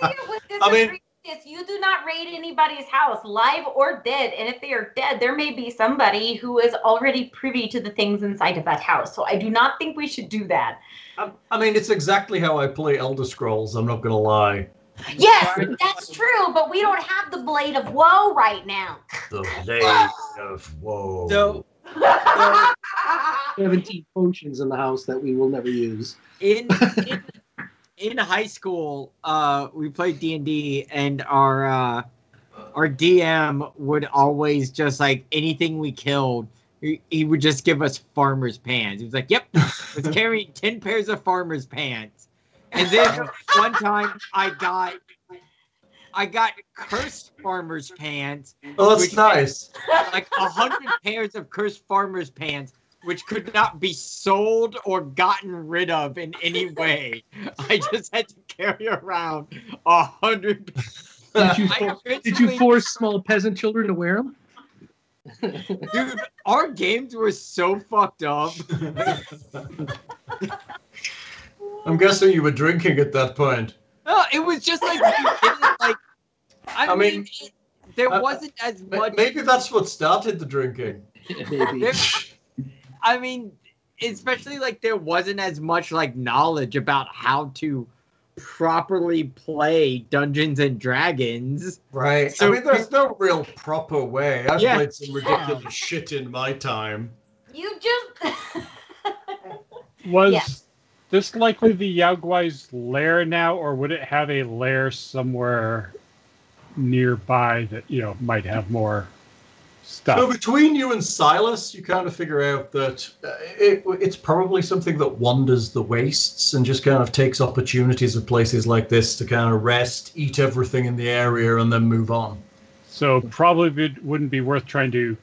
it with this. I mean- You do not raid anybody's house, live or dead. And if they are dead, there may be somebody who is already privy to the things inside of that house. So I do not think we should do that. I mean, it's exactly how I play Elder Scrolls, I'm not going to lie. Yes, that's true, but we don't have the Blade of Woe right now. The Blade of Woe. So 17 potions in the house that we will never use. in high school, we played D&D, and our DM would always just like anything we killed, he would just give us farmer's pants. He was like, "Yep, I was carrying 10 pairs of farmer's pants." And then one time I got cursed farmer's pants. Oh, that's which nice. like 100 pairs of cursed farmer's pants, which could not be sold or gotten rid of in any way. I just had to carry around 100. Did you force small peasant children to wear them? Dude, our games were so fucked up. I'm guessing you were drinking at that point. No, it was just like, I mean, there wasn't as much. Maybe that's what started the drinking. Maybe. I mean, especially like there wasn't as much like knowledge about how to properly play Dungeons and Dragons. Right. So I mean, there's no real proper way. I've Yeah. played some ridiculous shit in my time. You just... Was Yeah. this likely the Yaogwai's lair now, or would it have a lair somewhere nearby that, might have more stuff? So between you and Silas, you kind of figure out that it's probably something that wanders the wastes and just kind of takes opportunities of places like this to kind of rest, eat everything in the area, and then move on. So probably it wouldn't be worth trying to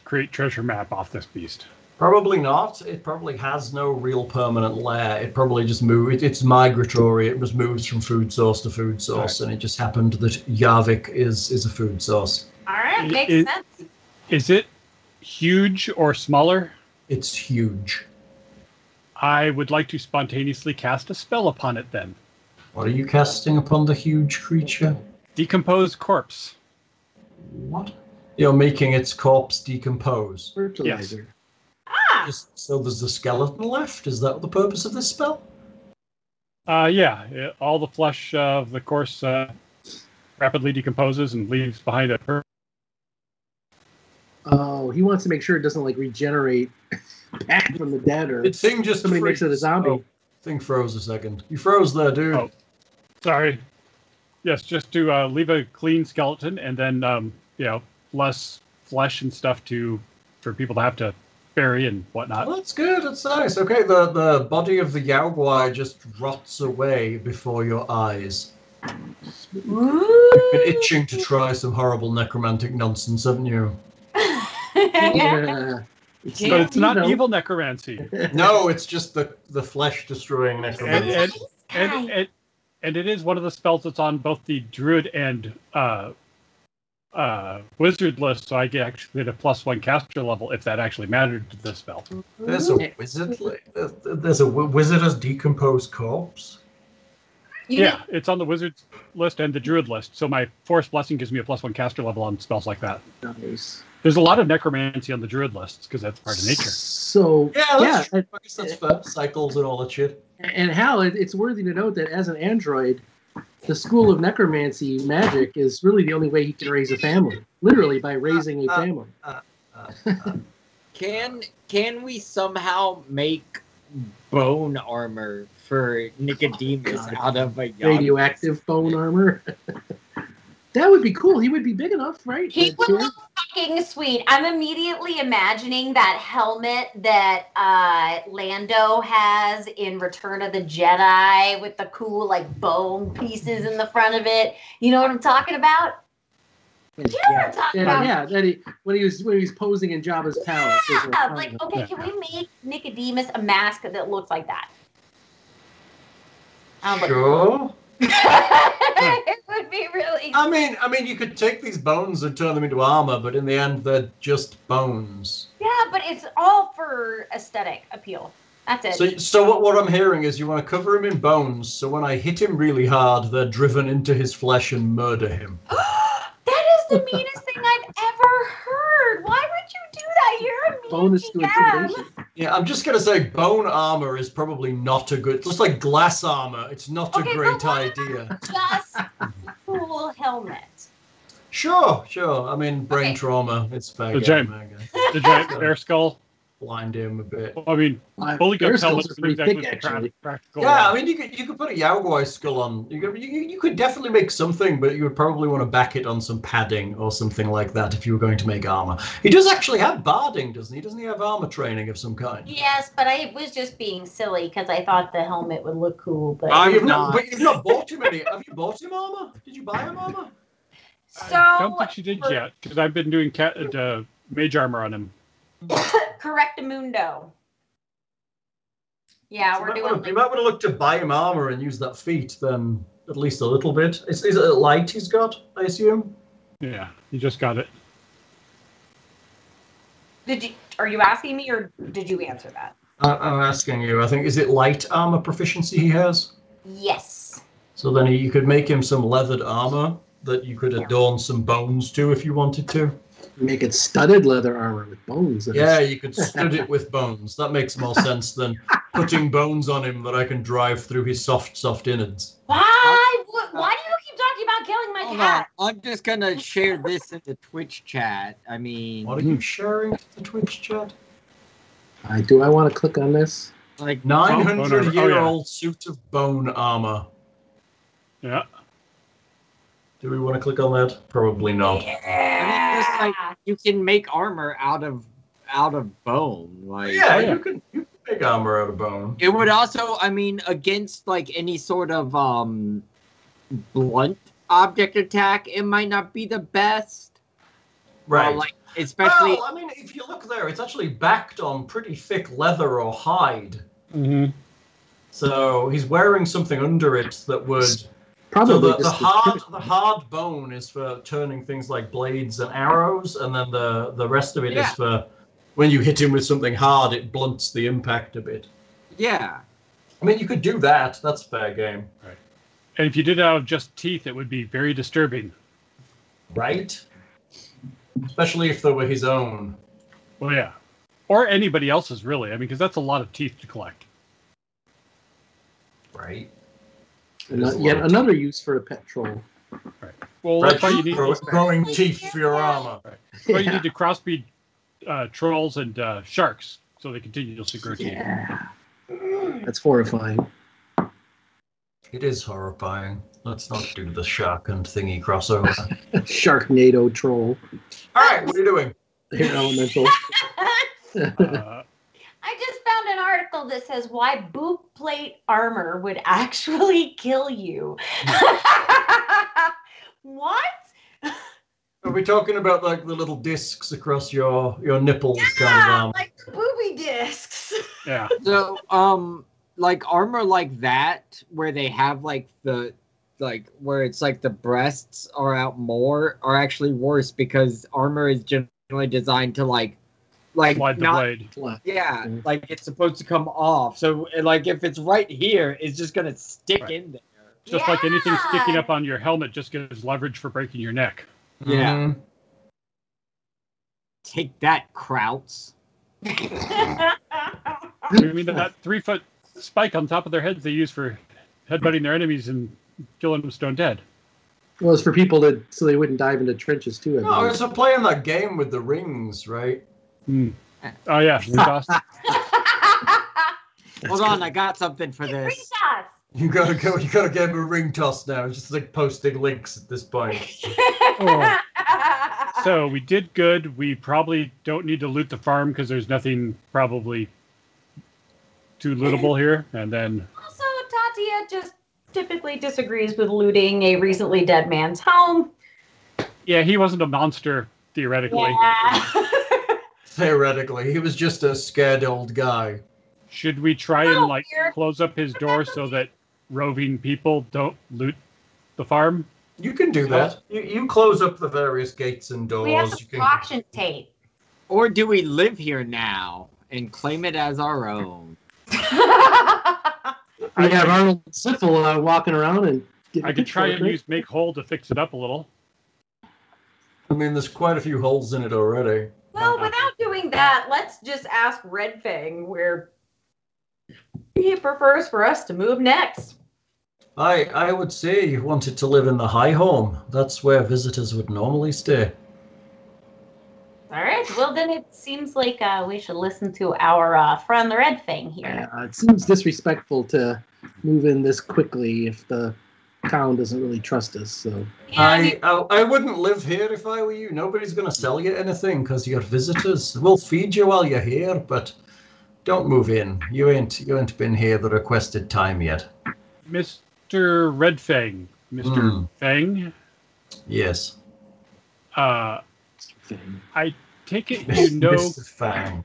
create treasure map off this beast. Probably not. It probably has no real permanent lair. It probably just moves. It's migratory. It just moves from food source to food source, and it just happened that Yarvik is a food source. All right, makes sense. Is it huge or smaller? It's huge. I would like to spontaneously cast a spell upon it then. What are you casting upon the huge creature? Decomposed Corpse. What? You're making its corpse decompose. Fertilizer. Just so there's a skeleton left? Is that the purpose of this spell? Yeah. All the flesh of the corpse rapidly decomposes and leaves behind a Oh, he wants to make sure it doesn't like regenerate back from the dead, or The thing just somebody makes it a zombie. Oh, thing froze a second. You froze there, dude. Oh. Sorry. Yes, just to leave a clean skeleton and then, less flesh and stuff for people to have to bury and whatnot. Well, that's good. That's nice. Okay, the body of the Yaogwai just rots away before your eyes. You've been itching to try some horrible necromantic nonsense, haven't you? Yeah. But it's not evil necromancy. No, it's just the flesh-destroying necromancy. And it is one of the spells that's on both the druid and wizard list, so I actually get a +1 caster level if that actually mattered to this spell. There's a wizard. There's a wizard as Decomposed Corpse. Yeah, it's on the wizard list and the druid list. So my Force Blessing gives me a +1 caster level on spells like that. Nice. There's a lot of necromancy on the druid lists because that's part of nature. So Yeah, I guess that's fair. Cycles and all that shit. And Hal, it's worthy to note that as an android, the school of necromancy magic is really the only way he can raise a family. Literally by raising a family. Can we somehow make bone armor for Nicodemus out of a radioactive bone armor? That would be cool. He would be big enough, right? He would look fucking sweet. I'm immediately imagining that helmet that Lando has in Return of the Jedi with the cool like bone pieces in the front of it. You know what I'm talking about? You know what I'm talking about? Yeah, that when he was posing in Jabba's palace. Yeah, like okay, can we make Nicodemus a mask that looks like that? Sure. It would be really. I mean, you could take these bones and turn them into armor, but in the end, they're just bones. Yeah, but it's all for aesthetic appeal. That's it. So what I'm hearing is you want to cover him in bones, so when I hit him really hard, they're driven into his flesh and murder him. That is the meanest thing I've ever heard. Why would you do that? You're a mean bonus to intimidation. Yeah, I'm just going to say bone armor is probably not a good... Just like glass armor, it's not a great idea. Just cool helmet. Sure. I mean, brain trauma, it's fair. The giant bear skull. Blind him a bit. Well, I mean, Buligup helmets are pretty thick, actually. Practical. Yeah, I mean, you could put a Yaogwai skull on. You could definitely make something, but you would probably want to back it on some padding or something like that if you were going to make armor. He does actually have barding, doesn't he? Doesn't he have armor training of some kind? Yes, but I was just being silly because I thought the helmet would look cool. But you've not bought him any. Have you bought him armor? Did you buy him armor? So I don't think she did yet because I've been doing mage armor on him. Correctamundo. Yeah, So we're doing. You might want to look to buy him armor and use that feat then at least a little bit. Is it a light he's got, I assume? Yeah, you just got it. Are you asking me or did you answer that? I'm asking you. I think, is it light armor proficiency he has? Yes. So then you could make him some leathered armor that you could adorn some bones to if you wanted to. Make it studded leather armor with bones. Yeah, you could stud it with bones. That makes more sense than putting bones on him that I can drive through his soft innards. Why? Why do you keep talking about killing my cat? I'm just gonna share this in the Twitch chat. I mean, what are you sharing to the Twitch chat? Do I want to click on this? Like 900-year-old suit of bone armor. Yeah. Do we want to click on that? Probably not. I mean, just like you can make armor out of bone. Like you can make armor out of bone. It would also, I mean, against like any sort of blunt object attack, it might not be the best. Right. Like especially. Well, I mean, if you look there, it's actually backed on pretty thick leather or hide. Mm-hmm. So he's wearing something under it that would. Probably so the hard bone is for turning things like blades and arrows, and then the rest of it is for when you hit him with something hard, it blunts the impact a bit. Yeah. I mean, you could do that. That's fair game. Right. And if you did it out of just teeth, it would be very disturbing. Right? Especially if they were his own. Well, yeah. Or anybody else's, really. I mean, because that's a lot of teeth to collect. Right. Yet another use for a pet troll. Right. Well, that's why you need growing teeth for your armor. Right. Well, you need to crossbreed trolls and sharks so they continuously grow teeth. Yeah. That's horrifying. It is horrifying. Let's not do the shark and thingy crossover. Sharknado troll. All right, what are you doing? Air elemental. I just found an article that says why Boob plate armor would actually kill you. What? Are we talking about like the little discs across your nipples kind of armor? Like the booby discs. Yeah. So, like armor like that, where they have like where it's like the breasts are out more, are actually worse because armor is generally designed to like Slide the blade. Yeah, like it's supposed to come off. So, like if it's right here, it's just gonna stick in there. Just like anything sticking up on your helmet just gives leverage for breaking your neck. Yeah. Mm-hmm. Take that, Krauts. I mean, that 3-foot spike on top of their heads they use for headbutting their enemies and killing them stone dead. Well, it's for people so they wouldn't dive into trenches too. No, it's for playing that game with the rings, right? Oh yeah, Hold on, I got something for this. You gotta get him a ring toss now. It's just like posting links at this point. So we did good. We probably don't need to loot the farm because there's nothing probably too lootable here. And then Also, Tatia just typically disagrees with looting a recently dead man's home. yeah, he wasn't a monster theoretically. Yeah. Theoretically, he was just a scared old guy. Should we try and like close up his door so that roving people don't loot the farm? You can do that. You close up the various gates and doors. We have some caution tape. Or do we live here now and claim it as our own? We have Arnold Ziffel walking around and I could try and use make hole to fix it up a little. I mean, there's quite a few holes in it already. Well, without doing that, let's just ask Red Fang where he prefers for us to move next. I would say you wanted to live in the High Home. That's where visitors would normally stay. All right. Well, then it seems like we should listen to our friend the Red Fang here. It seems disrespectful to move in this quickly if the town doesn't really trust us. So Yeah, I wouldn't live here if I were you. Nobody's going to sell you anything because you're visitors. We'll feed you while you're here, but don't move in. You ain't been here the requested time yet. Mr. Red Fang. Mr. Fang? Yes. I take it you know Mr. Fang.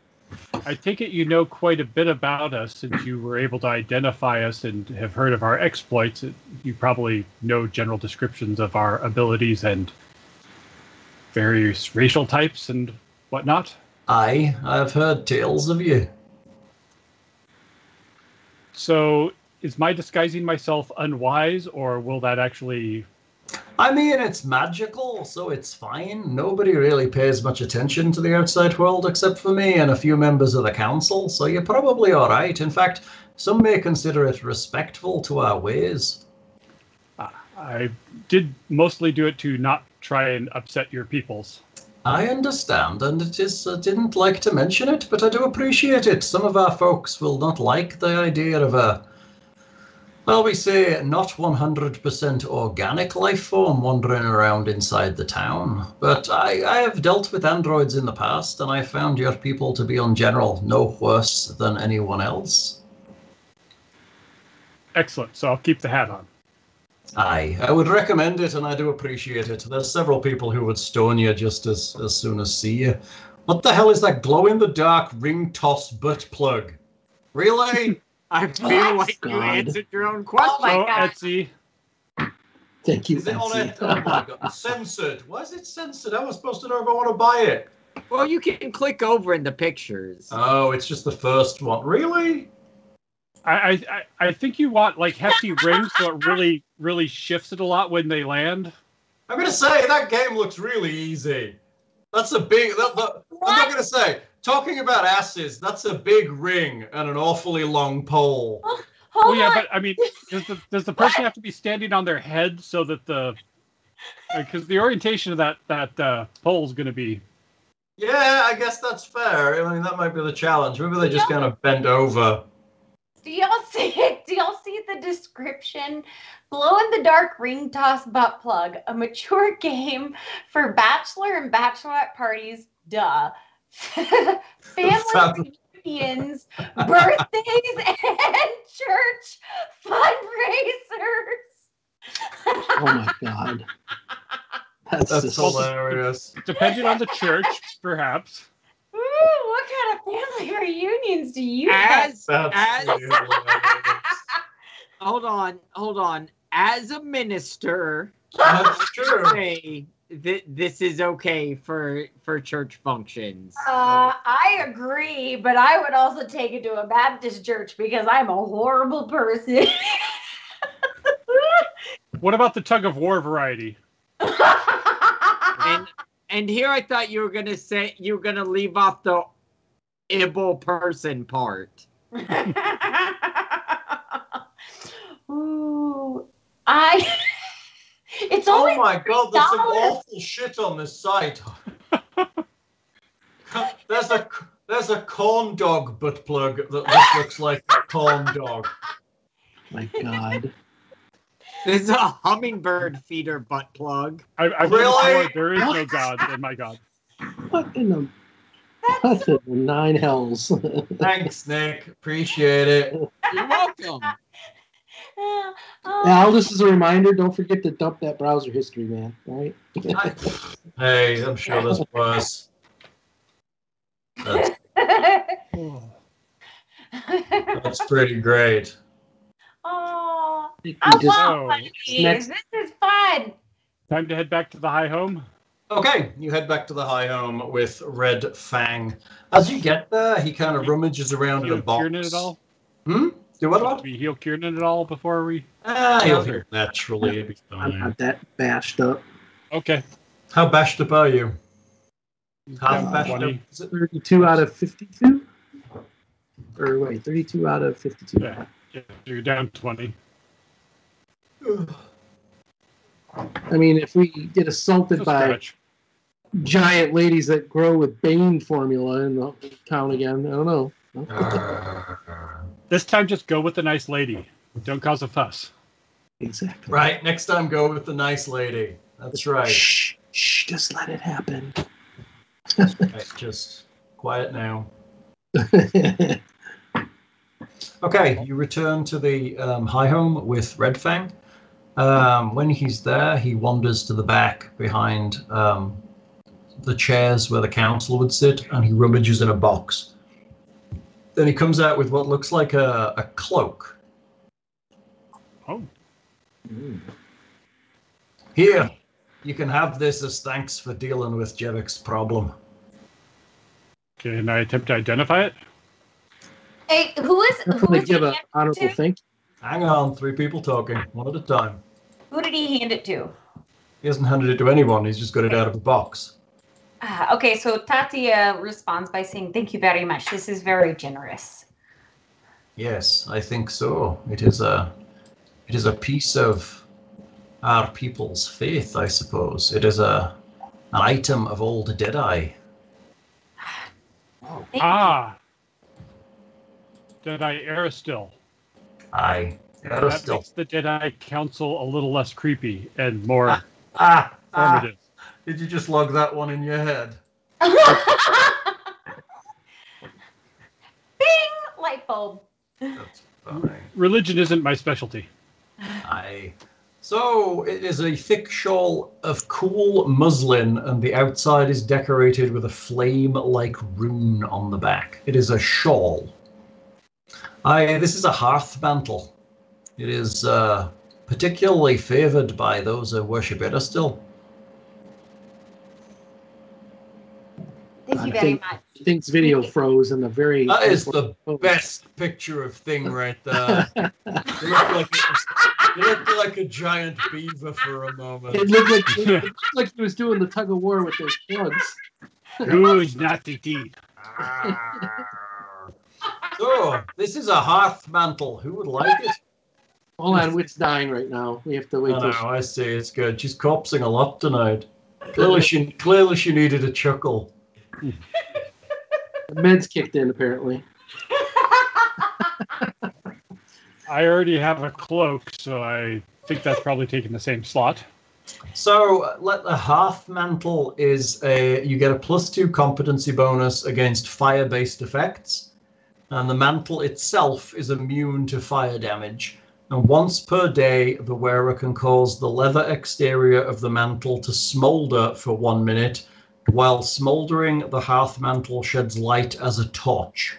I take it you know quite a bit about us since you were able to identify us and have heard of our exploits. You probably know general descriptions of our abilities and various racial types and whatnot. I've heard tales of you. So is my disguising myself unwise, or will that actually... I mean, it's magical, so it's fine. Nobody really pays much attention to the outside world except for me and a few members of the council, so you're probably all right. In fact, some may consider it respectful to our ways. I did mostly do it to not try and upset your peoples. I understand, and it is didn't like to mention it, but I do appreciate it. Some of our folks will not like the idea of a, well, we say not 100% organic life form wandering around inside the town. But I have dealt with androids in the past, and I found your people to be, in general, no worse than anyone else. Excellent, so I'll keep the hat on. I would recommend it, and I do appreciate it. There's several people who would stone you just as soon as see you. What the hell is that glow-in-the-dark ring toss butt plug? Really? I feel like you answered your own question. Oh my God. Etsy. thank you. Is it on it? Oh my God. Censored. Why is it censored? How am I supposed to know if I want to buy it? Well, you can click over in the pictures. Oh, it's just the first one. Really? I think you want like hefty rings so it really shifts it a lot when they land. I'm going to say that game looks really easy. That's a big... I'm not going to say... Talking about asses, that's a big ring and an awfully long pole. Well, yeah, but I mean, does the person have to be standing on their head so that because the orientation of that pole is going to be... Yeah, I guess that's fair. I mean, that might be the challenge. Maybe they just kind of bend over. Do y'all see the description? Glow in the dark ring toss butt plug, a mature game for bachelor and bachelorette parties. Duh. Family reunions, birthdays, and church fundraisers. Oh my god. That's hilarious. Depending on the church, perhaps. Ooh, what kind of family reunions do you have? Hold on. As a minister, That's true. say this is okay for church functions. I agree, but I would also take it to a Baptist church because I'm a horrible person. What about the tug of war variety? And here I thought you were gonna leave off the able person part. Ooh, it's Oh only my god, there's some $3. awful shit on this site. There's a corn dog butt plug that looks like a corn dog. my god. There's a hummingbird feeder butt plug. I've Really? there is no God in my God. What in the nine hells? Thanks, Nick. Appreciate it. You're welcome. Al, this is a reminder. Don't forget to dump that browser history, man. All right? Hey, I'm sure there's worse. That's pretty great. Oh, You I just- love Oh, one of these. next- This is fun. time to head back to the high home. Okay, you head back to the high home with Red Fang. As you get there, he kind of rummages around in a Heal box. Kiernan at all? Do what? Did we heal Kiernan at all before we? He'll heal naturally. It'll be I'm fine. not that bashed up. Okay. How bashed up are you? How Down bashed up 20. is it? 32 out of 52? Or wait, 32 out of 52. Yeah, you're down 20. I mean, if we get assaulted No by scratch. giant ladies that grow with Bane formula and they'll count again, I don't know. This time, just go with the nice lady. Don't cause a fuss. Exactly. Right, next time go with the nice lady. That's right. Shh, just let it happen. Right, just quiet now. Okay, you return to the high home with Red Fang. When he's there, he wanders to the back behind the chairs where the council would sit, and he rummages in a box. Then he comes out with what looks like a cloak. Oh. Here, you can have this as thanks for dealing with Jevik's problem. Can I attempt to identify it? Hey, who is I'm going to give he an hand it honorable to? thank Hang on, 3 people talking, one at a time. Who did he hand it to? He hasn't handed it to anyone, he's just got it out of a box. Okay, so Tatia responds by saying, "Thank you very much. This is very generous." Yes, I think so. It is a piece of our people's faith, I suppose. It is an item of old Deadeye. Thank you. Ah. Deadeye Aristil. Aye. That Aristil. makes the Deadeye Council a little less creepy and more Formative. formative. Did you just log that one in your head? Bing! Light bulb. That's fine. Religion isn't my specialty. Aye. So it is a thick shawl of cool muslin, and the outside is decorated with a flame-like rune on the back. It is a shawl. Aye, this is a hearth mantle. It is particularly favoured by those who worship it still. Thank you I very think- much. Thing's video froze in a very... That is the best picture of Thing right there. You looked like a giant beaver for a moment. It looked like he was doing the tug of war with those plugs. Who's not the tea? So, this is a hearth mantle. Who would like it? Hold on, Wit's dying right now. We have to wait I till... know, I see. It's good. She's corpsing a lot tonight. Clearly she needed a chuckle. The meds kicked in, apparently. I already have a cloak, so I think that's probably taking the same slot. So, a half mantle is you get a +2 competency bonus against fire-based effects, and the mantle itself is immune to fire damage. And once per day, the wearer can cause the leather exterior of the mantle to smolder for 1 minute. While smoldering, the hearth mantle sheds light as a torch.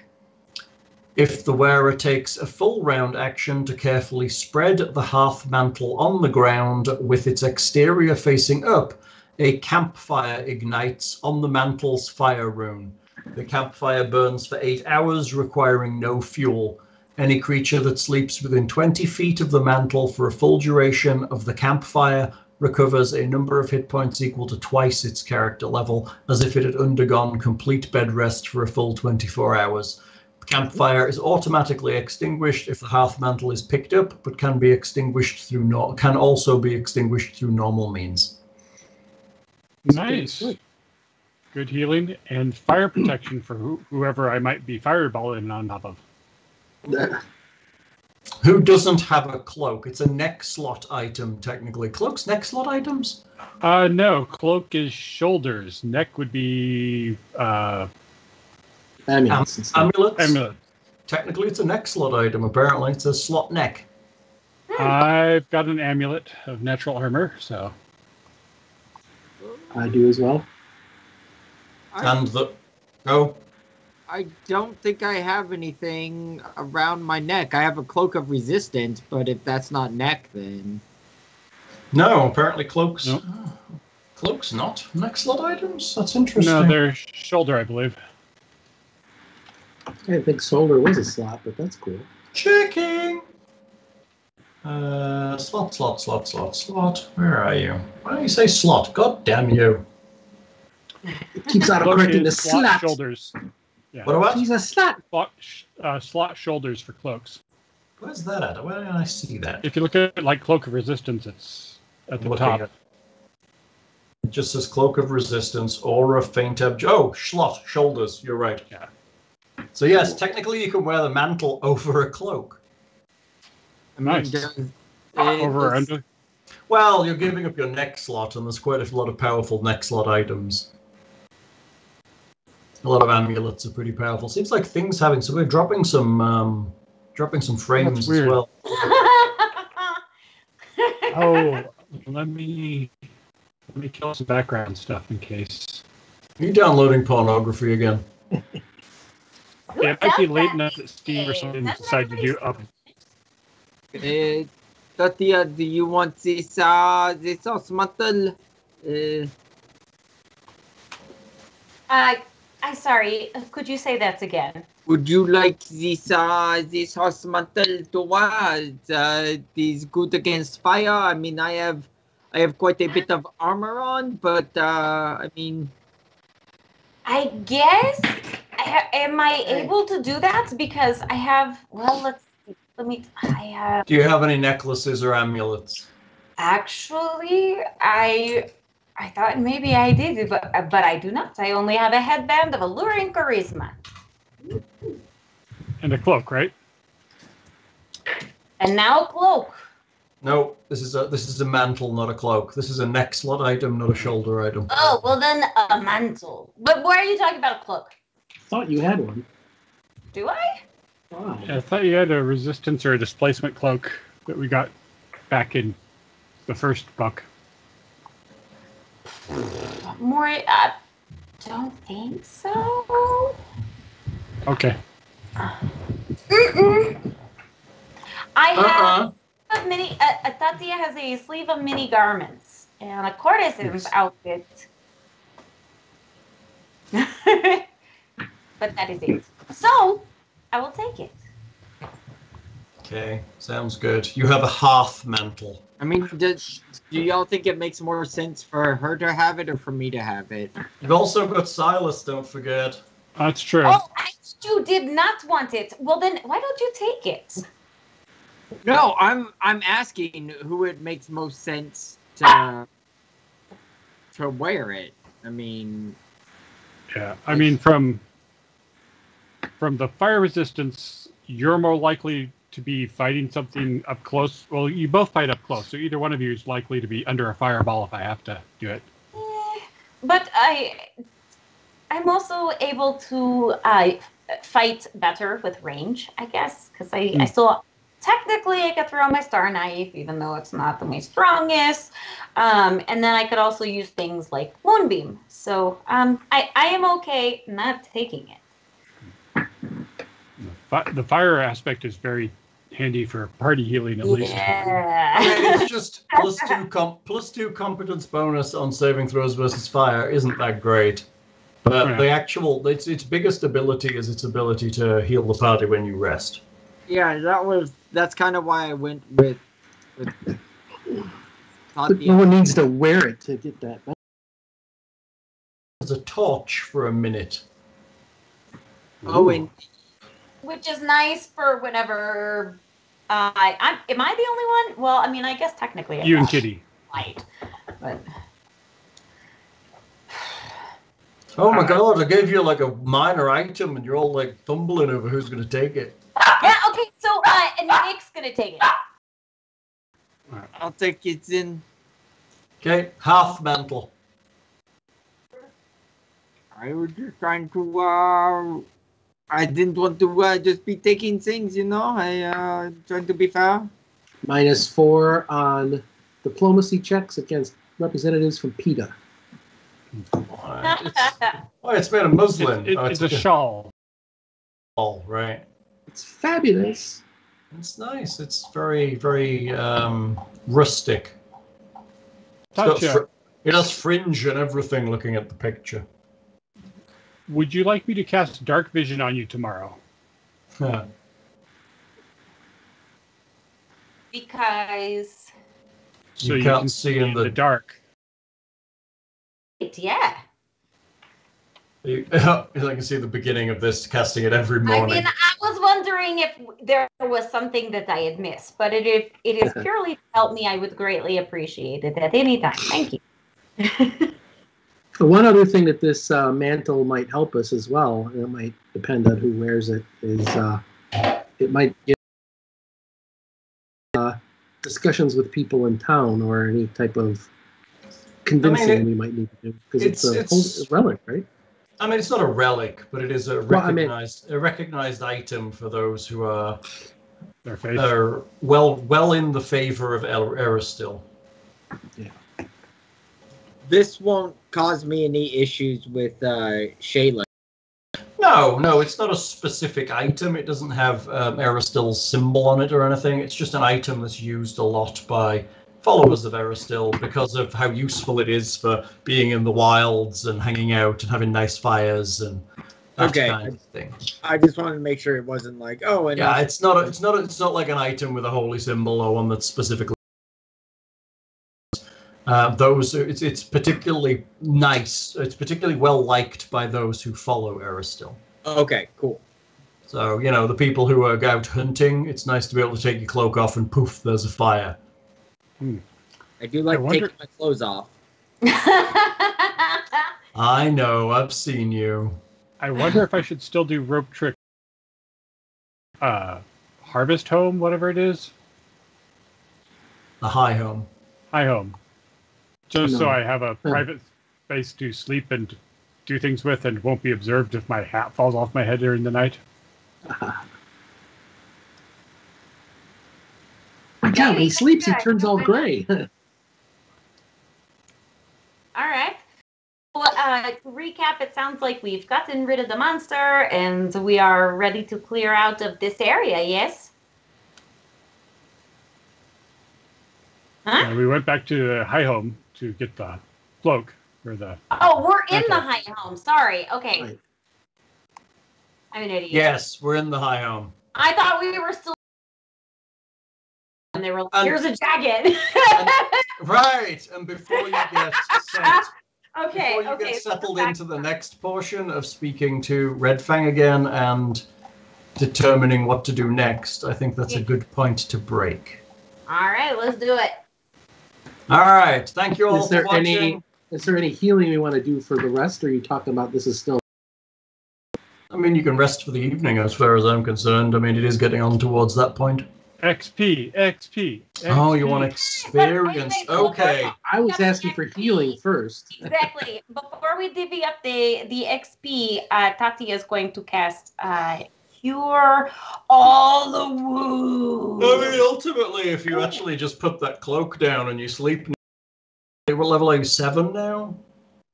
If the wearer takes a full round action to carefully spread the hearth mantle on the ground with its exterior facing up, a campfire ignites on the mantle's fire rune. The campfire burns for 8 hours, requiring no fuel. Any creature that sleeps within 20 feet of the mantle for a full duration of the campfire recovers a number of hit points equal to twice its character level, as if it had undergone complete bed rest for a full 24 hours. The campfire is automatically extinguished if the hearth mantle is picked up, but can also be extinguished through normal means. Nice. Good healing and fire protection for whoever I might be fireballing on top of. Who doesn't have a cloak? It's a neck slot item, technically. Cloaks neck slot items? No, cloak is shoulders. Neck would be Amulets. amulet. Technically, it's a neck slot item. Apparently, it's a slot neck. I've got an amulet of natural armor, so. I do as well. I don't think I have anything around my neck. I have a cloak of resistance, but if that's not neck, then... No, apparently cloaks... Nope. Cloaks not neck slot items? That's interesting. No, they're shoulder, I believe. I didn't think shoulder was a slot, but that's cool. Checking! Slot. Where are you? Why don't you say slot? God damn you. It keeps autocorrecting the slot. Shoulders. Yeah. What? He's a slot. Slot shoulders for cloaks. Where's that at? Where did I see that? If you look at like Cloak of Resistance, it's at the top. It just says Cloak of Resistance, Aura, Faint Oh, slot, shoulders. You're right. Yeah. So yes, technically you can wear the mantle over a cloak. Nice. Over or under? Well, you're giving up your neck slot, and there's quite a lot of powerful neck slot items. A lot of amulets are pretty powerful. Seems like things having... So we're dropping some frames as well. Oh, let me kill some background stuff in case. Are you downloading pornography again? Yeah, it might be late enough that Steam or something decided to do up. Tatia, do you want this sauce mantle? I'm sorry. Could you say that again? Would you like this horse mantle to what? Is good against fire. I mean, I have quite a bit of armor on, but I mean, I guess. Am I able to do that? Because I have. Well, let me. I have. Do you have any necklaces or amulets? Actually, I thought maybe I did, but I do not. I only have a headband of alluring charisma. And a cloak, right? And now a cloak. No, this is a mantle, not a cloak. This is a neck slot item, not a shoulder item. Oh, well then a mantle. But why are you talking about a cloak? I thought you had one. Do I? Wow. Yeah, I thought you had a resistance or a displacement cloak that we got back in the first book. More, I don't think so. Okay. I have mini. Tatia has a sleeve of mini garments and a courtesan's outfit. But that is it. So I will take it. Okay, sounds good. You have a hearth mantle. I mean, do y'all think it makes more sense for her to have it or for me to have it? You've also got Silas, don't forget. That's true. Oh, you did not want it. Well, then why don't you take it? No, I'm asking who it makes most sense to wear it. I mean, yeah. I mean, from the fire resistance, you're more likely to be fighting something up close. Well, you both fight up close, so either one of you is likely to be under a fireball if I have to do it. But I'm also able to fight better with range, I guess, because I still technically I could throw my star knife, even though it's not my strongest. And then I could also use things like moonbeam. So I am okay not taking it. The fire aspect is very handy for party healing, at least. I mean, it's just plus two competence bonus on saving throws versus fire isn't that great. But the actual, its biggest ability is its ability to heal the party when you rest. Yeah, that's kind of why I went with But no one needs to wear it to get that. There's a torch for a minute. Oh, and Which is nice for whenever am I the only one? Well, I mean, I guess technically You and Kitty. Light, but Oh my god, I gave you like a minor item and you're all like tumbling over who's going to take it. yeah, okay, so Nick's gonna take it. I'll take it in. Okay, half mantle. I was just trying to. I didn't want to just be taking things, you know. I trying to be fair. -4 on diplomacy checks against representatives from PETA. It's made of muslin. It's a shawl. Shawl, right? It's fabulous. It's nice. It's very, very rustic. Tatia, It has fringe and everything looking at the picture. would you like me to cast dark vision on you tomorrow? Because So You you can't can see in the dark. yeah. I can see the beginning of this, casting it every morning. I mean, I was wondering if there was something that I had missed, but if it is purely to help me, I would greatly appreciate it at any time. Thank you. One other thing that this mantle might help us as well, and it might depend on who wears it, is it might give discussions with people in town or any type of convincing we might need to do, because it's a relic, right? I mean, it's not a relic, but it is a recognized item for those who are well in the favor of Eristil. Yeah. This won't cause me any issues with Shayla. No, it's not a specific item. It doesn't have Eristil's symbol on it or anything. It's just an item that's used a lot by followers of Eristil because of how useful it is for being in the wilds and hanging out and having nice fires and that kind of thing. I just wanted to make sure it wasn't like, it's not like an item with a holy symbol or one that's specifically it's particularly nice. It's particularly well liked by those who follow Eristil. Okay, cool. So, the people who are out hunting, it's nice to be able to take your cloak off and poof, there's a fire. I do like taking my clothes off. I know, I've seen you. I wonder if I should still do rope trick. Harvest home, whatever it is. The high home. High home. Just so I have a private space to sleep and do things with and won't be observed if my hat falls off my head during the night. Yeah, when he sleeps, he turns all gray. All right. Well, to recap, it sounds like we've gotten rid of the monster and we are ready to clear out of this area, yes? Huh? We went back to the high home to get the cloak or the. Oh, we're in the high home. Sorry. Okay. Right. I'm an idiot. Yes, we're in the high home. I thought we were still. And they were like, here's a jacket. Right. And before you get sent. Okay. Before you get settled into the next portion of speaking to Red Fang again and determining what to do next, I think that's a good point to break. All right, let's do it. All right. Thank you all for watching. Is there any healing we want to do for the rest, or are you talking about this is still... I mean, you can rest for the evening, as far as I'm concerned. I mean, it is getting on towards that point. XP. Oh, you want experience? Okay. I was asking for healing first. Exactly. Before we divvy up the XP, Tatia is going to cast Cure All the Wounds. I mean, ultimately, if you actually just put that cloak down and you sleep, what level are you? 7 now?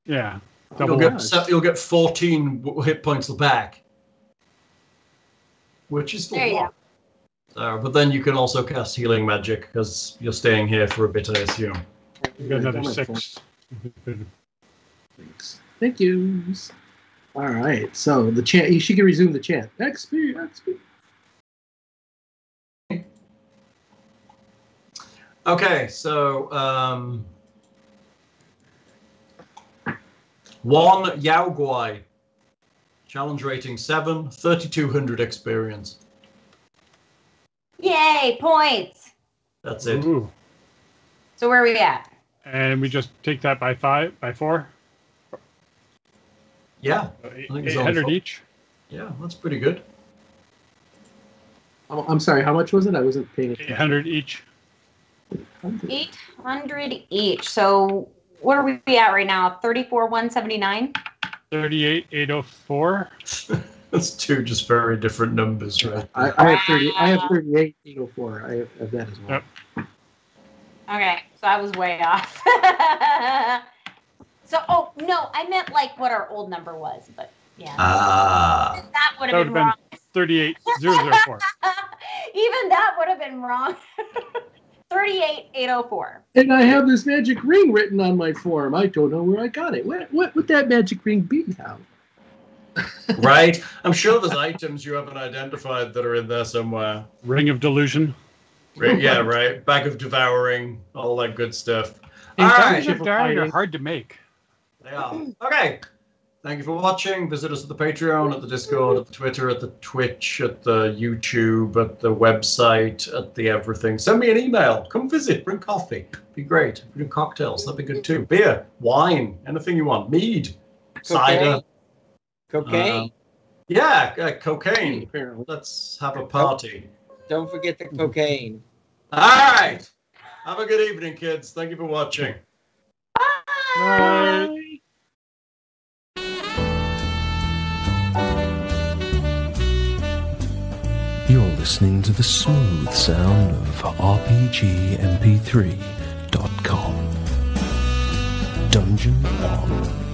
Yeah. You'll get 14 hit points back, which is There a you lot. But then you can also cast healing magic because you're staying here for a bit, I assume. You got another 6. Thanks. Thank you. All right. So the chant. She can resume the chant. XP. Okay, so one Yao Guai, challenge rating 7, 3,200 experience. Yay, points. That's it. Ooh. So where are we at? And we just take that by 4. Yeah, So I think it's only 800 4. each. Yeah, that's pretty good. Oh, I'm sorry. How much was it? I wasn't paying attention. 800 each. 800 each. So what are we at right now? 34,179. 38,804. That's 2 just very different numbers, right? I have 30. I have 38,804. I have that as well. Yep. Okay, so I was way off. So, oh no, I meant like what our old number was, but yeah. That would have been wrong. 38,004. Even that would have been wrong. 38,804. And I have this magic ring written on my form. I don't know where I got it. What would that magic ring be now? Right? I'm sure there's items you haven't identified that are in there somewhere. Ring of Delusion. Right, yeah, right. Bag of Devouring, all that good stuff. Hey, All Tatia, right. Rings of Dying are hard to make. They are. Okay. Thank you for watching. Visit us at the Patreon, at the Discord, at the Twitter, at the Twitch, at the YouTube, at the website, at the everything. Send me an email. Come visit. Bring coffee. Be great. Bring cocktails. That'd be good too. Beer, wine, anything you want. Mead, cider. Cocaine. Cocaine. Apparently. Let's have a party. Don't forget the cocaine. All right. Have a good evening, kids. Thank you for watching. Bye. You're listening to the smooth sound of RPGMP3.com. Dungeon On.